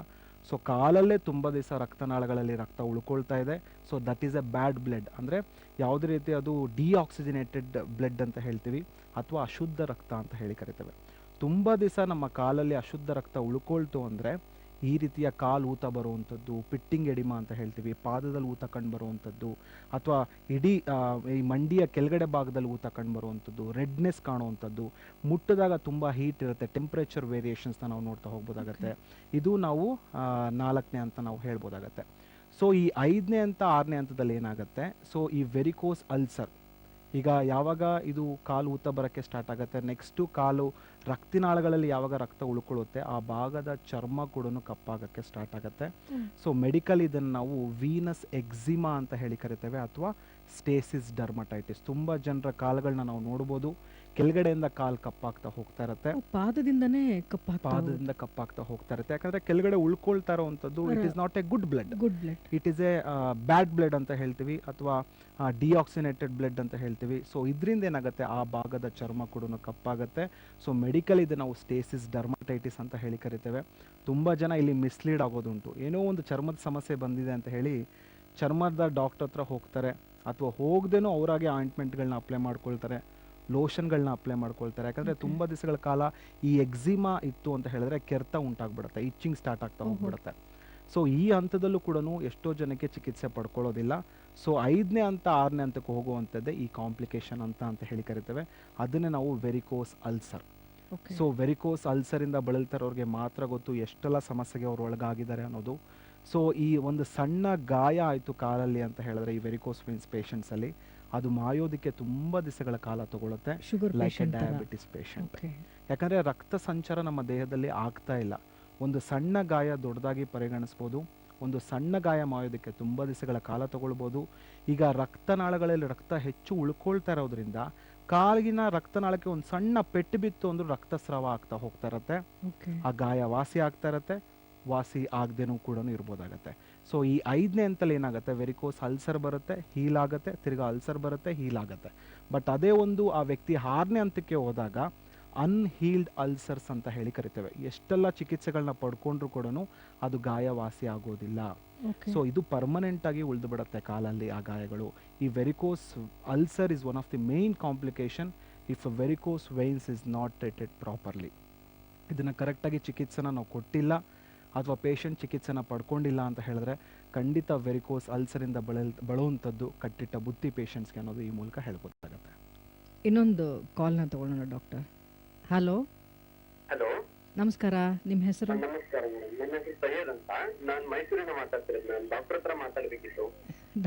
ಸೊ ಕಾಲಲ್ಲೇ ತುಂಬ ದಿವಸ ರಕ್ತನಾಳಗಳಲ್ಲಿ ರಕ್ತ ಉಳ್ಕೊಳ್ತಾ ಇದೆ. So that is a bad blood, ಅಂದರೆ ಯಾವುದೇ ರೀತಿ ಅದು ಡಿಆಕ್ಸಿಜನೇಟೆಡ್ ಬ್ಲಡ್ ಅಂತ ಹೇಳ್ತೀವಿ ಅಥವಾ ಅಶುದ್ಧ ರಕ್ತ ಅಂತ ಹೇಳಿ ಕರಿತೇವೆ. ತುಂಬ ದಿವಸ ನಮ್ಮ ಕಾಲಲ್ಲಿ ಅಶುದ್ಧ ರಕ್ತ ಉಳ್ಕೊಳ್ತು ಅಂದರೆ ಈ ರೀತಿಯ ಕಾಲು ಊತ ಬರುವಂಥದ್ದು, ಪಿಟ್ಟಿಂಗ್ ಎಡಿಮಾ ಅಂತ ಹೇಳ್ತೀವಿ, ಪಾದದಲ್ಲಿ ಊತ ಕಂಡು ಬರುವಂಥದ್ದು ಅಥವಾ ಇಡೀ ಈ ಮಂಡಿಯ ಕೆಳಗಡೆ ಭಾಗದಲ್ಲಿ ಊತ ಕಂಡು ಬರುವಂಥದ್ದು, ರೆಡ್ನೆಸ್ ಕಾಣುವಂಥದ್ದು, ಮುಟ್ಟಿದಾಗ ತುಂಬ ಹೀಟ್ ಇರುತ್ತೆ, ಟೆಂಪ್ರೇಚರ್ ವೇರಿಯೇಷನ್ಸ್ನ ನಾವು ನೋಡ್ತಾ ಹೋಗ್ಬೋದಾಗತ್ತೆ. ಇದು ನಾವು 4ನೇ ಅಂತ ನಾವು ಹೇಳ್ಬೋದಾಗತ್ತೆ. ಸೊ ಈ 5ನೇ ಹಂತ 6ನೇ ಹಂತದಲ್ಲಿ ಏನಾಗುತ್ತೆ, ಸೊ ಈ ವೆರಿಕೋಸ್ ಅಲ್ಸರ್ ಈಗ ಯಾವಾಗ ಇದು ಕಾಲು ಊತ ಬರೋಕ್ಕೆ ಸ್ಟಾರ್ಟ್ ಆಗುತ್ತೆ, ನೆಕ್ಸ್ಟು ಕಾಲು ರಕ್ತನಾಳಗಳಲ್ಲಿ ಯಾವಾಗ ರಕ್ತ ಉಳ್ಕೊಳ್ಳುತ್ತೆ ಆ ಭಾಗದ ಚರ್ಮ ಕೂಡ ಕಪ್ಪಾಗಕ್ಕೆ ಸ್ಟಾರ್ಟ್ ಆಗುತ್ತೆ. ಸೊ ಮೆಡಿಕಲ್ ಇದನ್ನು ನಾವು ವೀನಸ್ ಎಕ್ಸಿಮಾ ಅಂತ ಹೇಳಿ ಕರಿತೇವೆ ಅಥವಾ ಸ್ಟೇಸಿಸ್ ಡರ್ಮಟೈಟಿಸ್. ತುಂಬ ಜನರ ಕಾಲುಗಳನ್ನ ನಾವು ನೋಡ್ಬೋದು, ಕೆಳಗಡೆಯಿಂದ ಕಾಲು ಕಪ್ಪಾಗ್ತಾ ಹೋಗ್ತಾ ಇರುತ್ತೆ, ಪಾದದಿಂದ ಕಪ್ಪಾಗ್ತಾ ಹೋಗ್ತಾ ಇರುತ್ತೆ. ಯಾಕಂದ್ರೆ ಕೆಳಗಡೆ ಉಳ್ಕೊಳ್ತಾ ಇರುವಂಥದ್ದು it is not A good blood, it is a bad blood ಅಂತ ಹೇಳ್ತೀವಿ ಅಥವಾ ಡಿಆಕ್ಸಿನೇಟೆಡ್ ಬ್ಲಡ್ ಅಂತ ಹೇಳ್ತೀವಿ. ಸೊ ಇದರಿಂದ ಏನಾಗುತ್ತೆ, ಆ ಭಾಗದ ಚರ್ಮ ಕೂಡ ಕಪ್ಪಾಗುತ್ತೆ. ಸೊ ಮೆಡಿಕಲ್ ಇದು ನಾವು ಸ್ಟೇಸಿಸ್ ಡರ್ಮಟೈಟಿಸ್ ಅಂತ ಹೇಳಿ ಕರಿತೇವೆ. ತುಂಬ ಜನ ಇಲ್ಲಿ ಮಿಸ್ಲೀಡ್ ಆಗೋದುಂಟು, ಏನೋ ಒಂದು ಚರ್ಮದ ಸಮಸ್ಯೆ ಬಂದಿದೆ ಅಂತ ಹೇಳಿ ಚರ್ಮದ ಡಾಕ್ಟರ್ ಹತ್ರ ಹೋಗ್ತಾರೆ ಅಥವಾ ಹೋಗದೇನೋ ಅವರಾಗೆ ಆಯಿಂಟ್ಮೆಂಟ್ಗಳನ್ನ ಅಪ್ಲೈ ಮಾಡ್ಕೊಳ್ತಾರೆ, ಲೋಷನ್ಗಳನ್ನ ಅಪ್ಲೈ ಮಾಡ್ಕೊಳ್ತಾರೆ. ಯಾಕಂದರೆ ತುಂಬ ದಿವಸಗಳ ಕಾಲ ಈ ಎಕ್ಸಿಮಾ ಇತ್ತು ಅಂತ ಹೇಳಿದ್ರೆ ಕೆರೆತ ಉಂಟಾಗ್ಬಿಡುತ್ತೆ, ಇಚ್ಚಿಂಗ್ ಸ್ಟಾರ್ಟ್ ಆಗ್ತಾ ಹೋಗ್ಬಿಡುತ್ತೆ. ಸೊ ಈ ಹಂತದಲ್ಲೂ ಕೂಡ ಎಷ್ಟೋ ಜನಕ್ಕೆ ಚಿಕಿತ್ಸೆ ಪಡ್ಕೊಳ್ಳೋದಿಲ್ಲ. ಸೊ 5ನೇ ಹಂತ 6ನೇ ಹಂತಕ್ಕೆ ಹೋಗುವಂಥದ್ದೇ ಈ ಕಾಂಪ್ಲಿಕೇಶನ್ ಅಂತ ಹೇಳಿ ಕರಿತೇವೆ. ಅದನ್ನೇ ನಾವು varicose ulcer. Okay. So varicose ಅಲ್ಸರಿಂದ ಬಳಲ್ತಾರವ್ರಿಗೆ ಮಾತ್ರ ಗೊತ್ತು ಎಷ್ಟೆಲ್ಲ ಸಮಸ್ಯೆಗೆ ಅವ್ರು ಒಳಗಾಗಿದ್ದಾರೆ ಅನ್ನೋದು. ಸೊ ಈ ಒಂದು ಸಣ್ಣ ಗಾಯ ಆಯಿತು ಕಾಲಲ್ಲಿ ಅಂತ ಹೇಳಿದ್ರೆ ಈ ವೆರಿಕೋಸ್ ವೆನ್ಸ್ ಪೇಷಂಟ್ಸಲ್ಲಿ ಅದು ಮಾಯೋದಕ್ಕೆ ತುಂಬ ದಿವಸಗಳ ಕಾಲ ತಗೊಳುತ್ತೆ, ಶುಗರ್ ಲೈಕ್ ಎ ಪೇಷಂಟ್ ಥರ. Diabetes patient. ಓಕೆ. ಯಾಕಂದರೆ ರಕ್ತ ಸಂಚಾರ ನಮ್ಮ ದೇಹದಲ್ಲಿ ಆಗ್ತಾ ಇಲ್ಲ. ಒಂದು ಸಣ್ಣ ಗಾಯ ದೊಡ್ಡದಾಗಿ ಪರಿಗಣಿಸ್ಬೋದು, ಒಂದು ಸಣ್ಣ ಗಾಯ ಮಾಯೋದಕ್ಕೆ ತುಂಬ ದಿವಸಗಳ ಕಾಲ ತಗೊಳ್ಬೋದು. ಈಗ ರಕ್ತನಾಳಗಳಲ್ಲಿ ರಕ್ತ ಹೆಚ್ಚು ಉಳ್ಕೊಳ್ತಾ ಇರೋದ್ರಿಂದ ಕಾಲಿನ ರಕ್ತನಾಳಕ್ಕೆ ಒಂದು ಸಣ್ಣ ಪೆಟ್ಟು ಬಿತ್ತು ಅಂದ್ರೂ ರಕ್ತಸ್ರಾವ ಆಗ್ತಾ ಹೋಗ್ತಾ ಇರತ್ತೆ. ಓಕೆ. ಆ ಗಾಯ ವಾಸಿ ಆಗ್ತಾ ಇರತ್ತೆ, ವಾಸಿ ಆಗದೇನೂ ಕೂಡ ಇರ್ಬೋದಾಗತ್ತೆ. ಸೊ ಈ 5ನೇ ಹಂತಲ್ಲಿ ಏನಾಗುತ್ತೆ, ವೆರಿಕೋಸ್ ಅಲ್ಸರ್ ಬರುತ್ತೆ, ಹೀಲ್ ಆಗುತ್ತೆ, ತಿರ್ಗಾ ಅಲ್ಸರ್ ಬರುತ್ತೆ, ಹೀಲ್ ಆಗುತ್ತೆ. ಬಟ್ ಅದೇ ಒಂದು ಆ ವ್ಯಕ್ತಿ 6ನೇ ಹಂತಕ್ಕೆ ಹೋದಾಗ ಅನ್ಹೀಲ್ಡ್ ಅಲ್ಸರ್ಸ್ ಅಂತ ಹೇಳಿ ಕರಿತೇವೆ. ಎಷ್ಟೆಲ್ಲ ಚಿಕಿತ್ಸೆಗಳನ್ನ ಪಡ್ಕೊಂಡ್ರು ಕೂಡ ಅದು ಗಾಯ ವಾಸಿ ಆಗೋದಿಲ್ಲ. ಓಕೆ. ಸೊ ಇದು ಪರ್ಮನೆಂಟ್ ಆಗಿ ಉಳಿದು ಬಿಡುತ್ತೆ ಕಾಲಲ್ಲಿ ಆ ಗಾಯಗಳು. ಈ varicose ulcer is one of the main complication if varicose veins is not treated properly. ಇದನ್ನು ಕರೆಕ್ಟಾಗಿ ಚಿಕಿತ್ಸೆನ ನಾವು ಕೊಟ್ಟಿಲ್ಲ ಅಥವಾ ಪೇಷಂಟ್ ಚಿಕಿತ್ಸೆನ ಪಡ್ಕೊಂಡಿಲ್ಲ ಅಂತ ಹೇಳಿದ್ರೆ ಖಂಡಿತ ವೆರಿಕೋಸ್ ಅಲ್ಸರಿಂದ ಬಳುವಂಥದ್ದು ಕಟ್ಟಿಟ್ಟ ಬುತ್ತಿ ಪೇಷಂಟ್ಸ್ಗೆ ಅನ್ನೋದು ಈ ಮೂಲಕ ಹೇಳ್ಬೋದಾಗತ್ತೆ. ಇನ್ನೊಂದು ಕಾಲ್ನ ತಗೊಳ್ಳೋಣ ಡಾಕ್ಟರ್. ಹಲೋ, ಹಲೋ, ನಮಸ್ಕಾರ. ನಿಮ್ಮ ಹೆಸರು? ನಮಸ್ಕಾರ ಮೇಡಮ್. ನನ್ನ ಹೆಸರು ಸೈಯದ್ ಅಂತ. ನಾನು ಮೈಸೂರಿಂದ ಮಾತಾಡ್ತಿರೋದು ಮೇಡಮ್. ಡಾಕ್ಟರ್ ಹತ್ರ ಮಾತಾಡ್ಬೇಕಿತ್ತು.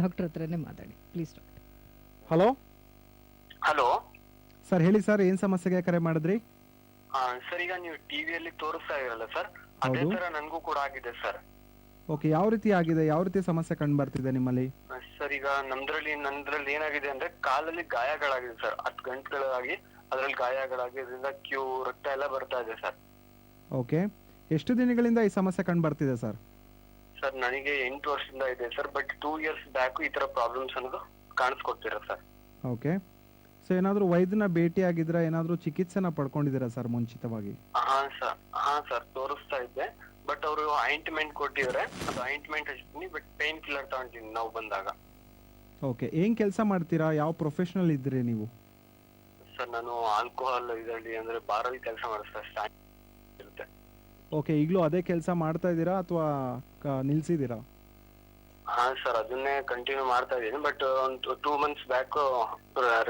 ಡಾಕ್ಟರ್ ಹತ್ರನೇ ಮಾತಾಡಿ please doctor. Hello hello sir, ಹೇಳಿ ಸರ್, ಏನು ಸಮಸ್ಯೆಗೆ ಕರೆ ಮಾಡಿದ್ರಿ? ಸರ್, ಈಗ ನೀವು ಟಿವಿಯಲ್ಲಿ ತೋರಿಸ್ತಾ ಇರಲ್ಲ ಸರ್, ಅದೇ ಹೌದು. ತರ ನನ್ಗೂ ಕೂಡ ಆಗಿದೆ ಸರ್. ಓಕೆ, ಯಾವ ರೀತಿ ಆಗಿದೆ, ಯಾವ ರೀತಿ ಸಮಸ್ಯೆ ಕಂಡು ಬರ್ತಿದೆ ನಿಮ್ಮಲ್ಲಿ? ಸರ್, ಈಗ ನಂದ್ರಲ್ಲಿ ಏನಾಗಿದೆ ಅಂದ್ರೆ ಕಾಲಲ್ಲಿ ಗಾಯಗಳಾಗಿದೆ ಸರ್. 10 ಗಂಟೆಗಳಾಗಿ ಅದ್ರಲ್ಲಿ ಗಾಯಗಳಾಗಿ ಇದರಿಂದ ರಕ್ತ ಎಲ್ಲ ಬರ್ತಾ ಇದೆ ಸರ್. ಓಕೆ, ಎಷ್ಟು ದಿನಗಳಿಂದ ಈ ಸಮಸ್ಯೆ ಕಂಡು ಬರ್ತಿದೆ ಸರ್? ಸರ್, ನನಗೆ 8 ವರ್ಷದಿಂದ ಇದೆ ಸರ್. ಬಟ್ 2 ಇಯರ್ಸ್ ಬ್ಯಾಕ್ ಈ ತರ ಪ್ರಾಬ್ಲಮ್ಸ್ ಅನ್ನೋದು ಕಾಣಿಸ್ಕೊಡ್ತೀರಾ ಸರ್. ಓಕೆ, ಸೊ ಏನಾದರೂ ವೈದ್ಯನ ಭೇಟಿ ಆಗಿದ್ರಾ, ಏನಾದರೂ ಚಿಕಿತ್ಸೆನ ಪಡ್ಕೊಂಡಿದ್ದೀರಾ ಸರ್ ಮುಂಚಿತವಾಗಿ? ಹಾ ಸರ್, ತೋರಿಸ್ತಾ ಇದ್ದೆ. ಬಟ್ ಅವರು ಆಯಿಂಟ್ಮೆಂಟ್ ಕೊಟ್ಟಿದ್ದಾರೆ. ಅದು ಆಯಿಂಟ್ಮೆಂಟ್ ಹಚ್ತೀನಿ, ಬಟ್ ಪೇನ್ ಕಿಲ್ಲರ್ ತಗೊಂತೀನಿ ನಾವು ಬಂದಾಗ. ಓಕೆ, ಏನು ಕೆಲಸ ಮಾಡ್ತೀರಾ, ಯಾವ ಪ್ರೊಫೆಷನಲ್ ಇದ್ದೀರಿ ನೀವು? ಸರ್, ನಾನು ಆಲ್ಕೋಹಾಲ್ ಇದರಲ್ಲಿ ಅಂದ್ರೆ ಬಾರಲ್ಲಿ ಕೆಲಸ ಮಾಡಿಸ್ತಾ ಇರುತ್ತೆ. ಓಕೆ, ಈಗಲೂ ಅದೇ ಕೆಲಸ ಮಾಡ್ತಾ ಇದ್ದೀರಾ ಅಥವಾ ನಿಲ್ಸಿದ್ದೀರಾ? ಹಾ ಸರ್, ಅದನ್ನೇ ಕಂಟಿನ್ಯೂ ಮಾಡ್ತಾ ಇದ್ದೀನಿ. ಬಟ್ ಒಂದು 2 ಮಂತ್ಸ್ ಬ್ಯಾಕ್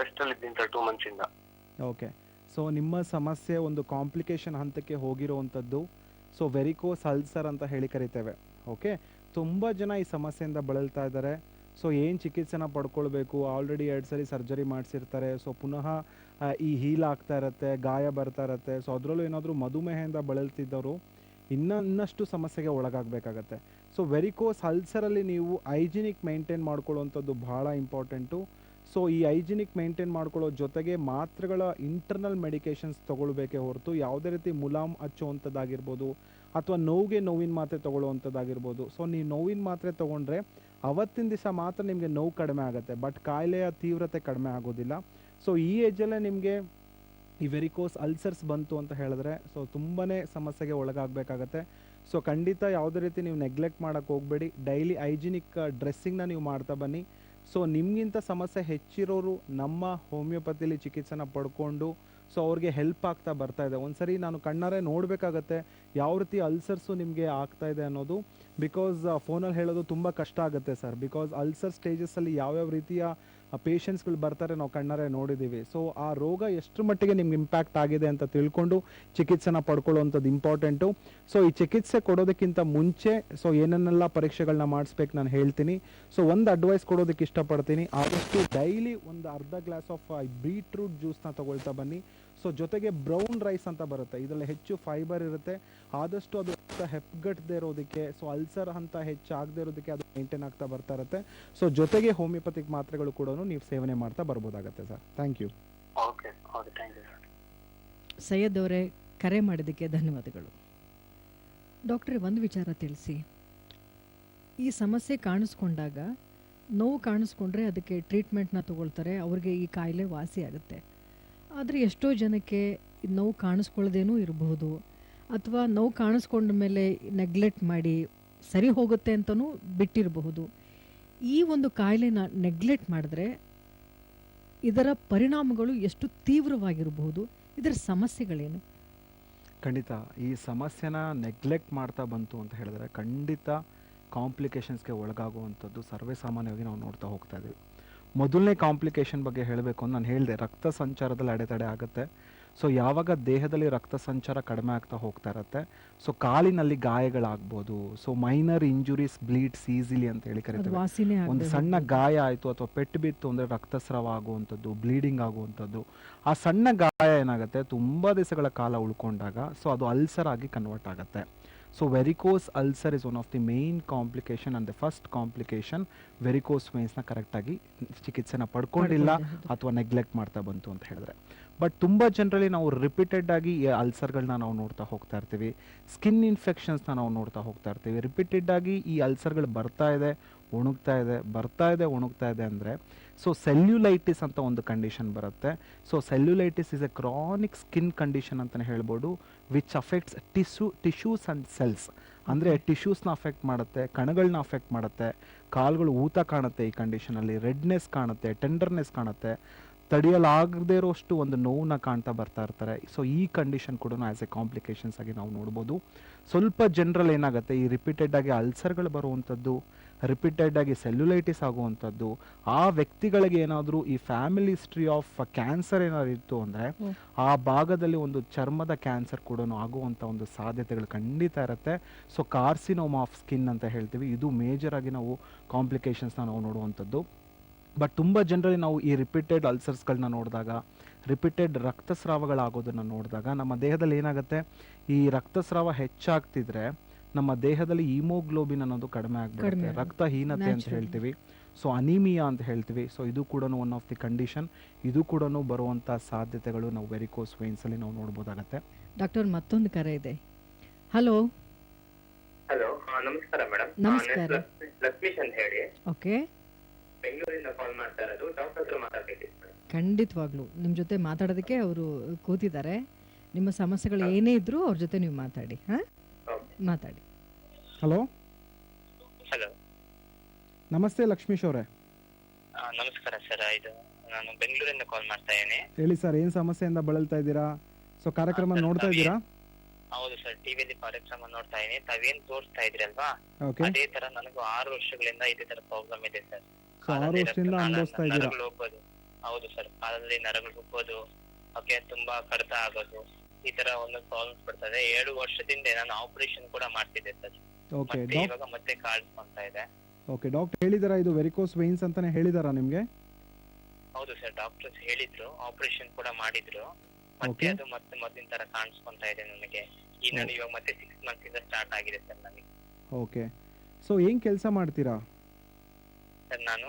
ರೆಸ್ಟ್ ಅಲ್ಲಿ ಇದ್ದೀನಿ ಸರ್, 2 ಮಂತ್ಸ್ ಇಂದ. ಓಕೆ, ಸೊ ನಿಮ್ಮ ಸಮಸ್ಯೆ ಒಂದು ಕಾಂಪ್ಲಿಕೇಶನ್ ಹಂತಕ್ಕೆ ಹೋಗಿರುವಂಥದ್ದು. ಸೊ ವೆರಿಕೋಸ್ ಅಲ್ಸರ್ ಅಂತ ಹೇಳಿ ಕರಿತೇವೆ. ಓಕೆ, ತುಂಬ ಜನ ಈ ಸಮಸ್ಯೆಯಿಂದ ಬಳಲ್ತಾ ಇದ್ದಾರೆ. ಸೊ ಏನು ಚಿಕಿತ್ಸೆನ ಪಡ್ಕೊಳ್ಬೇಕು, ಆಲ್ರೆಡಿ 2 ಸರಿ ಸರ್ಜರಿ ಮಾಡಿಸಿರ್ತಾರೆ. ಸೊ ಪುನಃ ಈ ಹೀಲ್ ಆಗ್ತಾ ಇರುತ್ತೆ, ಗಾಯ ಬರ್ತಾ ಇರುತ್ತೆ. ಸೊ ಅದರಲ್ಲೂ ಏನಾದರೂ ಮಧುಮೇಹದಿಂದ ಬಳಲ್ತಿದ್ದವರು ಇನ್ನಷ್ಟು ಸಮಸ್ಯೆಗೆ ಒಳಗಾಗಬೇಕಾಗತ್ತೆ. ಸೊ ವೆರಿಕೋಸ್ ಅಲ್ಸರಲ್ಲಿ ನೀವು ಹೈಜಿನಿಕ್ ಮೇಂಟೈನ್ ಮಾಡ್ಕೊಳ್ಳುವಂಥದ್ದು ಭಾಳ ಇಂಪಾರ್ಟೆಂಟು. ಸೊ ಈ ಹೈಜಿನಿಕ್ ಮೇಂಟೈನ್ ಮಾಡ್ಕೊಳ್ಳೋ ಜೊತೆಗೆ ಮಾತ್ರೆಗಳ ಇಂಟರ್ನಲ್ ಮೆಡಿಕೇಶನ್ಸ್ ತೊಗೊಳ್ಬೇಕೇ ಹೊರತು ಯಾವುದೇ ರೀತಿ ಮುಲಾಮ್ ಹಚ್ಚುವಂಥದ್ದಾಗಿರ್ಬೋದು ಅಥವಾ ನೋವಿನ ಮಾತ್ರೆ ತೊಗೊಳ್ಳುವಂಥದ್ದಾಗಿರ್ಬೋದು. ಸೊ ನೀವು ನೋವಿನ ಮಾತ್ರೆ ತೊಗೊಂಡ್ರೆ ಅವತ್ತಿನ ದಿವಸ ಮಾತ್ರ ನಿಮಗೆ ನೋವು ಕಡಿಮೆ ಆಗುತ್ತೆ, ಬಟ್ ಕಾಯಿಲೆಯ ತೀವ್ರತೆ ಕಡಿಮೆ ಆಗೋದಿಲ್ಲ. ಸೊ ಈ ಏಜಲ್ಲೇ ನಿಮಗೆ ಈ ವೆರಿಕೋಸ್ ಅಲ್ಸರ್ಸ್ ಬಂತು ಅಂತ ಹೇಳಿದ್ರೆ ಸೊ ತುಂಬಾ ಸಮಸ್ಯೆಗೆ ಒಳಗಾಗಬೇಕಾಗತ್ತೆ. ಸೊ ಖಂಡಿತ ಯಾವುದೇ ರೀತಿ ನೀವು ನೆಗ್ಲೆಕ್ಟ್ ಮಾಡೋಕ್ಕೆ ಹೋಗಬೇಡಿ. ಡೈಲಿ ಹೈಜಿನಿಕ್ ಡ್ರೆಸ್ಸಿಂಗ್ನ ನೀವು ಮಾಡ್ತಾ ಬನ್ನಿ. ಸೊ ನಿಮಗಿಂತ ಸಮಸ್ಯೆ ಹೆಚ್ಚಿರೋರು ನಮ್ಮ ಹೋಮಿಯೋಪತಿಲಿ ಚಿಕಿತ್ಸೆನ ಪಡ್ಕೊಂಡು ಸೊ ಅವ್ರಿಗೆ ಹೆಲ್ಪ್ ಆಗ್ತಾ ಬರ್ತಾ ಇದೆ. ಒಂದ್ಸರಿ ನಾನು ಕಣ್ಣಾರೆ ನೋಡಬೇಕಾಗತ್ತೆ ಯಾವ ರೀತಿ ಅಲ್ಸರ್ಸು ನಿಮಗೆ ಆಗ್ತಾ ಇದೆ ಅನ್ನೋದು. ಬಿಕಾಸ್ ಫೋನಲ್ಲಿ ಹೇಳೋದು ತುಂಬ ಕಷ್ಟ ಆಗುತ್ತೆ ಸರ್. ಬಿಕಾಸ್ ಅಲ್ಸರ್ ಸ್ಟೇಜಸ್ಸಲ್ಲಿ ಯಾವ್ಯಾವ ರೀತಿಯ ಪೇಷಂಟ್ಸ್ಗಳು ಬರ್ತಾರೆ ನಾವು ಕಣ್ಣಾರೆ ನೋಡಿದ್ದೀವಿ. ಸೊ ಆ ರೋಗ ಎಷ್ಟರ ಮಟ್ಟಿಗೆ ನಿಮ್ಗೆ ಇಂಪ್ಯಾಕ್ಟ್ ಆಗಿದೆ ಅಂತ ತಿಳ್ಕೊಂಡು ಚಿಕಿತ್ಸೆನ ಪಡ್ಕೊಳ್ಳುವಂಥದ್ದು ಇಂಪಾರ್ಟೆಂಟು. ಸೊ ಈ ಚಿಕಿತ್ಸೆ ಕೊಡೋದಕ್ಕಿಂತ ಮುಂಚೆ ಸೊ ಏನನ್ನೆಲ್ಲ ಪರೀಕ್ಷೆಗಳನ್ನ ಮಾಡಿಸ್ಬೇಕು ನಾನು ಹೇಳ್ತೀನಿ. ಸೊ ಒಂದು ಅಡ್ವೈಸ್ ಕೊಡೋದಕ್ಕೆ ಇಷ್ಟಪಡ್ತೀನಿ, ಆದಷ್ಟು ಡೈಲಿ ಒಂದು ಅರ್ಧ ಗ್ಲಾಸ್ ಆಫ್ ಬೀಟ್ರೂಟ್ ಜ್ಯೂಸ್ನ ತಗೊಳ್ತಾ ಬನ್ನಿ. ಸೊ ಜೊತೆಗೆ ಬ್ರೌನ್ ರೈಸ್ ಅಂತ ಬರುತ್ತೆ, ಇದರಲ್ಲಿ ಹೆಚ್ಚು ಫೈಬರ್ ಇರುತ್ತೆ. ಆದಷ್ಟು ಅದು ಹೆಪ್ಗಟ್ಟದೇ ಇರೋದಕ್ಕೆ, ಸೊ ಅಲ್ಸರ್ ಅಂತ ಹೆಚ್ಚಾಗದೇ ಇರೋದಕ್ಕೆ ಅದು ಮೇಂಟೈನ್ ಆಗ್ತಾ ಬರ್ತಾ ಇರುತ್ತೆ. ಸೊ ಜೊತೆಗೆ ಹೋಮಿಯೋಪತಿಕ್ ಮಾತ್ರೆಗಳು ಕೂಡ ನೀವು ಸೇವನೆ ಮಾಡ್ತಾ ಬರ್ಬೋದಾಗತ್ತೆ sir. Thank you. Okay, thank you sir. Syed ಅವರೇ, ಕರೆ ಮಾಡಿದ್ದಕ್ಕೆ ಧನ್ಯವಾದಗಳು. ಡಾಕ್ಟ್ರೇ, ಒಂದು ವಿಚಾರ ತಿಳಿಸಿ. ಈ ಸಮಸ್ಯೆ ಕಾಣಿಸ್ಕೊಂಡಾಗ ನೋವು ಕಾಣಿಸ್ಕೊಂಡ್ರೆ ಅದಕ್ಕೆ ಟ್ರೀಟ್ಮೆಂಟ್ನ ತಗೊಳ್ತಾರೆ, ಅವ್ರಿಗೆ ಈ ಕಾಯಿಲೆ ವಾಸಿ ಆಗುತ್ತೆ. ಆದರೆ ಎಷ್ಟೋ ಜನಕ್ಕೆ ನೋವು ಕಾಣಿಸ್ಕೊಳ್ಳೋದೇನೂ ಇರಬಹುದು, ಅಥವಾ ನೋವು ಕಾಣಿಸ್ಕೊಂಡ ಮೇಲೆ ನೆಗ್ಲೆಕ್ಟ್ ಮಾಡಿ ಸರಿ ಹೋಗುತ್ತೆ ಅಂತಲೂ ಬಿಟ್ಟಿರಬಹುದು. ಈ ಒಂದು ಕಾಯಿಲೆನ ನೆಗ್ಲೆಕ್ಟ್ ಮಾಡಿದ್ರೆ ಇದರ ಪರಿಣಾಮಗಳು ಎಷ್ಟು ತೀವ್ರವಾಗಿರಬಹುದು, ಇದರ ಸಮಸ್ಯೆಗಳೇನು? ಖಂಡಿತ ಈ ಸಮಸ್ಯೆನ ನೆಗ್ಲೆಕ್ಟ್ ಮಾಡ್ತಾ ಬಂತು ಅಂತ ಹೇಳಿದ್ರೆ ಖಂಡಿತ ಕಾಂಪ್ಲಿಕೇಶನ್ಸ್ಗೆ ಒಳಗಾಗುವಂಥದ್ದು ಸರ್ವೇ ಸಾಮಾನ್ಯವಾಗಿ ನಾವು ನೋಡ್ತಾ ಹೋಗ್ತಾ ಇದ್ದೀವಿ. ಮೊದಲನೇ ಕಾಂಪ್ಲಿಕೇಶನ್ ಬಗ್ಗೆ ಹೇಳಬೇಕು ಅಂತ ನಾನು ಹೇಳಿದೆ, ರಕ್ತ ಸಂಚಾರದಲ್ಲಿ ಅಡೆತಡೆ ಆಗುತ್ತೆ. ಸೊ ಯಾವಾಗ ದೇಹದಲ್ಲಿ ರಕ್ತ ಸಂಚಾರ ಕಡಿಮೆ ಆಗ್ತಾ ಹೋಗ್ತಾ ಇರುತ್ತೆ, ಸೊ ಕಾಲಿನಲ್ಲಿ ಗಾಯಗಳಾಗ್ಬೋದು. So minor injuries bleeds easily ಅಂತ ಹೇಳಿ ಅದು ಕರಿತೀವಿ. ವಾಸಿನೇ ಒಂದು ಆಗದೆ ಸಣ್ಣ ಗಾಯ ಆಯಿತು ಅಥವಾ ಪೆಟ್ಟು ಬಿತ್ತು ಅಂದರೆ ರಕ್ತಸ್ರಾವ ಆಗುವಂಥದ್ದು, ಬ್ಲೀಡಿಂಗ್ ಆಗುವಂಥದ್ದು. ಆ ಸಣ್ಣ ಗಾಯ ಏನಾಗುತ್ತೆ, ತುಂಬ ದಿವಸಗಳ ಕಾಲ ಉಳ್ಕೊಂಡಾಗ ಸೊ ಅದು ಅಲ್ಸರ್ ಆಗಿ ಕನ್ವರ್ಟ್ ಆಗುತ್ತೆ. So varicose ulcer is one of the main complication and the first complication. Varicose ವೇನ್ಸ್ನ ಕರೆಕ್ಟಾಗಿ ಚಿಕಿತ್ಸೆನ ಪಡ್ಕೊಂಡಿಲ್ಲ ಅಥವಾ ನೆಗ್ಲೆಕ್ಟ್ ಮಾಡ್ತಾ ಬಂತು ಅಂತ ಹೇಳಿದ್ರೆ. ಬಟ್ ತುಂಬ ಜನರಲ್ಲಿ ನಾವು ರಿಪೀಟೆಡ್ ಆಗಿ ಈ ಅಲ್ಸರ್ಗಳನ್ನ ನಾವು ನೋಡ್ತಾ ಹೋಗ್ತಾ ಇರ್ತೀವಿ. ಸ್ಕಿನ್ ಇನ್ಫೆಕ್ಷನ್ಸ್ನ ನಾವು ನೋಡ್ತಾ ಹೋಗ್ತಾ ಇರ್ತೀವಿ. ರಿಪೀಟೆಡ್ ಆಗಿ ಈ ಅಲ್ಸರ್ಗಳು ಬರ್ತಾ ಇದೆ, ಒಣಗ್ತಾ ಇದೆ, ಬರ್ತಾ ಇದೆ, ಒಣಗ್ತಾ ಇದೆ ಅಂದರೆ ಸೊ ಸೆಲ್ಯುಲೈಟಿಸ್ ಅಂತ ಒಂದು ಕಂಡೀಷನ್ ಬರುತ್ತೆ. So cellulitis is A chronic skin condition ಅಂತಲೇ ಹೇಳ್ಬೋದು, which affects tissues and cells. ಅಂದರೆ ಟಿಶ್ಯೂಸ್ನ ಅಫೆಕ್ಟ್ ಮಾಡುತ್ತೆ, ಕಣಗಳನ್ನ ಅಫೆಕ್ಟ್ ಮಾಡುತ್ತೆ, ಕಾಲುಗಳು ಊತ ಕಾಣುತ್ತೆ, ಈ ಕಂಡೀಷನಲ್ಲಿ ರೆಡ್ನೆಸ್ ಕಾಣುತ್ತೆ, ಟೆಂಡರ್ನೆಸ್ ಕಾಣುತ್ತೆ, ತಡೆಯಲಾಗದೇ ಇರೋಷ್ಟು ಒಂದು ನೋವನ್ನ ಕಾಣ್ತಾ ಬರ್ತಾ ಇರ್ತಾರೆ. ಸೊ ಈ ಕಂಡೀಷನ್ ಕೂಡ ಆ್ಯಸ್ ಎ ಕಾಂಪ್ಲಿಕೇಶನ್ಸ್ ಆಗಿ ನಾವು ನೋಡ್ಬೋದು. ಸ್ವಲ್ಪ ಜನರಲ್ಲಿ ಏನಾಗುತ್ತೆ, ಈ ರಿಪೀಟೆಡ್ ಆಗಿ ಅಲ್ಸರ್ಗಳು ಬರುವಂಥದ್ದು, ರಿಪೀಟೆಡ್ ಆಗಿ ಸೆಲ್ಯುಲೈಟಿಸ್ ಆಗುವಂಥದ್ದು, ಆ ವ್ಯಕ್ತಿಗಳಿಗೆ ಏನಾದರೂ ಈ ಫ್ಯಾಮಿಲಿ ಹಿಸ್ಟ್ರಿ ಆಫ್ ಕ್ಯಾನ್ಸರ್ ಏನಾದ್ರು ಇತ್ತು ಅಂದರೆ ಆ ಭಾಗದಲ್ಲಿ ಒಂದು ಚರ್ಮದ ಕ್ಯಾನ್ಸರ್ ಕೂಡ ಆಗುವಂಥ ಒಂದು ಸಾಧ್ಯತೆಗಳು ಖಂಡಿತ ಇರುತ್ತೆ. ಸೊ ಕಾರ್ಸಿನೋಮಾ ಆಫ್ ಸ್ಕಿನ್ ಅಂತ ಹೇಳ್ತೀವಿ, ಇದು ಮೇಜರ್ ಆಗಿ ನಾವು ಕಾಂಪ್ಲಿಕೇಶನ್ಸ್ನ ನಾವು ನೋಡುವಂಥದ್ದು. ಬಟ್ ತುಂಬ ಜನರಲ್ಲಿ ನಾವು ಈ ರಿಪೀಟೆಡ್ ಅಲ್ಸರ್ಸ್ಗಳನ್ನ ನೋಡಿದಾಗ, ರಿಪೀಟೆಡ್ ರಕ್ತಸ್ರಾವಗಳಾಗೋದನ್ನು ನೋಡಿದಾಗ ನಮ್ಮ ದೇಹದಲ್ಲಿ ಏನಾಗುತ್ತೆ, ಈ ರಕ್ತಸ್ರಾವ ಹೆಚ್ಚಾಗ್ತಿದ್ರೆ ನಮ್ಮ ದೇಹದಲ್ಲಿ ಹಿಮೋಗ್ಲೋಬಿನ್ ಅನ್ನೋದು ಕಡಿಮೆ ಆಗ್ಬಿಡುತ್ತೆ, ರಕ್ತಹೀನತೆ ಅಂತ ಹೇಳ್ತೀವಿ. ಸೊ ಅನಿಮಿಯಾ ಅಂತ ಹೇಳ್ತೀವಿ. ಸೊ ಇದು ಕೂಡ ಒನ್ ಆಫ್ ದಿ ಕಂಡೀಷನ್. ಇದು ಕೂಡ ಬರುವಂಥ ಸಾಧ್ಯತೆಗಳು ನಾವು ವೆರಿಕೋಸ್ ವೇನ್ಸಲ್ಲಿ ನಾವು ನೋಡ್ಬೋದಾಗತ್ತೆ. ಡಾಕ್ಟರ್ ಮತ್ತೊಂದು ಕರೆ ಇದೆ. ಹಲೋ. ಹಲೋ, ನಮಸ್ಕಾರ ಮೇಡಮ್. ನಮಸ್ಕಾರ. ಲಕ್ಷ್ಮೀಶ್ ಅಂತ ಹೇಳಿ ಓಕೆ, ಬೆಂಗಳೂರಿಂದ ಕಾಲ್ ಮಾಡ್ತಾ ಇರೋದು. ಡಾಕ್ಟರ್ ಹತ್ರ ಮಾತಾಡ್ಬೇಕಿತ್ತು ಮೇಡಮ್. ಖಂಡಿತವಾಗ್ಲೂ ನಿಮ್ಮ ಜೊತೆ ಮಾತಾಡೋದಕ್ಕೆ ಅವರು ಕೂತಿದ್ದಾರೆ. ನಿಮ್ಮ ಸಮಸ್ಯೆಗಳು ಏನೇ ಇದ್ರೂ ಅವ್ರ ಜೊತೆ ನೀವು ಮಾತಾಡಿ. ಹಾಂ, ಮಾತಾಡಿ. ಹಲೋ, ಹಲೋ, ನಮಸ್ತೆ ಲಕ್ಷ್ಮೀಶ್ ಅವರೇ. ನಮಸ್ಕಾರ ಸರ್. ಇದು ನಾನು ಬೆಂಗಳೂರಿಂದ ಕಾಲ್ ಮಾಡ್ತಾ ಇದ್ದೀನಿ. ಹೇಳಿ ಸರ್, ಏನು ಸಮಸ್ಯೆಯಿಂದ ಬಳಲ್ತಾ ಇದ್ದೀರಾ? ಸೊ ಕಾರ್ಯಕ್ರಮ ನೋಡ್ತಾ ಇದ್ದೀರಾ? ಹೌದು ಸರ್, ಟಿವಿಯಲ್ಲಿ ಕಾರ್ಯಕ್ರಮ ನೋಡ್ತಾ ಇದ್ದೀನಿ. ತಾವೇನ್ ತೋರಿಸ್ತಾ ಇದ್ರಲ್ವಾ, ಓಕೆ. ಅದೇ ತರ ನನಗೂ 6 ವರ್ಷಗಳಿಂದ ಇದೇ ತರ ಪ್ರಾಬ್ಲಮ್ ಇದೆ ಸರ್. ಸೊ 6 ವರ್ಷದಿಂದ ಅನುಭವಿಸ್ತಾ ಇದ್ದೀರಾ? ನರಗಳು ಹೋಗೋದು. ಹೌದು ಸರ್, ಕಾಲದಲ್ಲಿ ನರಗಳು ಉಬ್ಬೋದು, ಓಕೆ, ತುಂಬಾ ಕಡಿತ ಆಗೋದು, ಈ ತರ ಒಂದು ಪ್ರಾಬ್ಲಮ್ಸ್ ಬರ್ತದೆ. 7 ವರ್ಷದಿಂದ ನಾನು ಆಪರೇಷನ್ ಕೂಡ ಮಾಡ್ತಿದ್ದೆ ಸರ್. ಓಕೆ, ಮತ್ತೆ ಇವಾಗ ಮತ್ತೆ ಕಾಣಿಸ್ಕೊಂತಾ ಇದೆ. ಓಕೆ, ಡಾಕ್ಟರ್ ಹೇಳಿದಾರಾ ಇದು ವೆರಿಕೋಸ್ ವೇನ್ಸ್ ಅಂತಾನೆ ಹೇಳಿದಾರಾ ನಿಮಗೆ? ಹೌದು ಸರ್, ಡಾಕ್ಟರ್ಸ್ ಹೇಳಿದ್ರು, ಆಪರೇಷನ್ ಕೂಡ ಮಾಡಿದ್ರು. ಮತ್ತೆ Okay. ಅದು ಮತ್ತೆ ಮೊದಲಿನ ತರ ಕಾಣಿಸ್ಕೊಂತಾ ಇದೆ ನನಗೆ. ಈ ನಾನು ಇವಾಗ ಮತ್ತೆ 6 ಮಂತ್ಸ್ ಇಂದ ಸ್ಟಾರ್ಟ್ ಆಗಿದೆ ಸರ್ ನನಗೆ. ಓಕೆ, ಸೊ ಏನು ಕೆಲಸ ಮಾಡ್ತೀರಾ? ಸರ್ ನಾನು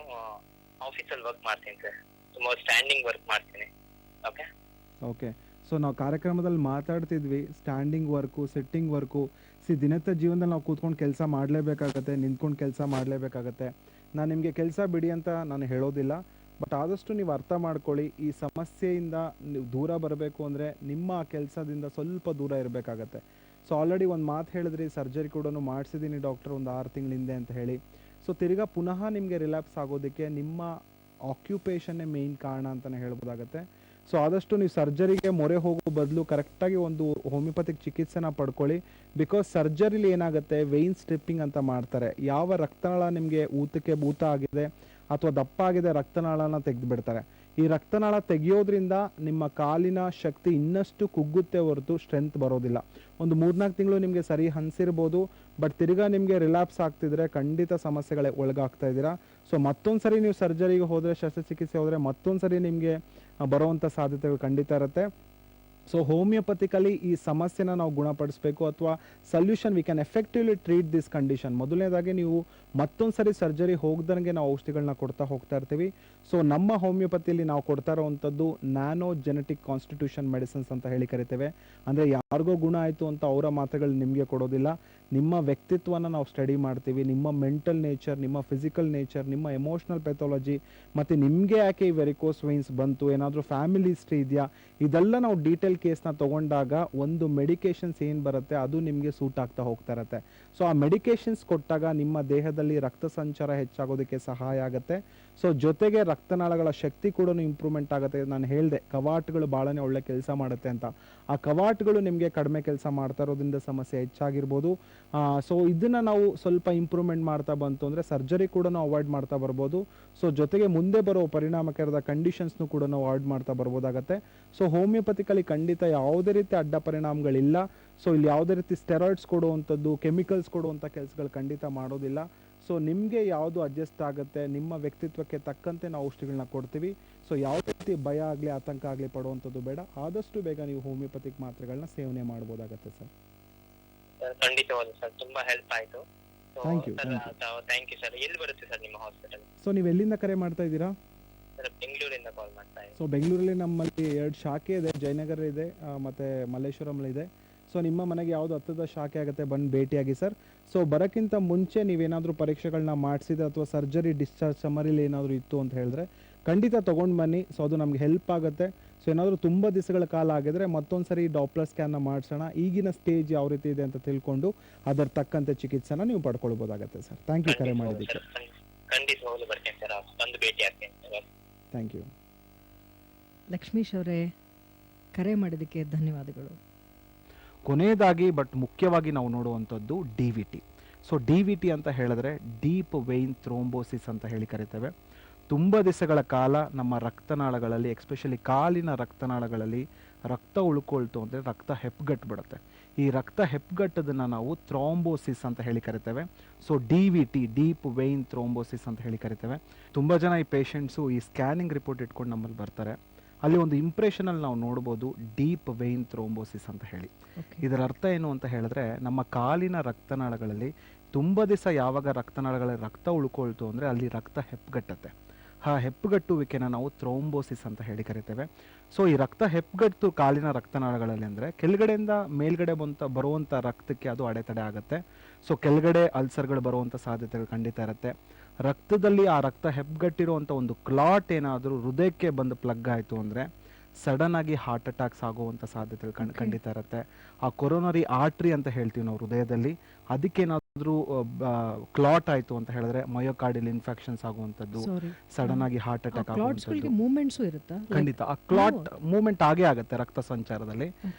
ಆಫೀಸಲ್ಲಿ ವರ್ಕ್ ಮಾಡ್ತೀನಿ ಸರ್. ತುಂಬಾ ಸ್ಟ್ಯಾಂಡಿಂಗ್ ವರ್ಕ್ ಮಾಡ್ತೀನಿ. ಓಕೆ ಓಕೆ, ಸೊ ನಾವು ಕಾರ್ಯಕ್ರಮದಲ್ಲಿ ಮಾತಾಡ್ತಿದ್ವಿ ಸ್ಟ್ಯಾಂಡಿಂಗ್ ವರ್ಕು, ಸಿಟ್ಟಿಂಗ್ ವರ್ಕು. ದಿನನಿತ್ಯ ಜೀವನದಲ್ಲಿ ನಾವು ಕೂತ್ಕೊಂಡು ಕೆಲಸ ಮಾಡಲೇಬೇಕಾಗತ್ತೆ, ನಿಂತ್ಕೊಂಡು ಕೆಲಸ ಮಾಡಲೇಬೇಕಾಗತ್ತೆ. ನಾನು ನಿಮಗೆ ಕೆಲಸ ಬಿಡಿ ಅಂತ ನಾನು ಹೇಳೋದಿಲ್ಲ, ಬಟ್ ಆದಷ್ಟು ನೀವು ಅರ್ಥ ಮಾಡ್ಕೊಳ್ಳಿ, ಈ ಸಮಸ್ಯೆಯಿಂದ ನೀವು ದೂರ ಬರಬೇಕು ಅಂದರೆ ನಿಮ್ಮ ಆ ಕೆಲಸದಿಂದ ಸ್ವಲ್ಪ ದೂರ ಇರಬೇಕಾಗತ್ತೆ. ಸೊ ಆಲ್ರೆಡಿ ಒಂದು ಮಾತು ಹೇಳಿದ್ರಿ, ಸರ್ಜರಿ ಕೂಡ ಮಾಡಿಸಿದ್ದೀನಿ ಡಾಕ್ಟರ್ ಒಂದು 6 ತಿಂಗಳ ಹಿಂದೆ ಅಂತ ಹೇಳಿ. ಸೊ ತಿರ್ಗಾ ಪುನಃ ನಿಮಗೆ ರಿಲ್ಯಾಪ್ಸ್ ಆಗೋದಕ್ಕೆ ನಿಮ್ಮ ಆಕ್ಯುಪೇಷನ್ನೇ ಮೇಯ್ನ್ ಕಾರಣ ಅಂತಲೇ ಹೇಳ್ಬೋದಾಗತ್ತೆ. ಸೊ ಆದಷ್ಟು ನೀವು ಸರ್ಜರಿಗೆ ಮೊರೆ ಹೋಗೋ ಬದಲು ಕರೆಕ್ಟಾಗಿ ಒಂದು ಹೋಮಿಯೋಪತಿಕ್ ಚಿಕಿತ್ಸೆನ ಪಡ್ಕೊಳ್ಳಿ. ಬಿಕಾಸ್ ಸರ್ಜರಿಲಿ ಏನಾಗುತ್ತೆ, ವೆಯ್ನ್ ಸ್ಟ್ರಿಪ್ಪಿಂಗ್ ಅಂತ ಮಾಡ್ತಾರೆ. ಯಾವ ರಕ್ತನಾಳ ನಿಮಗೆ ಊತ ಆಗಿದೆ ಅಥವಾ ದಪ್ಪ ಆಗಿದೆ, ರಕ್ತನಾಳನ ತೆಗೆದುಬಿಡ್ತಾರೆ. ಈ ರಕ್ತನಾಳ ತೆಗೆಯೋದ್ರಿಂದ ನಿಮ್ಮ ಕಾಲಿನ ಶಕ್ತಿ ಇನ್ನಷ್ಟು ಕುಗ್ಗುತ್ತೆ ಹೊರತು ಸ್ಟ್ರೆಂತ್ ಬರೋದಿಲ್ಲ. ಒಂದು 3-4 ತಿಂಗಳು ನಿಮಗೆ ಸರಿ ಅನಿಸಿರ್ಬೋದು, ಬಟ್ ತಿರ್ಗಾ ನಿಮಗೆ ರಿಲ್ಯಾಪ್ಸ್ ಆಗ್ತಿದ್ರೆ ಖಂಡಿತ ಸಮಸ್ಯೆಗಳೇ ಒಳಗಾಗ್ತಾ ಇದ್ದೀರಾ. ಸೊ ಮತ್ತೊಂದು ಸರಿ ನೀವು ಸರ್ಜರಿಗೆ ಹೋದರೆ, ಶಸ್ತ್ರಚಿಕಿತ್ಸೆ ಹೋದರೆ ಮತ್ತೊಂದು ಸರಿ ನಿಮಗೆ ಬರುವಂಥ ಸಾಧ್ಯತೆಗಳು ಖಂಡಿತ ಇರುತ್ತೆ. ಸೊ ಹೋಮಿಯೋಪತಿಕಲಿ ಈ ಸಮಸ್ಯೆನ ನಾವು ಗುಣಪಡಿಸಬೇಕು ಅಥವಾ solution we can effectively treat this condition. ಮೊದಲನೇದಾಗಿ ನೀವು ಮತ್ತೊಂದು ಸರಿ ಸರ್ಜರಿ ಹೋಗ್ದಂಗೆ ನಾವು ಔಷಧಿಗಳನ್ನ ಕೊಡ್ತಾ ಹೋಗ್ತಾ ಇರ್ತೀವಿ. ಸೊ ನಮ್ಮ ಹೋಮಿಯೋಪತಿಯಲ್ಲಿ ನಾವು ಕೊಡ್ತಾ ಇರೋವಂಥದ್ದು ನ್ಯಾನೋ ಜೆನೆಟಿಕ್ ಕಾನ್ಸ್ಟಿಟ್ಯೂಷನ್ ಮೆಡಿಸಿನ್ಸ್ ಅಂತ ಹೇಳಿ ಕರಿತೇವೆ. ಅಂದರೆ ಯಾರಿಗೋ ಗುಣ ಆಯಿತು ಅಂತ ಅವರ ಮಾತ್ರೆಗಳು ನಿಮಗೆ ಕೊಡೋದಿಲ್ಲ. ನಿಮ್ಮ ವ್ಯಕ್ತಿತ್ವನ ನಾವು ಸ್ಟಡಿ ಮಾಡ್ತೀವಿ, ನಿಮ್ಮ ಮೆಂಟಲ್ ನೇಚರ್, ನಿಮ್ಮ ಫಿಸಿಕಲ್ ನೇಚರ್, ನಿಮ್ಮ ಎಮೋಷ್ನಲ್ ಪೆಥಾಲಜಿ, ಮತ್ತು ನಿಮಗೆ ಯಾಕೆ ಈ ವೆರಿಕೋಸ್ ವೇನ್ಸ್ ಬಂತು, ಏನಾದರೂ ಫ್ಯಾಮಿಲಿ ಹಿಸ್ಟ್ರಿ ಇದೆಯಾ, ಇದೆಲ್ಲ ನಾವು ಡೀಟೇಲ್ ಕೇಸ್ನ ತೊಗೊಂಡಾಗ ಒಂದು ಮೆಡಿಕೇಶನ್ಸ್ ಏನು ಬರುತ್ತೆ ಅದು ನಿಮಗೆ ಸೂಟ್ ಆಗ್ತಾ ಹೋಗ್ತಾ ಇರುತ್ತೆ. ಸೊ ಆ ಮೆಡಿಕೇಶನ್ಸ್ ಕೊಟ್ಟಾಗ ನಿಮ್ಮ ದೇಹದಲ್ಲಿ ರಕ್ತ ಸಂಚಾರ ಹೆಚ್ಚಾಗೋದಕ್ಕೆ ಸಹಾಯ ಆಗುತ್ತೆ. ಸೊ ಜೊತೆಗೆ ರಕ್ತನಾಳಗಳ ಶಕ್ತಿ ಕೂಡ ಇಂಪ್ರೂವ್ಮೆಂಟ್ ಆಗುತ್ತೆ. ನಾನು ಹೇಳಿದೆ ಕವಾಟಗಳು ಭಾಳನೇ ಒಳ್ಳೆ ಕೆಲಸ ಮಾಡುತ್ತೆ ಅಂತ. ಆ ಕವಾಟಗಳು ನಿಮಗೆ ಕಡಿಮೆ ಕೆಲಸ ಮಾಡ್ತಾ ಇರೋದ್ರಿಂದ ಸಮಸ್ಯೆ ಹೆಚ್ಚಾಗಿರ್ಬೋದು. ಸೊ ಇದನ್ನು ನಾವು ಸ್ವಲ್ಪ ಇಂಪ್ರೂವ್ಮೆಂಟ್ ಮಾಡ್ತಾ ಬಂತು ಅಂದರೆ ಸರ್ಜರಿ ಕೂಡ ನಾವು ಅವಾಯ್ಡ್ ಮಾಡ್ತಾ ಬರ್ಬೋದು. ಸೊ ಜೊತೆಗೆ ಮುಂದೆ ಬರೋ ಪರಿಣಾಮಕಾರದ ಕಂಡೀಷನ್ಸ್ನು ಕೂಡ ನಾವು ಅವಾಯ್ಡ್ ಮಾಡ್ತಾ ಬರ್ಬೋದಾಗತ್ತೆ. ಸೊ ಹೋಮಿಯೋಪತಿಕಲ್ಲಿ ಖಂಡಿತ ಯಾವುದೇ ರೀತಿ ಅಡ್ಡ ಪರಿಣಾಮಗಳಿಲ್ಲ. ಸೊ ಇಲ್ಲಿ ಯಾವುದೇ ರೀತಿ ಸ್ಟೆರಾಯ್ಡ್ಸ್ ಕೊಡುವಂಥದ್ದು, ಕೆಮಿಕಲ್ಸ್ ಕೊಡುವಂಥ ಕೆಲಸಗಳು ಖಂಡಿತ ಮಾಡೋದಿಲ್ಲ. ಸೊ ನಿಮಗೆ ಯಾವುದು ಅಡ್ಜಸ್ಟ್ ಆಗುತ್ತೆ, ನಿಮ್ಮ ವ್ಯಕ್ತಿತ್ವಕ್ಕೆ ತಕ್ಕಂತೆ ನಾವು ಔಷಧಿಗಳನ್ನ ಕೊಡ್ತೀವಿ. ಸೊ ಯಾವುದೇ ರೀತಿ ಭಯ ಆಗಲಿ ಆತಂಕ ಆಗಲಿ ಪಡುವಂಥದ್ದು ಬೇಡ. ಆದಷ್ಟು ಬೇಗ ನೀವು ಹೋಮಿಯೋಪತಿಕ್ ಮಾತ್ರೆಗಳನ್ನ ಸೇವನೆ ಮಾಡ್ಬೋದಾಗತ್ತೆ ಸರ್. ಖಂಡಿತವಾದ ಸರ್, ತುಂಬಾ ಹೆಲ್ಪ್ ಆಯ್ತು. Thank you, thank you sir. ಎಲ್ಲಿ ಬರುತ್ತೆ ಸರ್ ನಿಮ್ಮ ಹಾಸ್ಪಿಟಲ್? ಸೊ ನೀವು ಎಲ್ಲಿಂದ ಕರೆ ಮಾಡ್ತಾ ಇದ್ದೀರಾ? ಸರ್ ಬೆಂಗಳೂರಿಂದ ಕಾಲ್ ಮಾಡ್ತಾ ಇದ್ದೀನಿ. ಸೊ ಬೆಂಗಳೂರಲ್ಲಿ ನಮ್ಮಲ್ಲಿ 2 ಶಾಖೆ ಇದೆ, ಜಯನಗರ ಇದೆ ಮತ್ತು ಮಲ್ಲೇಶ್ವರಂ ಇದೆ. ಸೊ ನಿಮ್ಮ ಮನೆಗೆ ಯಾವುದು ಹತ್ತದ ಶಾಖೆ ಆಗುತ್ತೆ ಬಂದು ಭೇಟಿಯಾಗಿ ಸರ್. ಸೊ ಬರೋಕ್ಕಿಂತ ಮುಂಚೆ ನೀವೇನಾದರೂ ಪರೀಕ್ಷೆಗಳನ್ನ ಮಾಡಿಸಿದ್ರೆ ಅಥವಾ ಸರ್ಜರಿ ಡಿಸ್ಚಾರ್ಜ್ ಸಮರಿಲಿ ಏನಾದರೂ ಇತ್ತು ಅಂತ ಹೇಳಿದ್ರೆ ಖಂಡಿತ ತೊಗೊಂಡು ಬನ್ನಿ. ಸೊ ಅದು ನಮ್ಗೆ ಹೆಲ್ಪ್ ಆಗುತ್ತೆ. ಸೊ ಏನಾದರೂ ತುಂಬ ದಿವಸಗಳ ಕಾಲ ಆಗಿದ್ರೆ ಮತ್ತೊಂದು ಸರಿ ಡಾಪ್ಲರ್ ಸ್ಕ್ಯಾನ್ನ ಮಾಡಿಸೋಣ, ಈಗಿನ ಸ್ಟೇಜ್ ಯಾವ ರೀತಿ ಇದೆ ಅಂತ ತಿಳ್ಕೊಂಡು ಅದರ ತಕ್ಕಂತೆ ಚಿಕಿತ್ಸೆನ ನೀವು ಪಡ್ಕೊಳ್ಬೋದಾಗತ್ತೆ ಸರ್. ಥ್ಯಾಂಕ್ ಯು ಕರೆ ಮಾಡಿದ್ದಕ್ಕೆ. ಖಂಡಿತವಾಗ್ಲೂ ಬರ್ತೀನಿ ಸರ್, ಬಂದು ಭೇಟಿ ಆಗ್ತೀನಿ ಸರ್. Thank you. ಲಕ್ಷ್ಮೀಶ್ ಅವರೇ, ಕರೆ ಮಾಡಿದ್ದಕ್ಕೆ ಧನ್ಯವಾದಗಳು. ಕೊನೆಯದಾಗಿ ಬಟ್ ಮುಖ್ಯವಾಗಿ ನಾವು ನೋಡುವಂಥದ್ದು DVT. ಸೊ DVT ಅಂತ ಹೇಳಿದ್ರೆ ಡೀಪ್ ವೆಯ್ನ್ ಥ್ರೋಂಬೋಸಿಸ್ ಅಂತ ಹೇಳಿ ಕರಿತೇವೆ. ತುಂಬ ದಿವಸಗಳ ಕಾಲ ನಮ್ಮ ರಕ್ತನಾಳಗಳಲ್ಲಿ, ಎಸ್ಪೆಷಲಿ ಕಾಲಿನ ರಕ್ತನಾಳಗಳಲ್ಲಿ ರಕ್ತ ಉಳ್ಕೊಳ್ತು ಅಂದರೆ ರಕ್ತ ಹೆಪ್ಪುಗಟ್ಟಿಬಿಡುತ್ತೆ. ಈ ರಕ್ತ ಹೆಪ್ಪುಗಟ್ಟೋದನ್ನು ನಾವು ಥ್ರೋಂಬೋಸಿಸ್ ಅಂತ ಹೇಳಿ ಕರಿತೇವೆ. So DVT, deep vein thrombosis ಅಂತ ಹೇಳಿ ಕರಿತೇವೆ. ತುಂಬ ಜನ ಈ ಪೇಷಂಟ್ಸು ಈ ಸ್ಕ್ಯಾನಿಂಗ್ ರಿಪೋರ್ಟ್ ಇಟ್ಕೊಂಡು ನಮ್ಮಲ್ಲಿ ಬರ್ತಾರೆ. ಅಲ್ಲಿ ಒಂದು ಇಂಪ್ರೆಷನಲ್ಲಿ ನಾವು ನೋಡ್ಬೋದು ಡೀಪ್ ವೆಯ್ನ್ ಥ್ರೋಂಬೋಸಿಸ್ ಅಂತ ಹೇಳಿ. ಇದರ ಅರ್ಥ ಏನು ಅಂತ ಹೇಳಿದ್ರೆ ನಮ್ಮ ಕಾಲಿನ ರಕ್ತನಾಳಗಳಲ್ಲಿ ತುಂಬ ದಿವಸ ಯಾವಾಗ ರಕ್ತನಾಳಗಳಲ್ಲಿ ರಕ್ತ ಉಳ್ಕೊಳ್ತು ಅಂದರೆ ಅಲ್ಲಿ ರಕ್ತ ಹೆಪ್ಪುಗಟ್ಟುತ್ತೆ. ಆ ಹೆಪ್ಪುಗಟ್ಟುವಿಕೆನ ನಾವು ಥ್ರೋಂಬೋಸಿಸ್ ಅಂತ ಹೇಳಿ ಕರಿತೇವೆ. ಸೊ ಈ ರಕ್ತ ಹೆಪ್ಪುಗಟ್ಟು ಕಾಲಿನ ರಕ್ತನಾಳಗಳಲ್ಲಿ ಅಂದರೆ ಕೆಳಗಡೆಯಿಂದ ಮೇಲ್ಗಡೆ ಬರುವಂಥ ರಕ್ತಕ್ಕೆ ಅದು ಅಡೆತಡೆ ಆಗುತ್ತೆ. ಸೊ ಕೆಳಗಡೆ ಅಲ್ಸರ್ಗಳು ಬರುವಂಥ ಸಾಧ್ಯತೆಗಳು ಖಂಡಿತ ಇರುತ್ತೆ. ರಕ್ತದಲ್ಲಿ ಆ ರಕ್ತ ಹೆಪ್ಪುಗಟ್ಟಿರುವಂಥ ಒಂದು ಕ್ಲಾಟ್ ಏನಾದರೂ ಹೃದಯಕ್ಕೆ ಬಂದು ಪ್ಲಗ್ ಆಯಿತು ಅಂದರೆ ಸಡನ್ ಆಗಿ ಹಾರ್ಟ್ ಅಟ್ಯಾಕ್ಸ್ ಆಗುವಂಥ ಸಾಧ್ಯತೆಗಳು ಖಂಡಿತ ಇರುತ್ತೆ. ಆ ಕೊರೋನರಿ ಆರ್ಟ್ರಿ ಅಂತ ಹೇಳ್ತೀವಿ ನಾವು ಹೃದಯದಲ್ಲಿ, ಅದಕ್ಕೇನಾದರೂ ಕ್ಲಾಟ್ ಆಯಿತು ಅಂತ ಹೇಳಿದ್ರೆ ಮಯೋಕಾರ್ಡಿಯಲ್ ಇನ್ಫೆಕ್ಷನ್ಸ್ ಆಗುವಂಥದ್ದು, ಸಡನ್ ಆಗಿ ಹಾರ್ಟ್ ಅಟ್ಯಾಕ್ ಆಗುವಂಥದ್ದು ಖಂಡಿತ. ಆ ಕ್ಲಾಟ್ ಮೂವ್ಮೆಂಟ್ ಆಗೇ ಆಗುತ್ತೆ ರಕ್ತ ಸಂಚಾರದಲ್ಲಿ.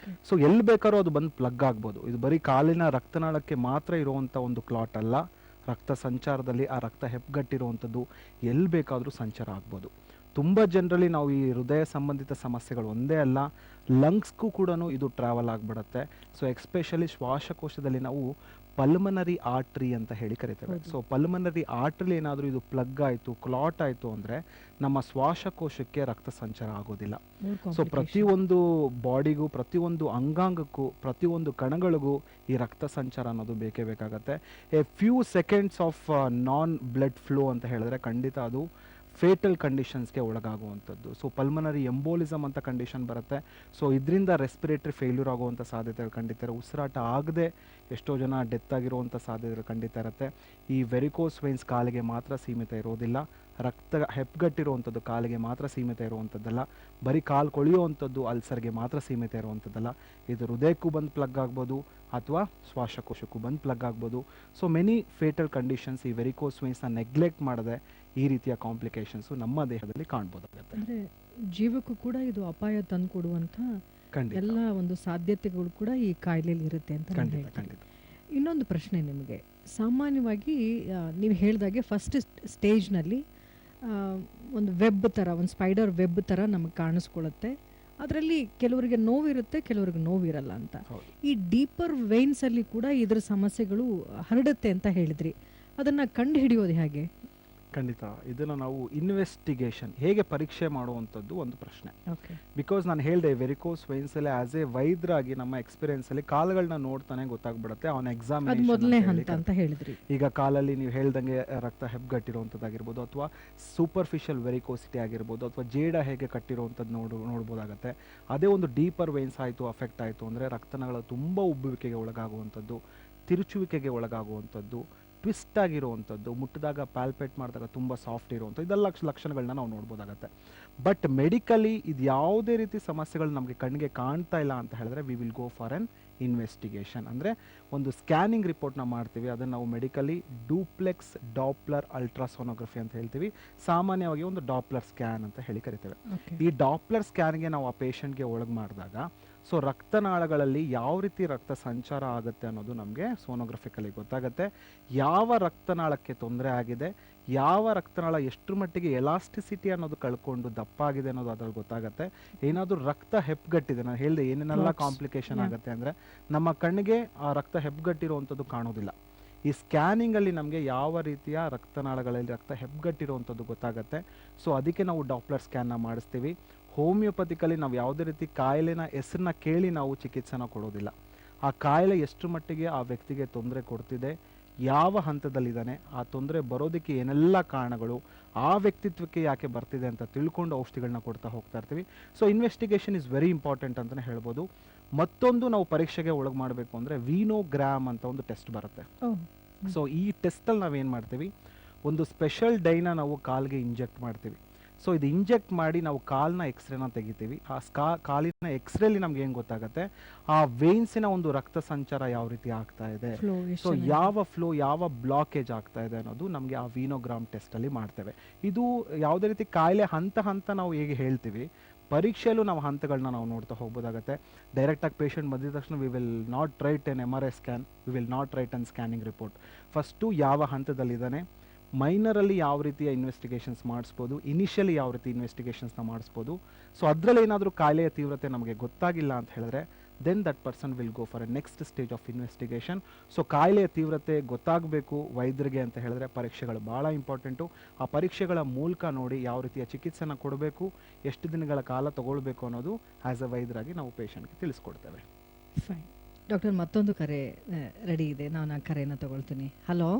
ಸೊ ಎಲ್ಲಿ ಬೇಕಾದ್ರೂ ಅದು ಬಂದು ಪ್ಲಗ್ ಆಗ್ಬೋದು. ಇದು ಬರೀ ಕಾಲಿನ ರಕ್ತನಾಳಕ್ಕೆ ಮಾತ್ರ ಇರುವಂಥ ಒಂದು ಕ್ಲಾಟ್ ಅಲ್ಲ. ರಕ್ತ ಸಂಚಾರದಲ್ಲಿ ಆ ರಕ್ತ ಹೆಪ್ಪುಗಟ್ಟಿರುವಂಥದ್ದು ಎಲ್ಲಿ ಬೇಕಾದರೂ ಸಂಚಾರ ಆಗ್ಬೋದು. ತುಂಬ ಜನರಲ್ಲಿ ನಾವು ಈ ಹೃದಯ ಸಂಬಂಧಿತ ಸಮಸ್ಯೆಗಳು ಒಂದೇ ಅಲ್ಲ, ಲಂಗ್ಸ್ಗೂ ಕೂಡ ಇದು ಟ್ರಾವೆಲ್ ಆಗಿಬಿಡುತ್ತೆ. ಸೊ ಎಸ್ಪೆಷಲಿ ಶ್ವಾಸಕೋಶದಲ್ಲಿ ನಾವು ಪಲ್ಮನರಿ ಆರ್ಟ್ರಿ ಅಂತ ಹೇಳಿ ಕರಿತೇವೆ. ಸೊ ಪಲ್ಮನರಿ ಆರ್ಟ್ರಿ ಏನಾದರೂ ಇದು ಪ್ಲಗ್ ಆಯಿತು, ಕ್ಲಾಟ್ ಆಯಿತು ಅಂದರೆ ನಮ್ಮ ಶ್ವಾಸಕೋಶಕ್ಕೆ ರಕ್ತ ಸಂಚಾರ ಆಗೋದಿಲ್ಲ. ಸೊ ಪ್ರತಿಯೊಂದು ಬಾಡಿಗೂ, ಪ್ರತಿಯೊಂದು ಅಂಗಾಂಗಕ್ಕೂ, ಪ್ರತಿಯೊಂದು ಕಣಗಳಿಗೂ ಈ ರಕ್ತ ಸಂಚಾರ ಅನ್ನೋದು ಬೇಕೇ ಬೇಕಾಗತ್ತೆ. A few seconds of non blood flow ಅಂತ ಹೇಳಿದ್ರೆ ಖಂಡಿತ ಅದು ಫೇಟಲ್ ಕಂಡೀಷನ್ಸ್ಗೆ ಒಳಗಾಗುವಂಥದ್ದು. ಸೊ ಪಲ್ಮನರಿ ಎಂಬೋಲಿಸಮ್ ಅಂತ ಕಂಡೀಷನ್ ಬರುತ್ತೆ. ಸೊ ಇದರಿಂದ ರೆಸ್ಪಿರೇಟರಿ ಫೇಲ್ಯೂರ್ ಆಗುವಂಥ ಸಾಧ್ಯತೆಗಳು ಖಂಡಿತ ಇರುತ್ತೆ. ಉಸಿರಾಟ ಆಗದೆ ಎಷ್ಟೋ ಜನ ಡೆತ್ ಆಗಿರುವಂಥ ಸಾಧ್ಯತೆಗಳು ಖಂಡಿತ ಇರುತ್ತೆ. ಈ ವೆರಿಕೋಸ್ ವೆಯ್ನ್ಸ್ ಕಾಲಿಗೆ ಮಾತ್ರ ಸೀಮಿತ ಇರೋದಿಲ್ಲ. ರಕ್ತ ಹೆಪ್ಪುಗಟ್ಟಿರುವಂಥದ್ದು ಕಾಲಿಗೆ ಮಾತ್ರ ಸೀಮಿತ ಇರುವಂಥದ್ದಲ್ಲ. ಬರೀ ಕಾಲು ಕೊಳೆಯುವಂಥದ್ದು ಅಲ್ಸರ್ಗೆ ಮಾತ್ರ ಸೀಮಿತ ಇರುವಂಥದ್ದಲ್ಲ. ಇದು ಹೃದಯಕ್ಕೂ ಬಂದು ಪ್ಲಗ್ ಆಗ್ಬೋದು ಅಥವಾ ಶ್ವಾಸಕೋಶಕ್ಕೂ ಬಂದು ಪ್ಲಗ್ ಆಗ್ಬೋದು. ಸೊ ಮೆನಿ ಫೇಟಲ್ ಕಂಡೀಷನ್ಸ್ ಈ ವೆರಿಕೋಸ್ ವೆಯ್ನ್ಸ್ನ ನೆಗ್ಲೆಕ್ಟ್ ಮಾಡದೆ ಈ ರೀತಿಯ ಕಾಂಪ್ಲಿಕೇಶನ್ಸು ನಮ್ಮ ದೇಹದಲ್ಲಿ ಕಾಣ್ಬೋದಾಗುತ್ತೆ. ಅಂದರೆ ಜೀವಕ್ಕೂ ಕೂಡ ಇದು ಅಪಾಯ ತಂದುಕೊಡುವಂಥ ಎಲ್ಲ ಒಂದು ಸಾಧ್ಯತೆಗಳು ಕೂಡ ಈ ಕಾಯಿಲೆಯಲ್ಲಿ ಇರುತ್ತೆ ಅಂತ ಹೇಳ್ತೀನಿ. ಇನ್ನೊಂದು ಪ್ರಶ್ನೆ ನಿಮಗೆ, ಸಾಮಾನ್ಯವಾಗಿ ನೀವು ಹೇಳಿದಾಗೆ ಫಸ್ಟ್ ಸ್ಟೇಜ್ನಲ್ಲಿ ಒಂದು ವೆಬ್ ಥರ, ಒಂದು ಸ್ಪೈಡರ್ ವೆಬ್ ಥರ ನಮಗೆ ಕಾಣಿಸ್ಕೊಳ್ಳುತ್ತೆ. ಅದರಲ್ಲಿ ಕೆಲವರಿಗೆ ನೋವಿರುತ್ತೆ, ಕೆಲವರಿಗೆ ನೋವಿರಲ್ಲ ಅಂತ. ಈ ಡೀಪರ್ ವೇನ್ಸಲ್ಲಿ ಕೂಡ ಇದರ ಸಮಸ್ಯೆಗಳು ಹರಡುತ್ತೆ ಅಂತ ಹೇಳಿದ್ರಿ. ಅದನ್ನು ಕಂಡು ಹಿಡಿಯೋದು ಹೇಗೆ? ಖಂಡಿತ ಇದನ್ನು ನಾವು ಇನ್ವೆಸ್ಟಿಗೇಷನ್ ಹೇಗೆ ಪರೀಕ್ಷೆ ಮಾಡುವಂಥದ್ದು ಒಂದು ಪ್ರಶ್ನೆ. ಬಿಕಾಸ್ ನಾನು ಹೇಳಿದೆ ವೆರಿಕೋಸ್ ವೆಯ್ನ್ಸಲ್ಲಿ ಆಸ್ ಎ ವೈದ್ಯರಾಗಿ ನಮ್ಮ ಎಕ್ಸ್ಪೀರಿಯನ್ಸಲ್ಲಿ ಕಾಲುಗಳನ್ನ ನೋಡ್ತಾನೆ ಗೊತ್ತಾಗ್ಬಿಡುತ್ತೆ. ಅವನ ಎಕ್ಸಾಮಿನೇಷನ್ ಈಗ ಕಾಲಲ್ಲಿ ನೀವು ಹೇಳ್ದಂಗೆ ರಕ್ತ ಹೆಪ್ಪುಗಟ್ಟಿರುವಂಥದ್ದಾಗಿರ್ಬೋದು, ಅಥವಾ ಸೂಪರ್ಫಿಷಿಯಲ್ ವೆರಿಕೋಸಿಟಿ ಆಗಿರ್ಬೋದು, ಅಥವಾ ಜೇಡ ಹೇಗೆ ಕಟ್ಟಿರುವಂಥದ್ದು ನೋಡ್ಬೋದಾಗತ್ತೆ. ಅದೇ ಒಂದು ಡೀಪರ್ ವೆಯ್ನ್ಸ್ ಆಯಿತು, ಅಫೆಕ್ಟ್ ಆಯಿತು ಅಂದರೆ ರಕ್ತನಾಳಗಳು ತುಂಬ ಉಬ್ಬುವಿಕೆಗೆ ಒಳಗಾಗುವಂಥದ್ದು, ತಿರುಚುವಿಕೆಗೆ ಒಳಗಾಗುವಂಥದ್ದು, ಟ್ವಿಸ್ಟ್ ಆಗಿರುವಂಥದ್ದು, ಮುಟ್ಟಿದಾಗ ಪ್ಯಾಲ್ಪೇಟ್ ಮಾಡಿದಾಗ ತುಂಬ ಸಾಫ್ಟ್ ಇರುವಂಥದ್ದು, ಇದೆಲ್ಲ ಲಕ್ಷಣಗಳನ್ನ ನಾವು ನೋಡ್ಬೋದಾಗತ್ತೆ. ಬಟ್ ಮೆಡಿಕಲಿ ಇದು ಯಾವುದೇ ರೀತಿ ಸಮಸ್ಯೆಗಳು ನಮಗೆ ಕಣ್ಣಿಗೆ ಕಾಣ್ತಾ ಇಲ್ಲ ಅಂತ ಹೇಳಿದ್ರೆ we will go for N investigation. ಅಂದರೆ ಒಂದು ಸ್ಕ್ಯಾನಿಂಗ್ ರಿಪೋರ್ಟ್ನ ಮಾಡ್ತೀವಿ, ಅದನ್ನು ನಾವು ಮೆಡಿಕಲಿ ಡೂಪ್ಲೆಕ್ಸ್ ಡಾಪ್ಲರ್ ಅಲ್ಟ್ರಾಸೋನೋಗ್ರಫಿ ಅಂತ ಹೇಳ್ತೀವಿ, ಸಾಮಾನ್ಯವಾಗಿ ಒಂದು ಡಾಪ್ಲರ್ ಸ್ಕ್ಯಾನ್ ಅಂತ ಹೇಳಿ ಕರಿತೇವೆ. ಓಕೆ. ಈ ಡಾಪ್ಲರ್ ಸ್ಕ್ಯಾನ್ಗೆ ನಾವು ಆ ಪೇಷಂಟ್ಗೆ ಒಳಗೆ ಮಾಡಿದಾಗ ಸೊ ರಕ್ತನಾಳಗಳಲ್ಲಿ ಯಾವ ರೀತಿ ರಕ್ತ ಸಂಚಾರ ಆಗುತ್ತೆ ಅನ್ನೋದು ನಮಗೆ ಸೋನೋಗ್ರಫಿಕಲಿ ಗೊತ್ತಾಗುತ್ತೆ. ಯಾವ ರಕ್ತನಾಳಕ್ಕೆ ತೊಂದರೆ ಆಗಿದೆ, ಯಾವ ರಕ್ತನಾಳ ಎಷ್ಟರ ಮಟ್ಟಿಗೆ ಎಲಾಸ್ಟಿಸಿಟಿ ಅನ್ನೋದು ಕಳ್ಕೊಂಡು ದಪ್ಪ ಆಗಿದೆ ಅನ್ನೋದು ಅದ್ರಲ್ಲಿ ಗೊತ್ತಾಗುತ್ತೆ. ಏನಾದರೂ ರಕ್ತ ಹೆಪ್ಪುಗಟ್ಟಿದೆ, ನಾನು ಹೇಳಿದೆ ಏನೇನೆಲ್ಲ Clots. Complication Yeah. ಆಗುತ್ತೆ ಅಂದರೆ ನಮ್ಮ ಕಣ್ಣಿಗೆ ಆ ರಕ್ತ ಹೆಪ್ಪುಗಟ್ಟಿರುವಂಥದ್ದು ಕಾಣೋದಿಲ್ಲ. ಈ ಸ್ಕ್ಯಾನಿಂಗಲ್ಲಿ ನಮಗೆ ಯಾವ ರೀತಿಯ ರಕ್ತನಾಳಗಳಲ್ಲಿ ರಕ್ತ ಹೆಪ್ಪುಗಟ್ಟಿರುವಂಥದ್ದು ಗೊತ್ತಾಗುತ್ತೆ. ಸೊ ಅದಕ್ಕೆ ನಾವು ಡಾಪ್ಲರ್ ಸ್ಕ್ಯಾನ್ನ ಮಾಡಿಸ್ತೀವಿ. ಹೋಮಿಯೋಪತಿಕಲಿ ನಾವು ಯಾವುದೇ ರೀತಿ ಕಾಯಿಲೆನ ಹೆಸರನ್ನ ಕೇಳಿ ನಾವು ಚಿಕಿತ್ಸೆನ ಕೊಡೋದಿಲ್ಲ. ಆ ಕಾಯಿಲೆ ಎಷ್ಟು ಮಟ್ಟಿಗೆ ಆ ವ್ಯಕ್ತಿಗೆ ತೊಂದರೆ ಕೊಡ್ತಿದೆ, ಯಾವ ಹಂತದಲ್ಲಿದ್ದಾನೆ, ಆ ತೊಂದರೆ ಬರೋದಕ್ಕೆ ಏನೆಲ್ಲ ಕಾರಣಗಳು, ಆ ವ್ಯಕ್ತಿತ್ವಕ್ಕೆ ಯಾಕೆ ಬರ್ತಿದೆ ಅಂತ ತಿಳ್ಕೊಂಡು ಔಷಧಿಗಳನ್ನ ಕೊಡ್ತಾ ಹೋಗ್ತಾ ಇರ್ತೀವಿ. So investigation is very important ಅಂತಲೇ ಹೇಳ್ಬೋದು. ಮತ್ತೊಂದು ನಾವು ಪರೀಕ್ಷೆಗೆ ಒಳಗೆ ಮಾಡಬೇಕು ಅಂದರೆ ವೀನೋಗ್ರಾಮ್ ಅಂತ ಒಂದು ಟೆಸ್ಟ್ ಬರುತ್ತೆ. ಓಹ್. ಸೊ ಈ ಟೆಸ್ಟಲ್ಲಿ ನಾವೇನು ಮಾಡ್ತೀವಿ, ಒಂದು ಸ್ಪೆಷಲ್ ಡೈನ ನಾವು ಕಾಲ್ಗೆ ಇಂಜೆಕ್ಟ್ ಮಾಡ್ತೀವಿ. ಸೊ ಇದು ಇಂಜೆಕ್ಟ್ ಮಾಡಿ ನಾವು ಕಾಲ್ನ ಎಕ್ಸ್ರೇನ ತೆಗಿತೀವಿ. ಆ ಕಾಲಿನ ಎಕ್ಸ್ರೇಲಿ ನಮ್ಗೆ ಏನು ಗೊತ್ತಾಗುತ್ತೆ, ಆ ವೇನ್ಸಿನ ಒಂದು ರಕ್ತ ಸಂಚಾರ ಯಾವ ರೀತಿ ಆಗ್ತಾ ಇದೆ, ಫ್ಲೋ ಸೊ ಯಾವ ಫ್ಲೋ, ಯಾವ ಬ್ಲಾಕೇಜ್ ಆಗ್ತಾ ಇದೆ ಅನ್ನೋದು ನಮಗೆ ಆ ವೀನೋಗ್ರಾಮ್ ಟೆಸ್ಟಲ್ಲಿ ಮಾಡ್ತೇವೆ. ಇದು ಯಾವುದೇ ರೀತಿ ಕಾಯಿಲೆ ಹಂತ ಹಂತ ನಾವು ಹೇಗೆ ಹೇಳ್ತೀವಿ, ಪರೀಕ್ಷೆಯಲ್ಲೂ ನಾವು ಹಂತಗಳನ್ನ ನಾವು ನೋಡ್ತಾ ಹೋಗ್ಬೋದಾಗತ್ತೆ. ಡೈರೆಕ್ಟಾಗಿ ಪೇಷಂಟ್ ಬಂದಿದ ತಕ್ಷಣ we will not right N MRI scan, we will not right an scanning report. First ಯಾವ ಹಂತದಲ್ಲಿದ್ದಾನೆ, ಮೈನರಲ್ಲಿ ಯಾವ ರೀತಿಯ ಇನ್ವೆಸ್ಟಿಗೇಷನ್ಸ್ ಮಾಡಿಸ್ಬೋದು, ಇನಿಷಿಯಲಿ ಯಾವ ರೀತಿ ಇನ್ವೆಸ್ಟಿಗೇಷನ್ಸ್ನ ಮಾಡಿಸ್ಬೋದು. ಸೊ ಅದರಲ್ಲಿ ಏನಾದರೂ ಕಾಯಿಲೆಯ ತೀವ್ರತೆ ನಮಗೆ ಗೊತ್ತಾಗಿಲ್ಲ ಅಂತ ಹೇಳಿದ್ರೆ then that person will go for a next stage of investigation. So ಕಾಯಿಲೆಯ ತೀವ್ರತೆ ಗೊತ್ತಾಗಬೇಕು ವೈದ್ಯರಿಗೆ ಅಂತ ಹೇಳಿದ್ರೆ ಪರೀಕ್ಷೆಗಳು ಭಾಳ ಇಂಪಾರ್ಟೆಂಟು. ಆ ಪರೀಕ್ಷೆಗಳ ಮೂಲಕ ನೋಡಿ ಯಾವ ರೀತಿಯ ಚಿಕಿತ್ಸೆನ ಕೊಡಬೇಕು, ಎಷ್ಟು ದಿನಗಳ ಕಾಲ ತಗೊಳ್ಬೇಕು ಅನ್ನೋದು ಆ್ಯಸ್ ಅ ವೈದ್ಯರಾಗಿ ನಾವು ಪೇಷಂಟ್ಗೆ ತಿಳಿಸ್ಕೊಡ್ತೇವೆ. ಫೈನ್. ಡಾಕ್ಟರ್, ಮತ್ತೊಂದು ಕರೆ ರೆಡಿ ಇದೆ, ನಾನು ಆ ಕರೆಯನ್ನು ತಗೊಳ್ತೀನಿ. ಹಲೋ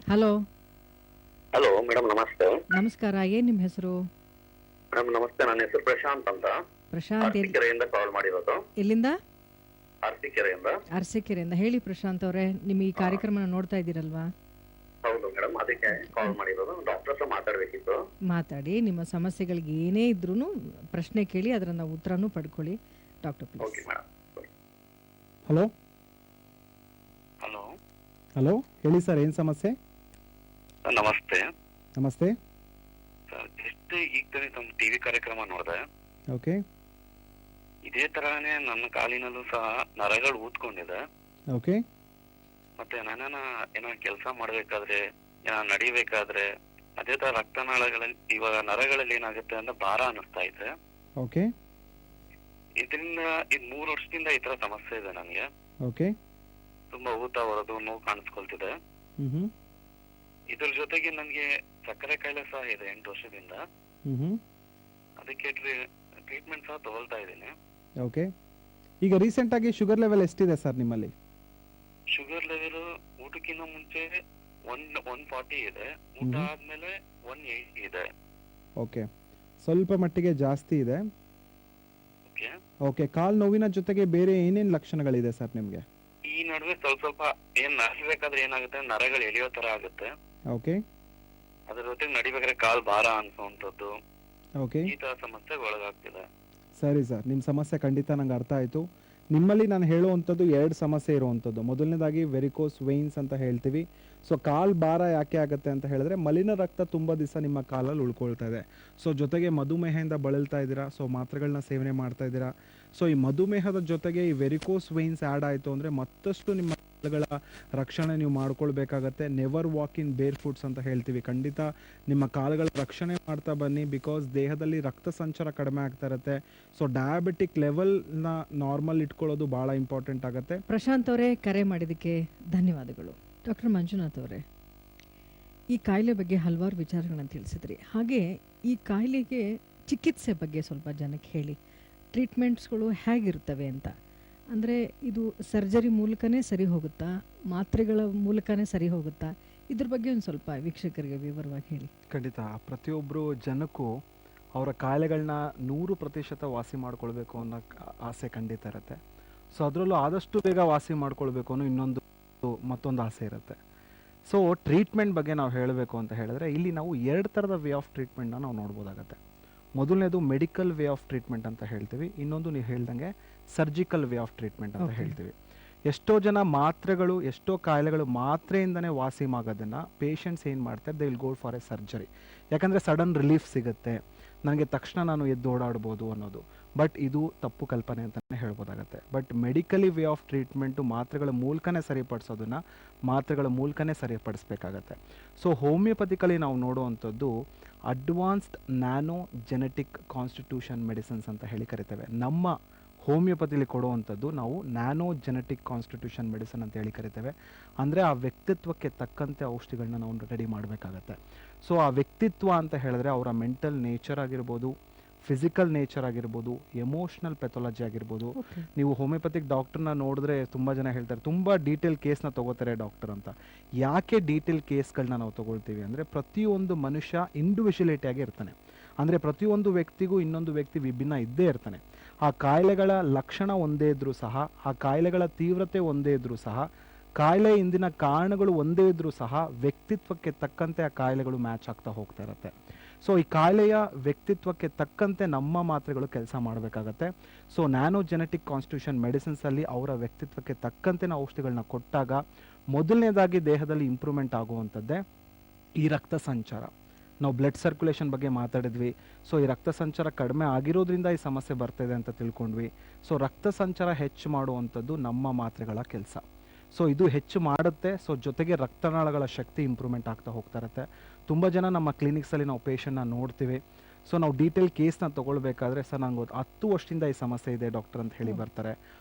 ಹಲೋ ಹಲೋ ಮೇಡಮ್, ನಮಸ್ತೆ. ನಮಸ್ಕಾರ. ಏನು ನಿಮ್ಮ ಹೆಸರು? ಮೇಡಮ್ ನಮಸ್ತೆ, ನನ್ನ ಹೆಸರು ಪ್ರಶಾಂತ್ ಅಂತ, ಪ್ರಶಾಂತ್. ಅರಸೀಕೆರೆಯಿಂದ ಕಾಲ್ ಮಾಡಿರೋದು. ಎಲ್ಲಿಂದ? ಅರಸೀಕೆರೆಯಿಂದ. ಅರಸೀಕೆರೆಯಿಂದ. ಹೇಳಿ ಪ್ರಶಾಂತ್ ಅವರೇ, ನಿಮ್ಮ ಈ ಕಾರ್ಯಕ್ರಮನ ನೋಡ್ತಾ ಇದ್ದೀರಲ್ವಾ? ಹೌದು ಮೇಡಮ್, ಅದಕ್ಕೆ ಕಾಲ್ ಮಾಡಿರೋದು. ಡಾಕ್ಟರ್ ಹತ್ರ ಮಾತಾಡ್ಬೇಕಿತ್ತು. ಮಾತಾಡಿ, ನಿಮ್ಮ ಸಮಸ್ಯೆಗಳಿಗೆ ಏನೇ ಇದ್ರೂ ಪ್ರಶ್ನೆ ಕೇಳಿ, ಅದರ ನಾವು ಉತ್ತರನೂ ಪಡ್ಕೊಳ್ಳಿ. Doctor okay please. Madam. Hello hello hello, ಹೇಳಿ ಸರ್, ಏನು ಸಮಸ್ಯೆ? ನಮಸ್ತೆ ನಮಸ್ತೆ. ಸರ್, ಎಷ್ಟು ಈಗ ತಾನೇ ತಮ್ಮ ಟಿವಿ ಕಾರ್ಯಕ್ರಮ ನೋಡಿದೆ. ಓಕೆ ಇದೇ ತರಾನೇ ನನ್ನ ಕಾಲಿನಲ್ಲೂ ಸಹ ನರಗಳು ಊದ್ಕೊಂಡಿದೆ. ಓಕೆ ಮತ್ತೆ ನಾನು ಏನೋ ಕೆಲಸ ಮಾಡ್ಬೇಕಾದ್ರೆ, ನಡಿಬೇಕಾದ್ರೆ ಅದೇ ತರ ರಕ್ತನಾಳಗಳಲ್ಲಿ ಇವಾಗ ನರಗಳಲ್ಲಿ ಏನಾಗುತ್ತೆ ಅಂದ್ರೆ ಭಾರ ಅನ್ನಿಸ್ತಾ ಇದೆ. ಓಕೆ ಇದರಿಂದ ಇದು 3 ವರ್ಷದಿಂದ ಈ ತರ ಸಮಸ್ಯೆ ಇದೆ ನನಗೆ. ಓಕೆ ತುಂಬಾ ಊತ ಬರೋದು, ನೋವು ಕಾಣಿಸ್ಕೊಳ್ತಿದೆ. ಹ್ಞೂ ಇದ್ರ ಜೊತೆಗೆ ನನಗೆ ಸಕ್ಕರೆ ಕಾಯಿಲೆ ಸಹ ಇದೆ 8 ವರ್ಷದಿಂದ. ಹ್ಞೂ ಅದಕ್ಕೆ ಟ್ರೀಟ್ಮೆಂಟ್ ಸಹ ತಗೊಳ್ತಾ ಇದ್ದೀನಿ. ಓಕೆ. ಈಗ ರೀಸೆಂಟಾಗಿ ಶುಗರ್ ಲೆವೆಲ್ ಎಷ್ಟಿದೆ ಸರ್ ನಿಮ್ಮಲ್ಲಿ? ಶುಗರ್ ಲೆವೆಲ್ ಊಟಕ್ಕಿಂತ ಮುಂಚೆ 140 ಇದೆ, ಊಟ ಹ್ಮ್. ಆದ್ಮೇಲೆ 180 ಇದೆ. ಓಕೆ, ಸ್ವಲ್ಪ ಮಟ್ಟಿಗೆ ಜಾಸ್ತಿ ಇದೆ. ಓಕೆ. ಓಕೆ, ಕಾಲು ನೋವಿನ ಜೊತೆಗೆ ಬೇರೆ ಏನೇನು ಲಕ್ಷಣಗಳಿದೆ ಸರ್ ನಿಮಗೆ? ಈ ನಡುವೆ ಸ್ವಲ್ಪ ನಡಿಬೇಕಾದ್ರೆ ಏನಾಗುತ್ತೆ, ನರಗಳು ಎಳೆಯೋ ತರ ಆಗುತ್ತೆ. ಓಕೆ ಅದ್ರ ಜೊತೆಗೆ ನಡಿಬೇಕಾದ್ರೆ ಕಾಲ್ ಭಾರ ಅನ್ಸೋಂಥದ್ದು, ಓಕೆ, ಈ ತರ ಸಮಸ್ಯೆಗೆ ಒಳಗಾಗ್ತಿದೆ. ಸರಿ ಸರ್, ನಿಮ್ಮ ಸಮಸ್ಯೆ ಖಂಡಿತ ನಂಗೆ ಅರ್ಥ ಆಯಿತು. ನಿಮ್ಮಲ್ಲಿ ನಾನು ಹೇಳುವಂಥದ್ದು 2 ಸಮಸ್ಯೆ ಇರುವಂಥದ್ದು. ಮೊದಲನೇದಾಗಿ ವೆರಿಕೋಸ್ ವೇನ್ಸ್ ಅಂತ ಹೇಳ್ತೀವಿ. ಸೊ ಕಾಲು ಭಾರ ಯಾಕೆ ಆಗುತ್ತೆ ಅಂತ ಹೇಳಿದ್ರೆ ಮಲಿನ ರಕ್ತ ತುಂಬ ದಿವಸ ನಿಮ್ಮ ಕಾಲಲ್ಲಿ ಉಳ್ಕೊಳ್ತಾ ಇದೆ. ಸೊ ಜೊತೆಗೆ ಮಧುಮೇಹದಿಂದ ಬಳಲ್ತಾ ಇದ್ದೀರಾ, ಸೊ ಮಾತ್ರೆಗಳನ್ನ ಸೇವನೆ ಮಾಡ್ತಾ ಇದ್ದೀರಾ. ಸೊ ಈ ಮಧುಮೇಹದ ಜೊತೆಗೆ ಈ ವೆರಿಕೋಸ್ ವೇನ್ಸ್ ಆ್ಯಡ್ ಆಯಿತು ಅಂದರೆ ಮತ್ತಷ್ಟು ನಿಮ್ಮ ಕಾಲುಗಳ ರಕ್ಷಣೆ ನೀವು ಮಾಡ್ಕೊಳ್ಬೇಕಾಗತ್ತೆ. ನೆವರ್ ವಾಕ್ ಇನ್ ಬೇರ್ ಫುಟ್ಸ್ ಅಂತ ಹೇಳ್ತೀವಿ. ಖಂಡಿತ ನಿಮ್ಮ ಕಾಲುಗಳ ರಕ್ಷಣೆ ಮಾಡ್ತಾ ಬನ್ನಿ, ಬಿಕಾಸ್ ದೇಹದಲ್ಲಿ ರಕ್ತ ಸಂಚಾರ ಕಡಿಮೆ ಆಗ್ತಾ ಇರುತ್ತೆ. ಸೊ ಡಯಾಬಿಟಿಕ್ ಲೆವೆಲ್ನ ನಾರ್ಮಲ್ ಇಟ್ಕೊಳ್ಳೋದು ಭಾಳ ಇಂಪಾರ್ಟೆಂಟ್ ಆಗುತ್ತೆ. ಪ್ರಶಾಂತ್ ಅವರೇ, ಕರೆ ಮಾಡಿದ್ದಕ್ಕೆ ಧನ್ಯವಾದಗಳು. ಡಾಕ್ಟರ್ ಮಂಜುನಾಥ್ ಅವರೇ, ಈ ಕಾಯಿಲೆ ಬಗ್ಗೆ ಹಲವಾರು ವಿಚಾರಗಳನ್ನು ತಿಳಿಸಿದ್ರಿ. ಹಾಗೆ ಈ ಕಾಯಿಲೆಗೆ ಚಿಕಿತ್ಸೆ ಬಗ್ಗೆ ಸ್ವಲ್ಪ ಜನಕ್ಕೆ ಹೇಳಿ. ಟ್ರೀಟ್ಮೆಂಟ್ಸ್ಗಳು ಹೇಗಿರ್ತವೆ ಅಂತ, ಅಂದರೆ ಇದು ಸರ್ಜರಿ ಮೂಲಕನೇ ಸರಿ ಹೋಗುತ್ತಾ, ಮಾತ್ರೆಗಳ ಮೂಲಕನೇ ಸರಿ ಹೋಗುತ್ತಾ, ಇದ್ರ ಬಗ್ಗೆ ಒಂದು ಸ್ವಲ್ಪ ವೀಕ್ಷಕರಿಗೆ ವಿವರವಾಗಿ ಹೇಳಿ. ಖಂಡಿತ. ಪ್ರತಿಯೊಬ್ಬರು ಜನಕ್ಕೂ ಅವರ ಕಾಯಿಲೆಗಳನ್ನ 100% ವಾಸಿ ಮಾಡ್ಕೊಳ್ಬೇಕು ಅನ್ನೋ ಆಸೆ ಖಂಡಿತ ಇರುತ್ತೆ. ಸೊ ಅದರಲ್ಲೂ ಆದಷ್ಟು ಬೇಗ ವಾಸಿ ಮಾಡ್ಕೊಳ್ಬೇಕು ಅನ್ನೋ ಮತ್ತೊಂದು ಆಸೆ ಇರುತ್ತೆ. ಸೊ ಟ್ರೀಟ್ಮೆಂಟ್ ಬಗ್ಗೆ ನಾವು ಹೇಳಬೇಕು ಅಂತ ಹೇಳಿದ್ರೆ ಇಲ್ಲಿ ನಾವು 2 ಥರದ ವೇ ಆಫ್ ಟ್ರೀಟ್ಮೆಂಟ್ನ ನಾವು ನೋಡ್ಬೋದಾಗತ್ತೆ. ಮೊದಲನೇದು ಮೆಡಿಕಲ್ ವೇ ಆಫ್ ಟ್ರೀಟ್ಮೆಂಟ್ ಅಂತ ಹೇಳ್ತೀವಿ, ಇನ್ನೊಂದು ನೀವು ಹೇಳ್ದಂಗೆ ಸರ್ಜಿಕಲ್ ವೇ ಆಫ್ ಟ್ರೀಟ್ಮೆಂಟ್ ಅಂತ Okay. ಹೇಳ್ತೀವಿ. ಎಷ್ಟೋ ಜನ ಮಾತ್ರೆಗಳು, ಎಷ್ಟೋ ಕಾಯಿಲೆಗಳು ಮಾತ್ರೆಯಿಂದನೇ ವಾಸಿ ಆಗೋದನ್ನು ಪೇಷಂಟ್ಸ್ ಏನು ಮಾಡ್ತಾರೆ, they will go for A surgery. ಯಾಕಂದರೆ ಸಡನ್ ರಿಲೀಫ್ ಸಿಗುತ್ತೆ, ನನಗೆ ತಕ್ಷಣ ನಾನು ಎದ್ದು ಓಡಾಡ್ಬೋದು ಅನ್ನೋದು. ಬಟ್ ಇದು ತಪ್ಪು ಕಲ್ಪನೆ ಅಂತಲೇ ಹೇಳ್ಬೋದಾಗತ್ತೆ. But medically way of treatment ಮಾತ್ರೆಗಳ ಮೂಲಕನೇ ಸರಿಪಡಿಸೋದನ್ನು ಮಾತ್ರೆಗಳ ಮೂಲಕನೇ ಸರಿಪಡಿಸ್ಬೇಕಾಗತ್ತೆ. ಸೊ ಹೋಮಿಯೋಪತಿಕಲಿ ನಾವು ನೋಡುವಂಥದ್ದು advanced nano genetic constitution medicines ಅಂತ ಹೇಳಿ ಕರಿತೇವೆ. ನಮ್ಮ ಹೋಮಿಯೋಪತಿಲಿ ಕೊಡುವಂಥದ್ದು ನಾವು ನ್ಯಾನೋ ಜೆನೆಟಿಕ್ ಕಾನ್ಸ್ಟಿಟ್ಯೂಷನ್ ಮೆಡಿಸಿನ್ ಅಂತ ಹೇಳಿ ಕರಿತೇವೆ. ಅಂದರೆ ಆ ವ್ಯಕ್ತಿತ್ವಕ್ಕೆ ತಕ್ಕಂತೆ ಔಷಧಿಗಳನ್ನ ನಾವು ರೆಡಿ ಮಾಡಬೇಕಾಗತ್ತೆ. ಸೊ ಆ ವ್ಯಕ್ತಿತ್ವ ಅಂತ ಹೇಳಿದ್ರೆ ಅವರ ಮೆಂಟಲ್ ನೇಚರ್ ಆಗಿರ್ಬೋದು, ಫಿಸಿಕಲ್ ನೇಚರ್ ಆಗಿರ್ಬೋದು, ಎಮೋಷ್ನಲ್ ಪೆಥಾಲಜಿ ಆಗಿರ್ಬೋದು. Okay. ನೀವು ಹೋಮಿಯೋಪತಿಕ್ ಡಾಕ್ಟರ್ನ ನೋಡಿದ್ರೆ ತುಂಬ ಜನ ಹೇಳ್ತಾರೆ ತುಂಬ ಡೀಟೇಲ್ ಕೇಸ್ನ ತೊಗೋತಾರೆ ಡಾಕ್ಟರ್ ಅಂತ. ಯಾಕೆ ಡೀಟೇಲ್ ಕೇಸ್ಗಳನ್ನ ನಾವು ತೊಗೊಳ್ತೀವಿ ಅಂದರೆ ಪ್ರತಿಯೊಂದು ಮನುಷ್ಯ ಇಂಡಿವಿಜುವಲಿಟಿಯಾಗಿ ಇರ್ತಾನೆ. ಅಂದರೆ ಪ್ರತಿಯೊಂದು ವ್ಯಕ್ತಿಗೂ ಇನ್ನೊಂದು ವ್ಯಕ್ತಿ ವಿಭಿನ್ನ ಇದ್ದೇ ಇರ್ತಾನೆ. ಆ ಕಾಯಿಲೆಗಳ ಲಕ್ಷಣ ಒಂದೇ ಇದ್ದರೂ ಸಹ, ಆ ಕಾಯಿಲೆಗಳ ತೀವ್ರತೆ ಒಂದೇ ಇದ್ದರೂ ಸಹ, ಕಾಯಿಲೆ ಹಿಂದಿನ ಕಾರಣಗಳು ಒಂದೇ ಇದ್ದರೂ ಸಹ ವ್ಯಕ್ತಿತ್ವಕ್ಕೆ ತಕ್ಕಂತೆ ಆ ಕಾಯಿಲೆಗಳು ಮ್ಯಾಚ್ ಆಗ್ತಾ ಹೋಗ್ತಾ ಇರುತ್ತೆ. ಸೊ ಈ ಕಾಯಿಲೆಯ ವ್ಯಕ್ತಿತ್ವಕ್ಕೆ ತಕ್ಕಂತೆ ನಮ್ಮ ಮಾತ್ರೆಗಳು ಕೆಲಸ ಮಾಡಬೇಕಾಗತ್ತೆ. ಸೊ ನ್ಯಾನೋ ಜೆನೆಟಿಕ್ ಕಾನ್ಸ್ಟಿಟ್ಯೂಷನ್ ಮೆಡಿಸಿನ್ಸಲ್ಲಿ ಅವರ ವ್ಯಕ್ತಿತ್ವಕ್ಕೆ ತಕ್ಕಂತೆ ನಾವು ಔಷಧಿಗಳನ್ನ ಕೊಟ್ಟಾಗ ಮೊದಲನೇದಾಗಿ ದೇಹದಲ್ಲಿ ಇಂಪ್ರೂವ್ಮೆಂಟ್ ಆಗುವಂಥದ್ದೇ ಈ ರಕ್ತ ಸಂಚಾರ. ನಾವು ಬ್ಲಡ್ ಸರ್ಕ್ಯುಲೇಷನ್ ಬಗ್ಗೆ ಮಾತಾಡಿದ್ವಿ. ಸೊ ಈ ರಕ್ತ ಸಂಚಾರ ಕಡಿಮೆ ಆಗಿರೋದ್ರಿಂದ ಈ ಸಮಸ್ಯೆ ಬರ್ತಾಯಿದೆ ಅಂತ ತಿಳ್ಕೊಂಡ್ವಿ. ಸೊ ರಕ್ತ ಸಂಚಾರ ಹೆಚ್ಚು ಮಾಡುವಂಥದ್ದು ನಮ್ಮ ಮಾತ್ರೆಗಳ ಕೆಲಸ. ಸೊ ಇದು ಹೆಚ್ಚು ಮಾಡುತ್ತೆ. ಸೊ ಜೊತೆಗೆ ರಕ್ತನಾಳಗಳ ಶಕ್ತಿ ಇಂಪ್ರೂವ್ಮೆಂಟ್ ಆಗ್ತಾ ಹೋಗ್ತಾ ಇರುತ್ತೆ. ತುಂಬ ಜನ ನಮ್ಮ ಕ್ಲಿನಿಕ್ಸಲ್ಲಿ ನಾವು ಪೇಷಂಟ್ನ ನೋಡ್ತೀವಿ. ಸೊ ನಾವು ಡೀಟೇಲ್ ಕೇಸ್ನ ತೊಗೊಳ್ಬೇಕಾದ್ರೆ ಸರ್ ನಂಗೆ 10 ವರ್ಷದಿಂದ ಈ ಸಮಸ್ಯೆ ಇದೆ ಡಾಕ್ಟರ್ ಅಂತ ಹೇಳಿ ಬರ್ತಾರೆ.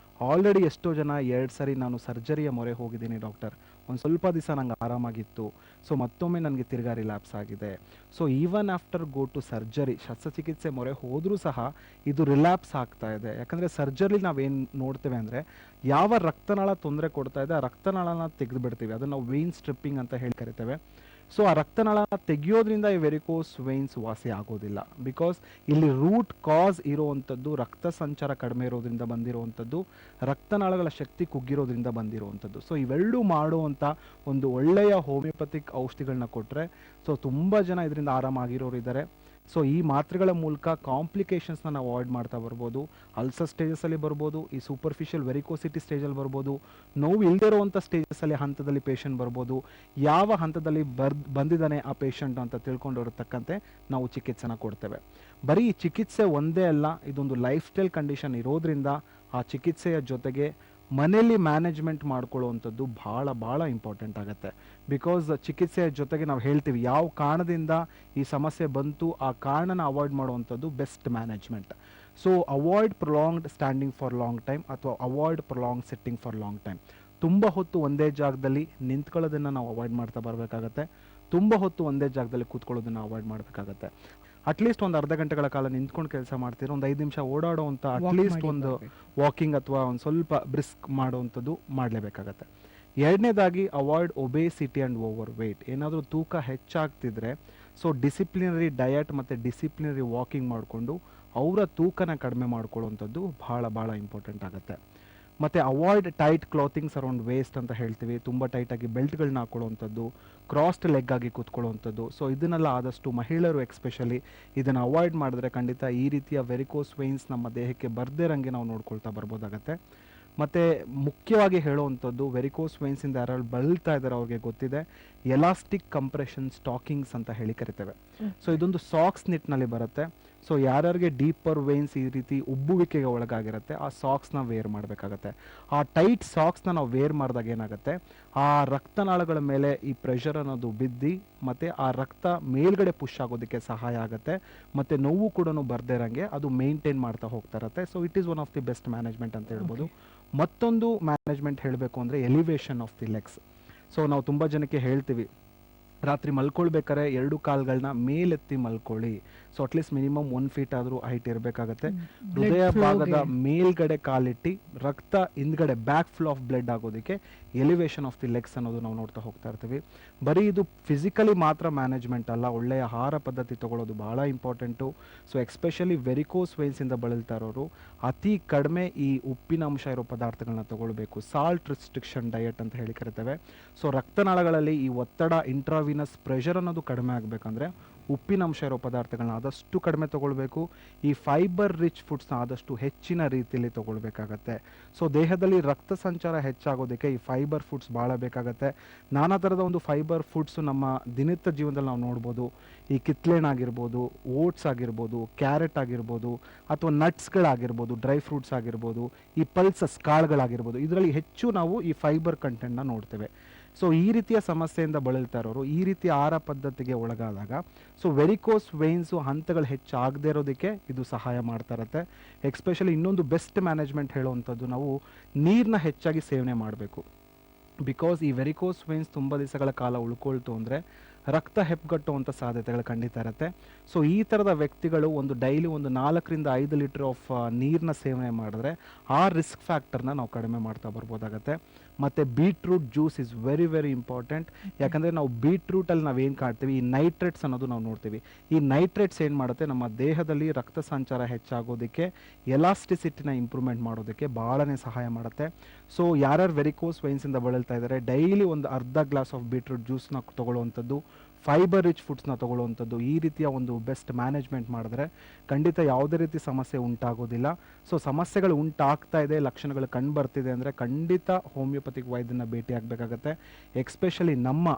ಆಲ್ರೆಡಿ ಎಷ್ಟೋ ಜನ 2 ಸರಿ ನಾನು ಸರ್ಜರಿಯ ಮೊರೆ ಹೋಗಿದ್ದೀನಿ ಡಾಕ್ಟರ್, ಒಂದು ಸ್ವಲ್ಪ ದಿವಸ ನಂಗೆ ಆರಾಮಾಗಿತ್ತು, ಸೊ ಮತ್ತೊಮ್ಮೆ ನನಗೆ ತಿರ್ಗಾ ರಿಲ್ಯಾಪ್ಸ್ ಆಗಿದೆ. So even after go to surgery, ಶಸ್ತ್ರಚಿಕಿತ್ಸೆ ಮೊರೆ ಹೋದರೂ ಸಹ ಇದು ರಿಲ್ಯಾಪ್ಸ್ ಆಗ್ತಾ ಇದೆ. ಯಾಕಂದರೆ ಸರ್ಜರಿ ನಾವೇನು ನೋಡ್ತೇವೆ ಅಂದರೆ ಯಾವ ರಕ್ತನಾಳ ತೊಂದರೆ ಕೊಡ್ತಾ ಇದೆ ಆ ರಕ್ತನಾಳನ ತೆಗೆದು ಬಿಡ್ತೀವಿ. ಅದನ್ನು ನಾವು ವೇನ್ ಸ್ಟ್ರಿಪ್ಪಿಂಗ್ ಅಂತ ಹೇಳಿ ಕರಿತೇವೆ. ಸೊ ಆ ರಕ್ತನಾಳ ತೆಗೆಯೋದ್ರಿಂದ ಈ ವೆರಿಕೋಸ್ ವೇನ್ಸ್ ವಾಸಿ ಆಗೋದಿಲ್ಲ. ಬಿಕಾಸ್ ಇಲ್ಲಿ ರೂಟ್ ಕಾಸ್ ಇರುವಂಥದ್ದು ರಕ್ತ ಸಂಚಾರ ಕಡಿಮೆ ಇರೋದ್ರಿಂದ ಬಂದಿರುವಂಥದ್ದು, ರಕ್ತನಾಳಗಳ ಶಕ್ತಿ ಕುಗ್ಗಿರೋದ್ರಿಂದ ಬಂದಿರುವಂಥದ್ದು. ಸೊ ಇವೆರಡೂ ಮಾಡುವಂಥ ಒಂದು ಒಳ್ಳೆಯ ಹೋಮಿಯೋಪತಿಕ್ ಔಷಧಿಗಳನ್ನ ಕೊಟ್ಟರೆ ಸೊ ತುಂಬ ಜನ ಇದರಿಂದ ಆರಾಮಾಗಿರೋರು ಇದ್ದಾರೆ. ಸೊ ಈ ಮಾತ್ರೆಗಳ ಮೂಲಕ ಕಾಂಪ್ಲಿಕೇಶನ್ಸ್ನ ನಾವು ಅವಾಯ್ಡ್ ಮಾಡ್ತಾ ಬರ್ಬೋದು. ಅಲ್ಸರ್ ಸ್ಟೇಜಸಲ್ಲಿ ಬರ್ಬೋದು, ಈ ಸೂಪರ್ಫಿಷಿಯಲ್ ವೆರಿಕೋಸಿಟಿ ಸ್ಟೇಜಲ್ಲಿ ಬರ್ಬೋದು, ನೋವು ಇಲ್ಲದೇ ಇರುವಂಥ ಸ್ಟೇಜಸಲ್ಲಿ ಹಂತದಲ್ಲಿ ಪೇಷಂಟ್ ಬರ್ಬೋದು. ಯಾವ ಹಂತದಲ್ಲಿ ಬಂದಿದ್ದಾನೆ ಆ ಪೇಷಂಟ್ ಅಂತ ತಿಳ್ಕೊಂಡಿರತಕ್ಕಂತೆ ನಾವು ಚಿಕಿತ್ಸೆನ ಕೊಡ್ತೇವೆ. ಬರೀ ಈ ಚಿಕಿತ್ಸೆ ಒಂದೇ ಅಲ್ಲ, ಇದೊಂದು ಲೈಫ್ ಸ್ಟೈಲ್ ಕಂಡೀಷನ್ ಇರೋದ್ರಿಂದ ಆ ಚಿಕಿತ್ಸೆಯ ಜೊತೆಗೆ ಮನೆಯಲ್ಲಿ ಮ್ಯಾನೇಜ್ಮೆಂಟ್ ಮಾಡ್ಕೊಳ್ಳುವಂಥದ್ದು ಭಾಳ ಇಂಪಾರ್ಟೆಂಟ್ ಆಗುತ್ತೆ. ಬಿಕಾಸ್ ಚಿಕಿತ್ಸೆಯ ಜೊತೆಗೆ ನಾವು ಹೇಳ್ತೀವಿ ಯಾವ ಕಾರಣದಿಂದ ಈ ಸಮಸ್ಯೆ ಬಂತು ಆ ಕಾರಣನ ಅವಾಯ್ಡ್ ಮಾಡುವಂಥದ್ದು best management. So avoid prolonged standing for long time ಅಥವಾ avoid prolong sitting for long time. ತುಂಬ ಹೊತ್ತು ಒಂದೇ ಜಾಗದಲ್ಲಿ ನಿಂತ್ಕೊಳ್ಳೋದನ್ನು ನಾವು ಅವಾಯ್ಡ್ ಮಾಡ್ತಾ ಬರಬೇಕಾಗತ್ತೆ. ತುಂಬ ಹೊತ್ತು ಒಂದೇ ಜಾಗದಲ್ಲಿ ಕೂತ್ಕೊಳ್ಳೋದನ್ನು ಅವಾಯ್ಡ್ ಮಾಡಬೇಕಾಗತ್ತೆ. ಅಟ್ಲೀಸ್ಟ್ ಒಂದು ಅರ್ಧ ಗಂಟೆಗಳ ಕಾಲ ನಿಂತ್ಕೊಂಡು ಕೆಲಸ ಮಾಡ್ತೀರ, ಒಂದು 5 ನಿಮಿಷ ಓಡಾಡೋವಂಥ ಅಟ್ಲೀಸ್ಟ್ ಒಂದು ವಾಕಿಂಗ್ ಅಥವಾ ಒಂದು ಸ್ವಲ್ಪ ಬ್ರಿಸ್ಕ್ ಮಾಡುವಂಥದ್ದು ಮಾಡಲೇಬೇಕಾಗತ್ತೆ. ಎರಡನೇದಾಗಿ avoid obesity and overweight. ಏನಾದರೂ ತೂಕ ಹೆಚ್ಚಾಗ್ತಿದ್ರೆ ಸೊ ಡಿಸಿಪ್ಲಿನರಿ ಡಯಟ್ ಮತ್ತು ಡಿಸಿಪ್ಲಿನರಿ ವಾಕಿಂಗ್ ಮಾಡಿಕೊಂಡು ಅವರ ತೂಕನ ಕಡಿಮೆ ಮಾಡ್ಕೊಳ್ಳುವಂಥದ್ದು ಭಾಳ ಇಂಪಾರ್ಟೆಂಟ್ ಆಗುತ್ತೆ. ಮತ್ತು avoid tight clothings around waist ಅಂತ ಹೇಳ್ತೀವಿ. ತುಂಬ ಟೈಟಾಗಿ ಬೆಲ್ಟ್ಗಳನ್ನ ಹಾಕೊಳ್ಳುವಂಥದ್ದು, ಕ್ರಾಸ್ಡ್ ಲೆಗ್ ಆಗಿ ಕೂತ್ಕೊಳ್ಳುವಂಥದ್ದು. ಸೊ ಇದನ್ನೆಲ್ಲ ಆದಷ್ಟು ಮಹಿಳೆಯರು ಎಕ್ಸ್ಪೆಷಲಿ ಇದನ್ನು ಅವಾಯ್ಡ್ ಮಾಡಿದ್ರೆ ಖಂಡಿತ ಈ ರೀತಿಯ ವೆರಿಕೋಸ್ ವೇನ್ಸ್ ನಮ್ಮ ದೇಹಕ್ಕೆ ಬರ್ದೇ ಇರಂಗೆ ನಾವು ನೋಡ್ಕೊಳ್ತಾ ಬರ್ಬೋದಾಗತ್ತೆ. ಮತ್ತು ಮುಖ್ಯವಾಗಿ ಹೇಳುವಂಥದ್ದು ವೆರಿಕೋಸ್ ವೇನ್ಸಿಂದ ಯಾರು ಬಳಲ್ತಾ ಇದ್ದಾರೆ ಅವ್ರಿಗೆ ಗೊತ್ತಿದೆ, ಎಲಾಸ್ಟಿಕ್ ಕಂಪ್ರೆಷನ್ ಸ್ಟಾಕಿಂಗ್ಸ್ ಅಂತ ಹೇಳಿ ಕರಿತೇವೆ. ಸೊ ಇದೊಂದು ಸಾಕ್ಸ್ ನಿಟ್ನಲ್ಲಿ ಬರುತ್ತೆ. ಸೊ ಯಾರ್ಯಾರಿಗೆ ಡೀಪರ್ ವೇನ್ಸ್ ಈ ರೀತಿ ಉಬ್ಬುವಿಕೆಗೆ ಒಳಗಾಗಿರುತ್ತೆ ಆ ಸಾಕ್ಸ್ನ ವೇರ್ ಮಾಡಬೇಕಾಗತ್ತೆ. ಆ ಟೈಟ್ ಸಾಕ್ಸ್ನ ನಾವು ವೇರ್ ಮಾಡಿದಾಗ ಏನಾಗುತ್ತೆ, ಆ ರಕ್ತನಾಳಗಳ ಮೇಲೆ ಈ ಪ್ರೆಷರ್ ಅನ್ನೋದು ಬಿದ್ದು ಮತ್ತು ಆ ರಕ್ತ ಮೇಲ್ಗಡೆ ಪುಷ್ ಆಗೋದಕ್ಕೆ ಸಹಾಯ ಆಗುತ್ತೆ. ಮತ್ತು ನೋವು ಕೂಡ ಬರ್ದೇ ಇರೋಂಗೆ ಅದು ಮೇಂಟೈನ್ ಮಾಡ್ತಾ ಹೋಗ್ತಾ ಇರುತ್ತೆ. So it is one of the best management ಅಂತ ಹೇಳ್ಬೋದು. ಮತ್ತೊಂದು ಮ್ಯಾನೇಜ್ಮೆಂಟ್ ಹೇಳಬೇಕು ಅಂದರೆ elevation of the legs. So ನಾವು ತುಂಬ ಜನಕ್ಕೆ ಹೇಳ್ತೀವಿ ರಾತ್ರಿ ಮಲ್ಕೊಳ್ಬೇಕಾದ್ರೆ 2 ಕಾಲ್ಗಳನ್ನ ಮೇಲೆತ್ತಿ ಮಲ್ಕೊಳ್ಳಿ. ಸೊ ಅಟ್ಲೀಸ್ಟ್ ಮಿನಿಮಮ್ 1 feet ಆದರೂ ಹೈಟ್ ಇರಬೇಕಾಗತ್ತೆ. ಹೃದಯ ಭಾಗದ ಮೇಲ್ಗಡೆ ಕಾಲಿಟ್ಟು ರಕ್ತ ಹಿಂದ್ಗಡೆ ಬ್ಯಾಕ್ ಫ್ಲೋ ಆಫ್ ಬ್ಲಡ್ ಆಗೋದಕ್ಕೆ ಎಲಿವೇಶನ್ ಆಫ್ ದಿ ಲೆಗ್ಸ್ ಅನ್ನೋದು ನಾವು ನೋಡ್ತಾ ಹೋಗ್ತಾ ಇರ್ತೀವಿ. ಬರೀ ಇದು ಫಿಸಿಕಲಿ ಮಾತ್ರ ಮ್ಯಾನೇಜ್ಮೆಂಟ್ ಅಲ್ಲ, ಒಳ್ಳೆಯ ಆಹಾರ ಪದ್ಧತಿ ತಗೊಳ್ಳೋದು ಭಾಳ ಇಂಪಾರ್ಟೆಂಟು. ಸೊ ಎಕ್ಸ್ಪೆಷಲಿ ವೆರಿಕೋಸ್ ವೇನ್ಸಿಂದ ಬಳಲ್ತಾ ಇರೋರು ಅತಿ ಕಡಿಮೆ ಈ ಉಪ್ಪಿನ ಅಂಶ ಇರೋ ಪದಾರ್ಥಗಳನ್ನ ತಗೊಳ್ಬೇಕು. ಸಾಲ್ಟ್ ರಿಸ್ಟ್ರಿಕ್ಷನ್ ಡಯಟ್ ಅಂತ ಹೇಳಿ ಕರಿತೇವೆ. ಸೊ ರಕ್ತನಾಳಗಳಲ್ಲಿ ಈ ಒತ್ತಡ ಇಂಟ್ರಾವಿನಸ್ ಪ್ರೆಷರ್ ಅನ್ನೋದು ಕಡಿಮೆ ಆಗಬೇಕಂದ್ರೆ ಉಪ್ಪಿನಂಶ ಇರೋ ಪದಾರ್ಥಗಳನ್ನ ಆದಷ್ಟು ಕಡಿಮೆ ತೊಗೊಳ್ಬೇಕು. ಈ ಫೈಬರ್ ರಿಚ್ ಫುಡ್ಸ್ನ ಆದಷ್ಟು ಹೆಚ್ಚಿನ ರೀತಿಯಲ್ಲಿ ತೊಗೊಳ್ಬೇಕಾಗತ್ತೆ. ಸೊ ದೇಹದಲ್ಲಿ ರಕ್ತ ಸಂಚಾರ ಹೆಚ್ಚಾಗೋದಕ್ಕೆ ಈ ಫೈಬರ್ ಫುಡ್ಸ್ ಭಾಳ ಬೇಕಾಗತ್ತೆ. ನಾನಾ ಥರದ ಒಂದು ಫೈಬರ್ ಫುಡ್ಸು ನಮ್ಮ ದಿನನಿತ್ಯ ಜೀವನದಲ್ಲಿ ನಾವು ನೋಡ್ಬೋದು. ಈ ಕಿತ್ಳೆಣ್ಣಾಗಿರ್ಬೋದು, ಓಟ್ಸ್ ಆಗಿರ್ಬೋದು, ಕ್ಯಾರೆಟ್ ಆಗಿರ್ಬೋದು, ಅಥವಾ ನಟ್ಸ್ಗಳಾಗಿರ್ಬೋದು, ಡ್ರೈ ಫ್ರೂಟ್ಸ್ ಆಗಿರ್ಬೋದು, ಈ ಪಲ್ಸಸ್ ಕಾಳುಗಳಾಗಿರ್ಬೋದು, ಇದರಲ್ಲಿ ಹೆಚ್ಚು ನಾವು ಈ ಫೈಬರ್ ಕಂಟೆಂಟ್ನ ನೋಡ್ತೇವೆ. ಸೊ ಈ ರೀತಿಯ ಸಮಸ್ಯೆಯಿಂದ ಬಳಲ್ತಾ ಇರೋರು ಈ ರೀತಿಯ ಆಹಾರ ಪದ್ಧತಿಗೆ ಒಳಗಾದಾಗ ಸೊ ವೆರಿಕೋಸ್ ವೇನ್ಸು ಹಂತಗಳು ಹೆಚ್ಚಾಗದೇ ಇರೋದಕ್ಕೆ ಇದು ಸಹಾಯ ಮಾಡ್ತಾ ಇರುತ್ತೆ. ಎಕ್ಸ್ಪೆಷಲಿ ಇನ್ನೊಂದು ಬೆಸ್ಟ್ ಮ್ಯಾನೇಜ್ಮೆಂಟ್ ಹೇಳುವಂಥದ್ದು, ನಾವು ನೀರನ್ನ ಹೆಚ್ಚಾಗಿ ಸೇವನೆ ಮಾಡಬೇಕು. ಬಿಕಾಸ್ ಈ ವೆರಿಕೋಸ್ ವೇನ್ಸ್ ತುಂಬ ದಿವಸಗಳ ಕಾಲ ಉಳ್ಕೊಳ್ತು ಅಂದರೆ ರಕ್ತ ಹೆಪ್ಪುಗಟ್ಟುವಂಥ ಸಾಧ್ಯತೆಗಳು ಖಂಡಿತ ಇರುತ್ತೆ. ಸೊ ಈ ಥರದ ವ್ಯಕ್ತಿಗಳು ಒಂದು ಡೈಲಿ ಒಂದು 4ರಿಂದ 5 ಲೀಟರ್ ಆಫ್ ನೀರನ್ನ ಸೇವನೆ ಮಾಡಿದ್ರೆ ಆ ರಿಸ್ಕ್ ಫ್ಯಾಕ್ಟರ್ನ ನಾವು ಕಡಿಮೆ ಮಾಡ್ತಾ ಬರ್ಬೋದಾಗತ್ತೆ. ಮತ್ತು beetroot juice is very very important. ಯಾಕಂದರೆ ನಾವು ಬೀಟ್ರೂಟಲ್ಲಿ ನಾವೇನು ಕಾಣ್ತೀವಿ, ಈ ನೈಟ್ರೇಟ್ಸ್ ಅನ್ನೋದು ನಾವು ನೋಡ್ತೀವಿ. ಈ ನೈಟ್ರೇಟ್ಸ್ ಏನು ಮಾಡುತ್ತೆ, ನಮ್ಮ ದೇಹದಲ್ಲಿ ರಕ್ತ ಸಂಚಾರ ಹೆಚ್ಚಾಗೋದಕ್ಕೆ, ಎಲಾಸ್ಟಿಸಿಟಿನ ಇಂಪ್ರೂವ್ಮೆಂಟ್ ಮಾಡೋದಕ್ಕೆ ಭಾಳನೇ ಸಹಾಯ ಮಾಡುತ್ತೆ. ಸೊ ಯಾರ್ಯಾರು ವೆರಿಕೋಸ್ ವೈನ್ಸಿಂದ ಬಳಲ್ತಾ ಇದ್ದಾರೆ, ಡೈಲಿ ಒಂದು ಅರ್ಧ ಗ್ಲಾಸ್ ಆಫ್ ಬೀಟ್ರೂಟ್ ಜ್ಯೂಸ್ನ ತೊಗೊಳ್ಳುವಂಥದ್ದು, ಫೈಬರ್ ರಿಚ್ ಫುಡ್ಸ್ನ ತೊಗೊಳ್ಳುವಂಥದ್ದು, ಈ ರೀತಿಯ ಒಂದು ಬೆಸ್ಟ್ ಮ್ಯಾನೇಜ್ಮೆಂಟ್ ಮಾಡಿದ್ರೆ ಖಂಡಿತ ಯಾವುದೇ ರೀತಿ ಸಮಸ್ಯೆ ಉಂಟಾಗೋದಿಲ್ಲ. ಸೊ ಸಮಸ್ಯೆಗಳು ಉಂಟಾಗ್ತಾ ಇದೆ, ಲಕ್ಷಣಗಳು ಕಂಡು ಬರ್ತಿದೆ ಅಂದರೆ ಖಂಡಿತ ಹೋಮಿಯೋಪತಿಕ್ ವೈದ್ಯನ ಭೇಟಿ ಆಗಬೇಕಾಗತ್ತೆ. ಎಕ್ಸ್ಪೆಷಲಿ ನಮ್ಮ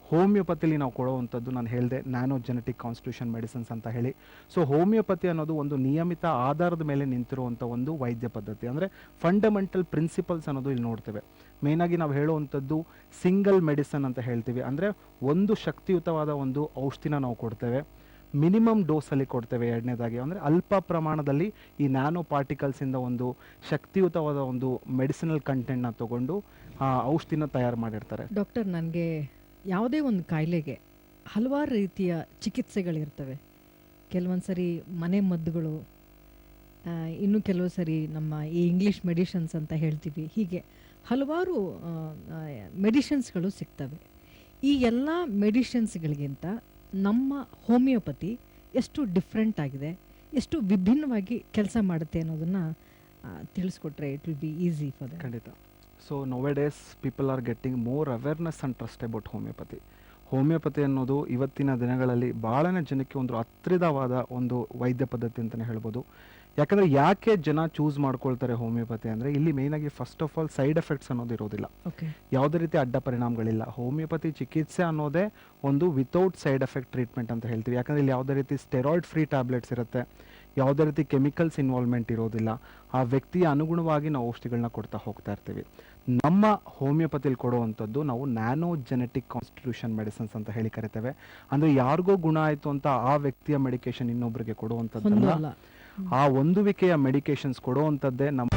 ಹೋಮಿಯೋಪತಿಲಿ ನಾವು ಕೊಡುವಂಥದ್ದು, ನಾನು ಹೇಳಿದೆ ನ್ಯಾನೋ ಜೆನೆಟಿಕ್ ಕಾನ್ಸ್ಟಿಟ್ಯೂಷನ್ ಮೆಡಿಸಿನ್ಸ್ ಅಂತ ಹೇಳಿ. ಸೊ ಹೋಮಿಯೋಪತಿ ಅನ್ನೋದು ಒಂದು ನಿಯಮಿತ ಆಧಾರದ ಮೇಲೆ ನಿಂತಿರುವಂಥ ಒಂದು ವೈದ್ಯ ಪದ್ಧತಿ. ಅಂದರೆ ಫಂಡಮೆಂಟಲ್ ಪ್ರಿನ್ಸಿಪಲ್ಸ್ ಅನ್ನೋದು ಇಲ್ಲಿ ನೋಡ್ತೇವೆ. ಮೇಯ್ನಾಗಿ ನಾವು ಹೇಳುವಂಥದ್ದು ಸಿಂಗಲ್ ಮೆಡಿಸನ್ ಅಂತ ಹೇಳ್ತೀವಿ. ಅಂದರೆ ಒಂದು ಶಕ್ತಿಯುತವಾದ ಒಂದು ಔಷಧಿನ ನಾವು ಕೊಡ್ತೇವೆ, ಮಿನಿಮಮ್ ಡೋಸಲ್ಲಿ ಕೊಡ್ತೇವೆ. ಎರಡನೇದಾಗಿ ಅಂದರೆ ಅಲ್ಪ ಪ್ರಮಾಣದಲ್ಲಿ ಈ ನ್ಯಾನೋ ಪಾರ್ಟಿಕಲ್ಸಿಂದ ಒಂದು ಶಕ್ತಿಯುತವಾದ ಒಂದು ಮೆಡಿಸಿನಲ್ ಕಂಟೆಂಟ್ನ ತೊಗೊಂಡು ಆ ಔಷಧಿನ ತಯಾರು ಮಾಡಿರ್ತಾರೆ. ಡಾಕ್ಟರ್, ನನಗೆ ಯಾವುದೇ ಒಂದು ಕಾಯಿಲೆಗೆ ಹಲವಾರು ರೀತಿಯ ಚಿಕಿತ್ಸೆಗಳಿರ್ತವೆ. ಕೆಲವೊಂದು ಸರಿ ಮನೆ ಮದ್ದುಗಳು, ಇನ್ನು ಕೆಲವು ಸರಿ ನಮ್ಮ ಈ ಇಂಗ್ಲೀಷ್ ಮೆಡಿಷನ್ಸ್ ಅಂತ ಹೇಳ್ತೀವಿ. ಹೀಗೆ ಹಲವಾರು ಮೆಡಿಷನ್ಸ್ಗಳು ಸಿಗ್ತವೆ. ಈ ಎಲ್ಲ ಮೆಡಿಷನ್ಸ್ಗಳಿಗಿಂತ ನಮ್ಮ ಹೋಮಿಯೋಪತಿ ಎಷ್ಟು ಡಿಫ್ರೆಂಟ್ ಆಗಿದೆ, ಎಷ್ಟು ವಿಭಿನ್ನವಾಗಿ ಕೆಲಸ ಮಾಡುತ್ತೆ ಅನ್ನೋದನ್ನು ತಿಳಿಸ್ಕೊಟ್ರೆ it will be easy for that. ಖಂಡಿತ. So nowadays people are getting more awareness and trust about homeopathy. Homeopathy ಅನ್ನೋದು ಇವತ್ತಿನ ದಿನಗಳಲ್ಲಿ ಭಾಳನೇ ಜನಕ್ಕೆ ಒಂದು ಹತ್ತಿರವಾದ ಒಂದು ವೈದ್ಯ ಪದ್ಧತಿ ಅಂತಲೇ ಹೇಳ್ಬೋದು. ಯಾಕಂದರೆ ಯಾಕೆ ಜನ ಚೂಸ್ ಮಾಡ್ಕೊಳ್ತಾರೆ ಹೋಮಿಯೋಪತಿ ಅಂದರೆ, ಇಲ್ಲಿ ಮೇಯ್ನಾಗಿ first of all side effects ಅನ್ನೋದು ಇರೋದಿಲ್ಲ, ಯಾವುದೇ ರೀತಿ ಅಡ್ಡ ಪರಿಣಾಮಗಳಿಲ್ಲ. ಹೋಮಿಯೋಪತಿ ಚಿಕಿತ್ಸೆ ಅನ್ನೋದೇ ಒಂದು ವಿತೌಟ್ ಸೈಡ್ ಎಫೆಕ್ಟ್ ಟ್ರೀಟ್ಮೆಂಟ್ ಅಂತ ಹೇಳ್ತೀವಿ. ಯಾಕಂದರೆ ಇಲ್ಲಿ ಯಾವುದೇ ರೀತಿ ಸ್ಟೆರಾಯ್ಡ್ ಫ್ರೀ ಟ್ಯಾಬ್ಲೆಟ್ಸ್ ಇರುತ್ತೆ, ಯಾವುದೇ ರೀತಿ ಕೆಮಿಕಲ್ಸ್ ಇನ್ವಾಲ್ವ್ಮೆಂಟ್ ಇರೋದಿಲ್ಲ. ಆ ವ್ಯಕ್ತಿಯ ಅನುಗುಣವಾಗಿ ನಾವು ಔಷಧಿಗಳನ್ನ ಕೊಡ್ತಾ ಹೋಗ್ತಾ ಇರ್ತೀವಿ. ನಮ್ಮ ಹೋಮಿಯೋಪತಿಲಿ ಕೊಡುವಂಥದ್ದು ನಾವು ನ್ಯಾನೋ ಜೆನೆಟಿಕ್ ಕಾನ್ಸ್ಟಿಟ್ಯೂಷನ್ ಮೆಡಿಸಿನ್ಸ್ ಅಂತ ಹೇಳಿ ಕರಿತೇವೆ. ಅಂದರೆ ಯಾರಿಗೋ ಗುಣ ಆಯಿತು ಅಂತ ಆ ವ್ಯಕ್ತಿಯ ಮೆಡಿಕೇಶನ್ ಇನ್ನೊಬ್ಬರಿಗೆ ಕೊಡುವಂಥದ್ದಲ್ಲ. ಆ ಹೊಂದುವಿಕೆಯ ಮೆಡಿಕೇಶನ್ಸ್ ಕೊಡುವಂಥದ್ದೇ ನಮ್ಮ